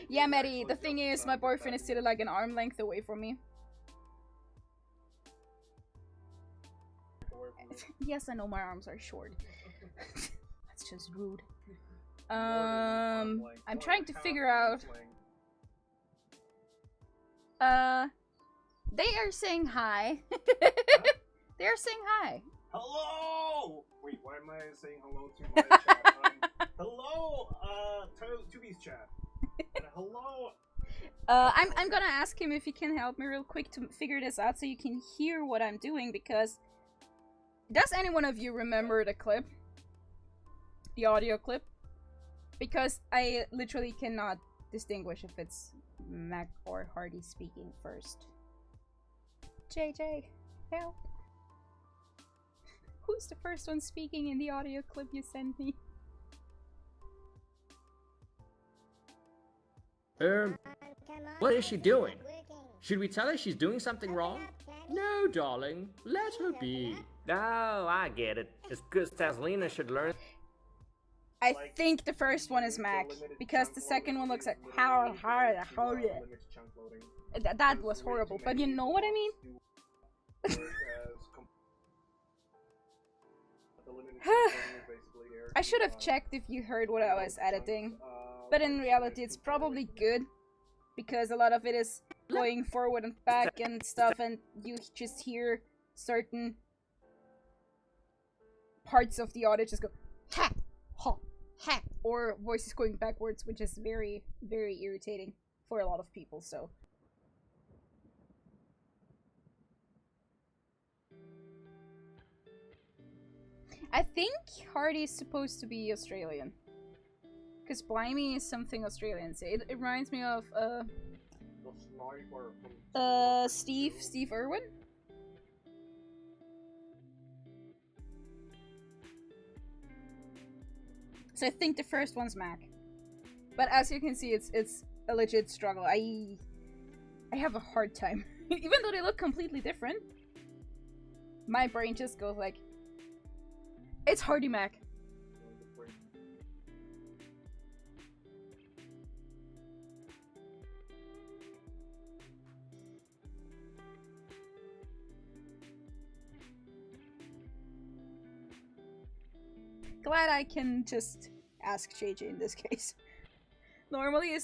Yeah, Maddie, the thing is, my boyfriend is sitting like an arm length away from me. Yes, I know my arms are short. That's just rude. I'm trying to figure out. They are saying hi. They are saying hi. Hello! Wait, why am I saying hello to my chat? Hello, Tubi's chat. And hello. I'm gonna ask him if he can help me real quick to figure this out so you can hear what I'm doing, because does any one of you remember the clip? The audio clip? Because I literally cannot distinguish if it's Mac or Hardy speaking first. JJ, help. Who's the first one speaking in the audio clip you sent me? What is she doing? Should we tell her she's doing something wrong? No, darling. Let her be. Oh, I get it. It's because Tazlina should learn. I think the first one is Mac, because the second one looks like how hard. That was horrible, but you know what I mean? I should have checked if you heard what I was editing, but in reality it's probably good, because a lot of it is going forward and back and stuff, and you just hear certain parts of the audio just go ha, ha, ha, or voices going backwards, which is very, very irritating for a lot of people, so. I think Hardy's supposed to be Australian. Because Blimey is something Australian. So it reminds me of, Steve Irwin? So I think the first one's Mac. But as you can see, it's a legit struggle. I have a hard time. Even though they look completely different, my brain just goes like, it's Hardy Mac. glad I can just ask JJ in this case. Normally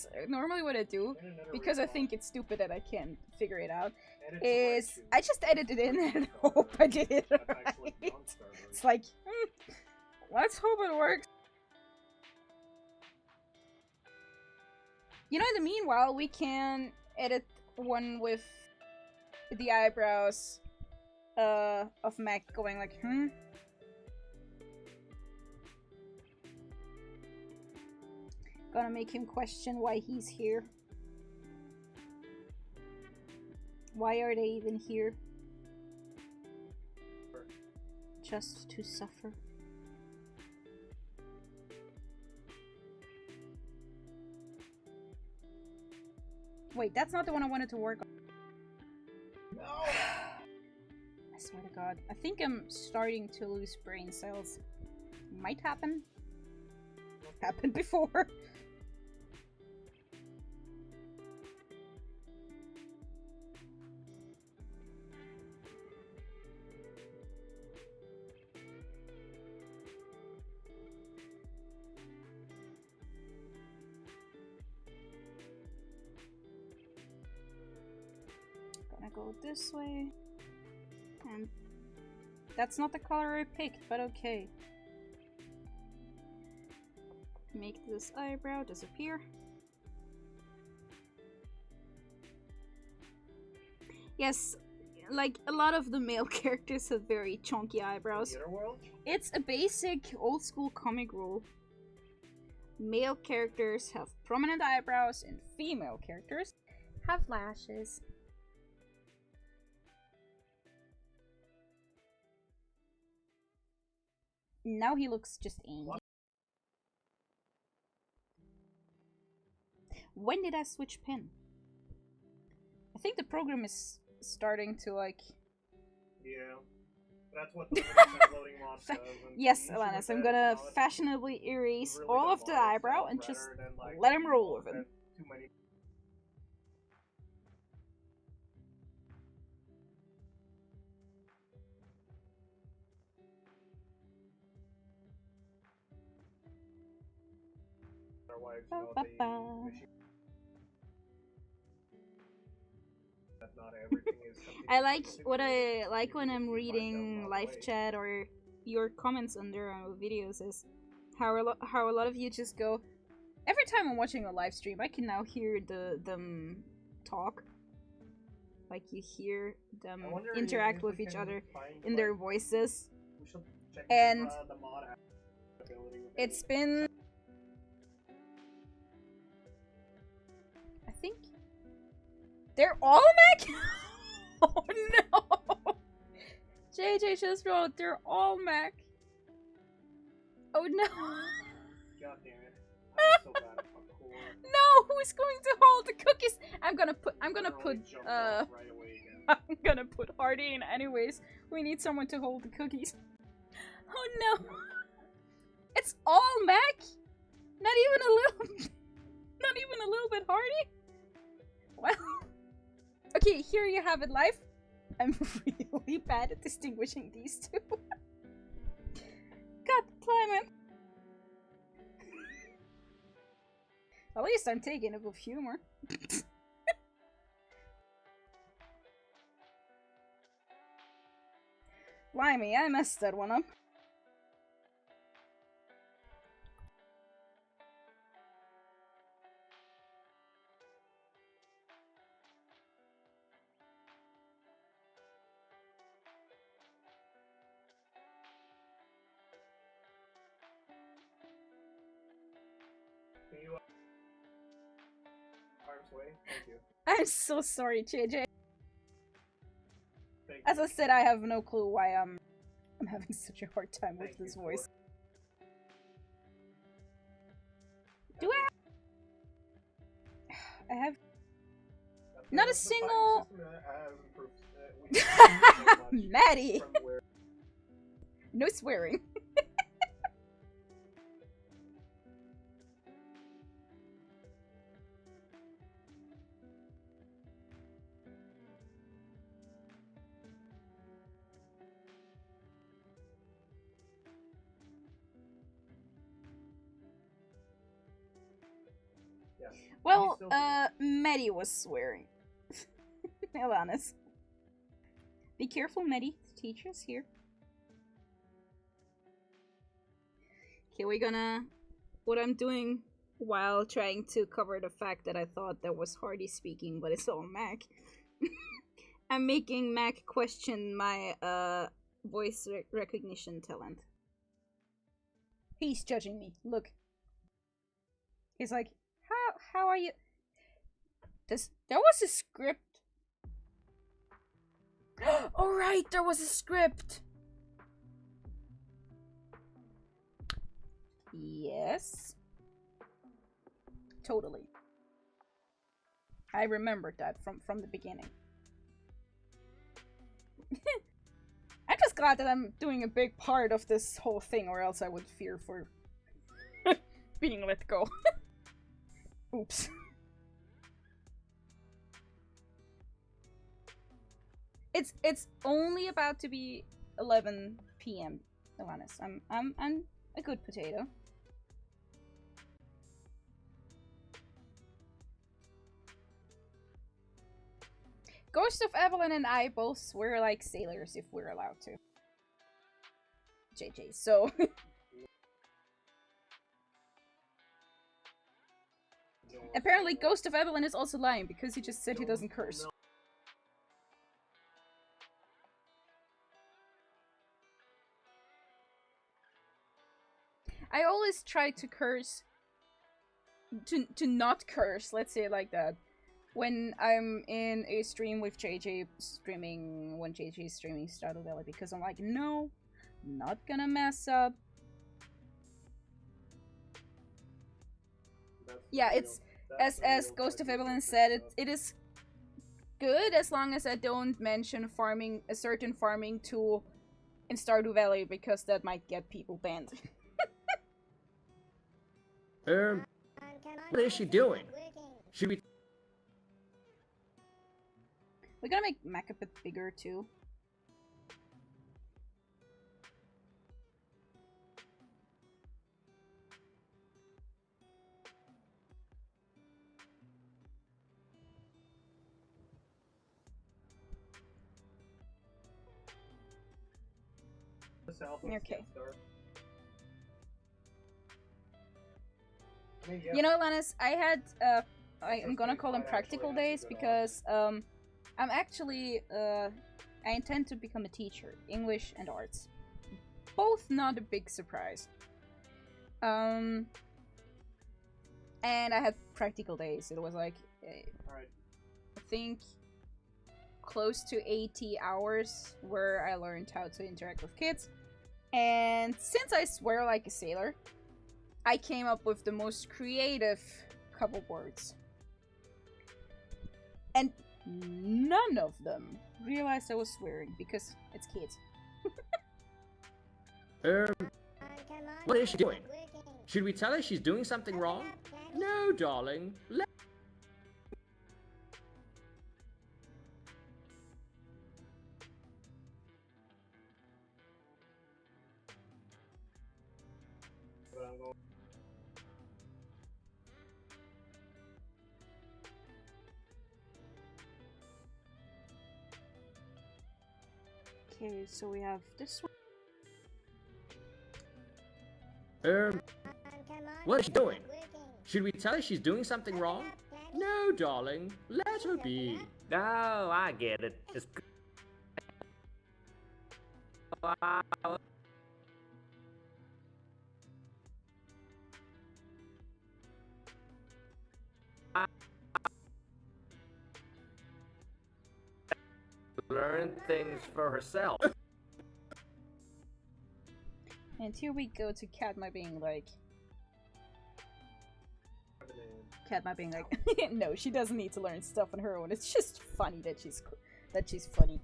what I do, because I think it's stupid that I can't figure it out, is I just edit it in and hope I did it right. It's like, let's hope it works. You know, in the meanwhile, we can edit one with the eyebrows of Mac going like, Gonna make him question why he's here. Why are they even here? Just to suffer. Wait, that's not the one I wanted to work on. No! I swear to God. I think I'm starting to lose brain cells. Might happen. Happened before. Gonna go this way. And that's not the color I picked, but okay. Make this eyebrow disappear. Yes, like a lot of the male characters have very chunky eyebrows. It's a basic old school comic rule. Male characters have prominent eyebrows and female characters have lashes. Now he looks just angry. When did I switch pin? I think the program is starting to like... Yeah. That's what the loading mod does. Yes, Alanis, I'm gonna fashionably erase really all of the eyebrow and just let him roll with him. I like what I like when I'm reading live chat or your comments under videos is how a lot of you just go, every time I'm watching a live stream I can now hear them talk, like you hear them interact with each other in their voices, and it's been, I think they're all Mac. Oh no! JJ just wrote, they're all Mac. Oh no! God damn it. I'm so bad at parkour. No, who's going to hold the cookies? I'm gonna put Hardy in anyways. We need someone to hold the cookies. Oh no! It's all Mac? Not even a little bit Hardy? Well, okay, here you have it live. I'm really bad at distinguishing these two. God damn it. At least I'm taking it with humor. Blimey, I messed that one up. Thank you. I'm so sorry, JJ. As I said, I have no clue why I'm having such a hard time with this voice. Do I have not a single Maddie. No swearing. Yes. Well, He's still- Maddie was swearing. Alanis. Be careful, Maddie. The teacher's here. Okay, we're gonna... What I'm doing while trying to cover the fact that I thought that was Hardy speaking, but it's all Mac. I'm making Mac question my voice recognition talent. He's judging me. Look. He's like, how are you? There was a script. Oh right, there was a script. Yes. Totally. I remembered that from the beginning. I'm just glad that I'm doing a big part of this whole thing, or else I would fear for being let go. Oops. It's only about to be 11 p.m. Alanis. I'm a good potato. Ghost of Evelyn and I both swear like sailors if we're allowed to. JJ, so... Apparently Ghost of Evelyn is also lying because he just said he doesn't curse. I always try to curse... To not curse, let's say it like that. When I'm in a stream with JJ streaming, when JJ is streaming Stardew Valley, because I'm like, no, not gonna mess up. Yeah, it's, as Ghost of Evelyn said, it is good as long as I don't mention farming, a certain farming tool in Stardew Valley, because that might get people banned. What is she doing? Should we... We're gonna make Mac a bit bigger too. Okay. You know, Lannis, I had I'm gonna call them practical days because I'm actually I intend to become a teacher, English and arts. Both not a big surprise. And I had practical days. It was like I think close to 80 hours where I learned how to interact with kids. And since I swear like a sailor, I came up with the most creative couple words. And none of them realized I was swearing because it's kids. What is she doing? Should we tell her she's doing something wrong? No, darling. Okay, so we have this one. What is she doing? Should we tell her she's doing something wrong? No, darling. Let her be. Oh, I get it. It's... Learn things for herself. And here we go to Katma being like... Katma being like, no, she doesn't need to learn stuff on her own. It's just funny that she's funny.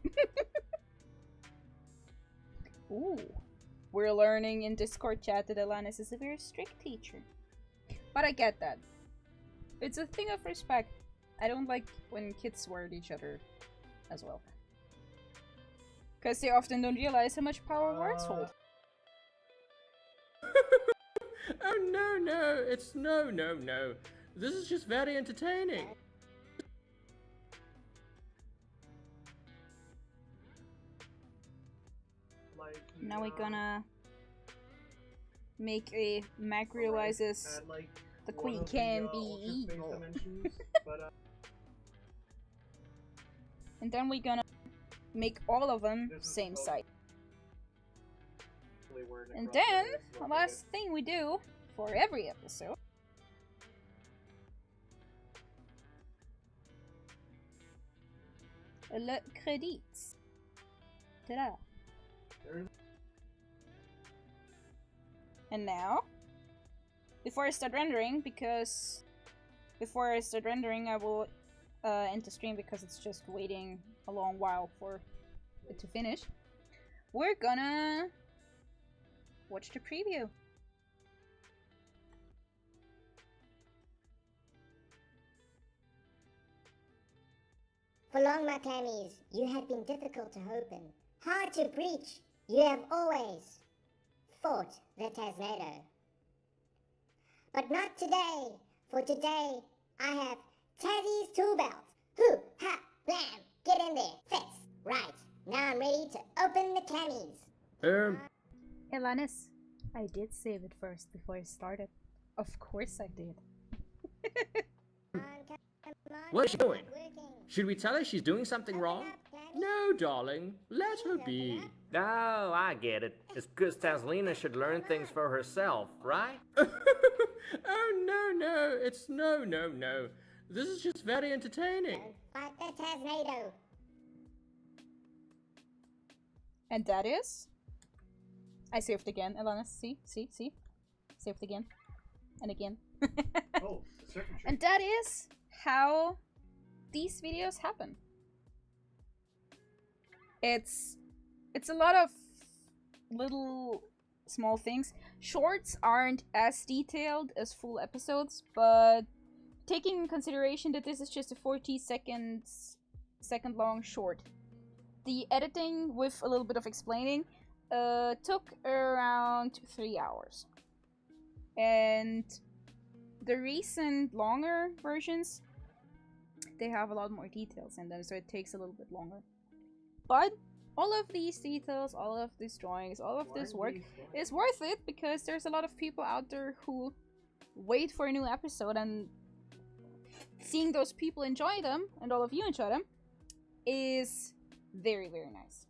Ooh. We're learning in Discord chat that Alanis is a very strict teacher. But I get that. It's a thing of respect. I don't like when kids swear at each other as well. Because they often don't realize how much power words hold. Oh no, no, it's no. This is just very entertaining. Like, Now we're gonna make a Mac realizes add, like, the one queen of can the, be ultra space evil. dimensions, but, And then we're gonna make all of them This is same supposed- site. where And Necropolis then, is the located. last thing we do for every episode le credits. Ta-da. There's- And now, before I start rendering, I will end the stream because it's just waiting a long while for it to finish. We're gonna watch the preview. For long, my clammies, you have been difficult to open, hard to breach. You have always fought the Taznado. But not today, for today I have Tazzy's tool belt. Hoo, ha, blam, get in there, fast. Right, now I'm ready to open the clammies. Elanis, I did save it first before I started. Of course I did. Come on, What is she doing? it's working. Should we tell her she's doing something wrong? No, darling. Let her be. No, I get it. It's because Tazlina should learn things for herself, right? Oh, no. It's no. This is just very entertaining. Fight the Taznado. And that is... I saved again, Elanis. See? Saved again. And again. Oh, the circuitry. And that is how these videos happen. It's a lot of little small things. Shorts aren't as detailed as full episodes, but taking in consideration that this is just a 40 second long short, the editing with a little bit of explaining took around 3 hours. And the recent longer versions, they have a lot more details in them, so it takes a little bit longer. But all of these details, all of these drawings, all of this work is worth it because there's a lot of people out there who wait for a new episode, and seeing those people enjoy them, and all of you enjoy them, is very, very nice.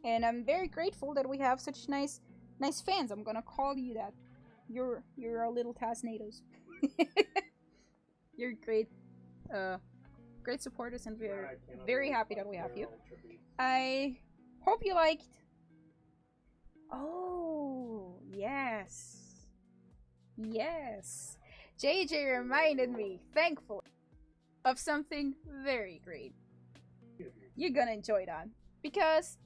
And I'm very grateful that we have such nice fans. I'm gonna call you that. You're our little Taznados. You're great supporters, and we're very happy that we have you. I hope you liked. Oh, yes. JJ reminded me, thankfully, of something very great. You're gonna enjoy that because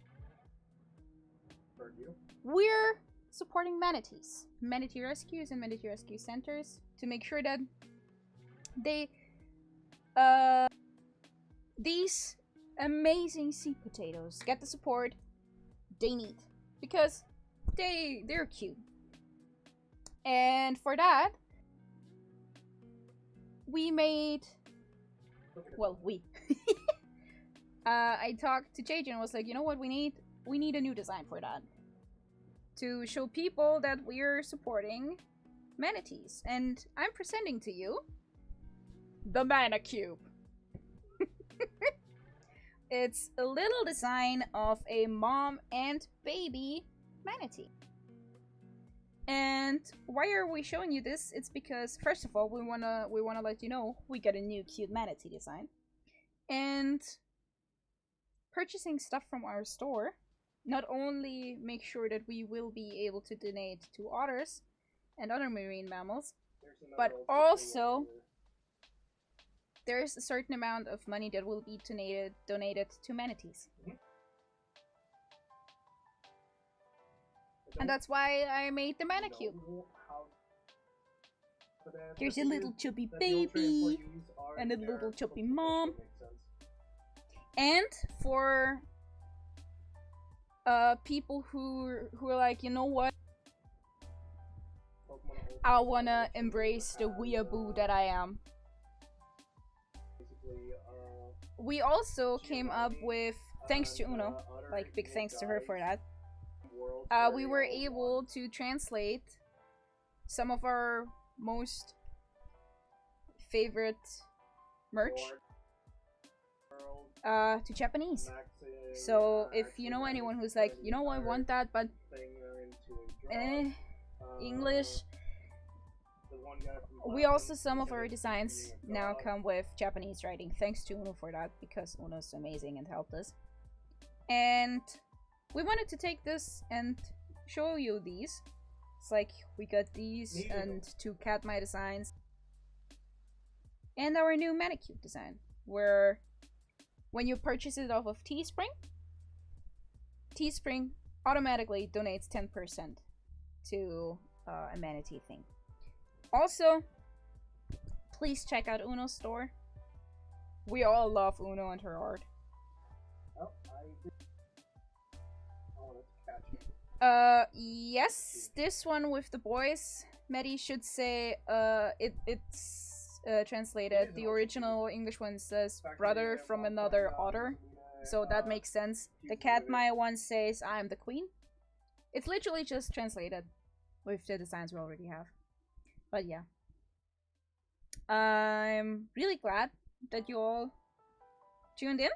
we're supporting manatees, manatee rescues and manatee rescue centers to make sure that these amazing sea potatoes get the support they need because they're cute. And for that, we made, well, I talked to JJ and was like, you know what, we need a new design for that to show people that we're supporting manatees. And I'm presenting to you the Mana Cube. It's a little design of a mom and baby manatee. And why are we showing you this? It's because, first of all, we wanna let you know we got a new cute manatee design. And purchasing stuff from our store not only make sure that we will be able to donate to otters and other marine mammals, but also there's a certain amount of money that will be donated to manatees. And that's why I made the Mana Cube. There's a little chubby baby and a little chubby mom. And for people who are like, you know what? I wanna embrace the weeaboo that I am. We also came up with, thanks to Uno, like big thanks to her for that, we were able to translate some of our most favorite merch to Japanese. So if you know anyone who's like, you know, I want that, but English, we also, some of our designs now come with Japanese writing. Thanks to Uno for that, because Uno's amazing and helped us. And we wanted to take this and show you these. It's like, we got these and 2 Katmai designs. And our new Manicube design, where when you purchase it off of Teespring automatically donates 10% to a manatee thing. Also, please check out Uno's store. We all love Uno and her art. Yes, this one with the boys, Medi should say, it's translated. The original English one says brother from another otter, so that makes sense. The Katmai one says I am the queen. It's literally just translated with the designs we already have. But yeah. I'm really glad that you all tuned in.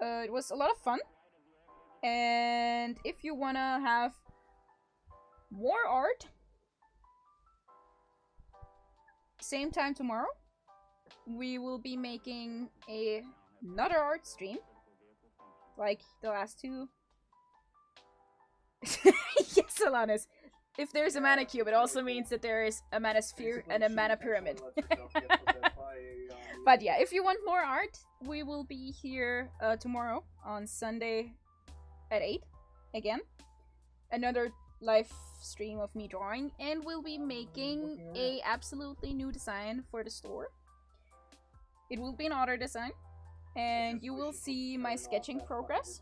It was a lot of fun. And if you wanna have more art, same time tomorrow, we will be making another art stream, like the last 2. Yes, Alanis. If there's a mana cube, it also means that there is a mana sphere and a mana pyramid. But yeah, if you want more art, we will be here tomorrow on Sunday at 8 again. Another live stream of me drawing, and we'll be making a absolutely new design for the store. It will be an otter design, and you will see my sketching progress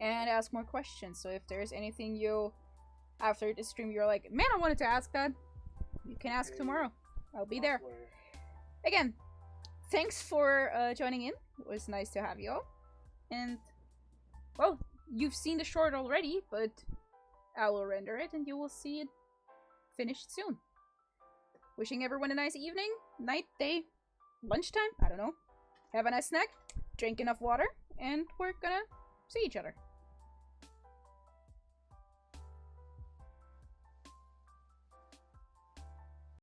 and ask more questions. So if there's anything you, after the stream, you're like, man, I wanted to ask that, you can ask tomorrow. I'll be there. Again, thanks for joining in. It was nice to have you all. And, well, you've seen the short already, but I will render it and you will see it finished soon. Wishing everyone a nice evening, night, day, lunchtime, I don't know. Have a nice snack, drink enough water, and we're gonna see each other.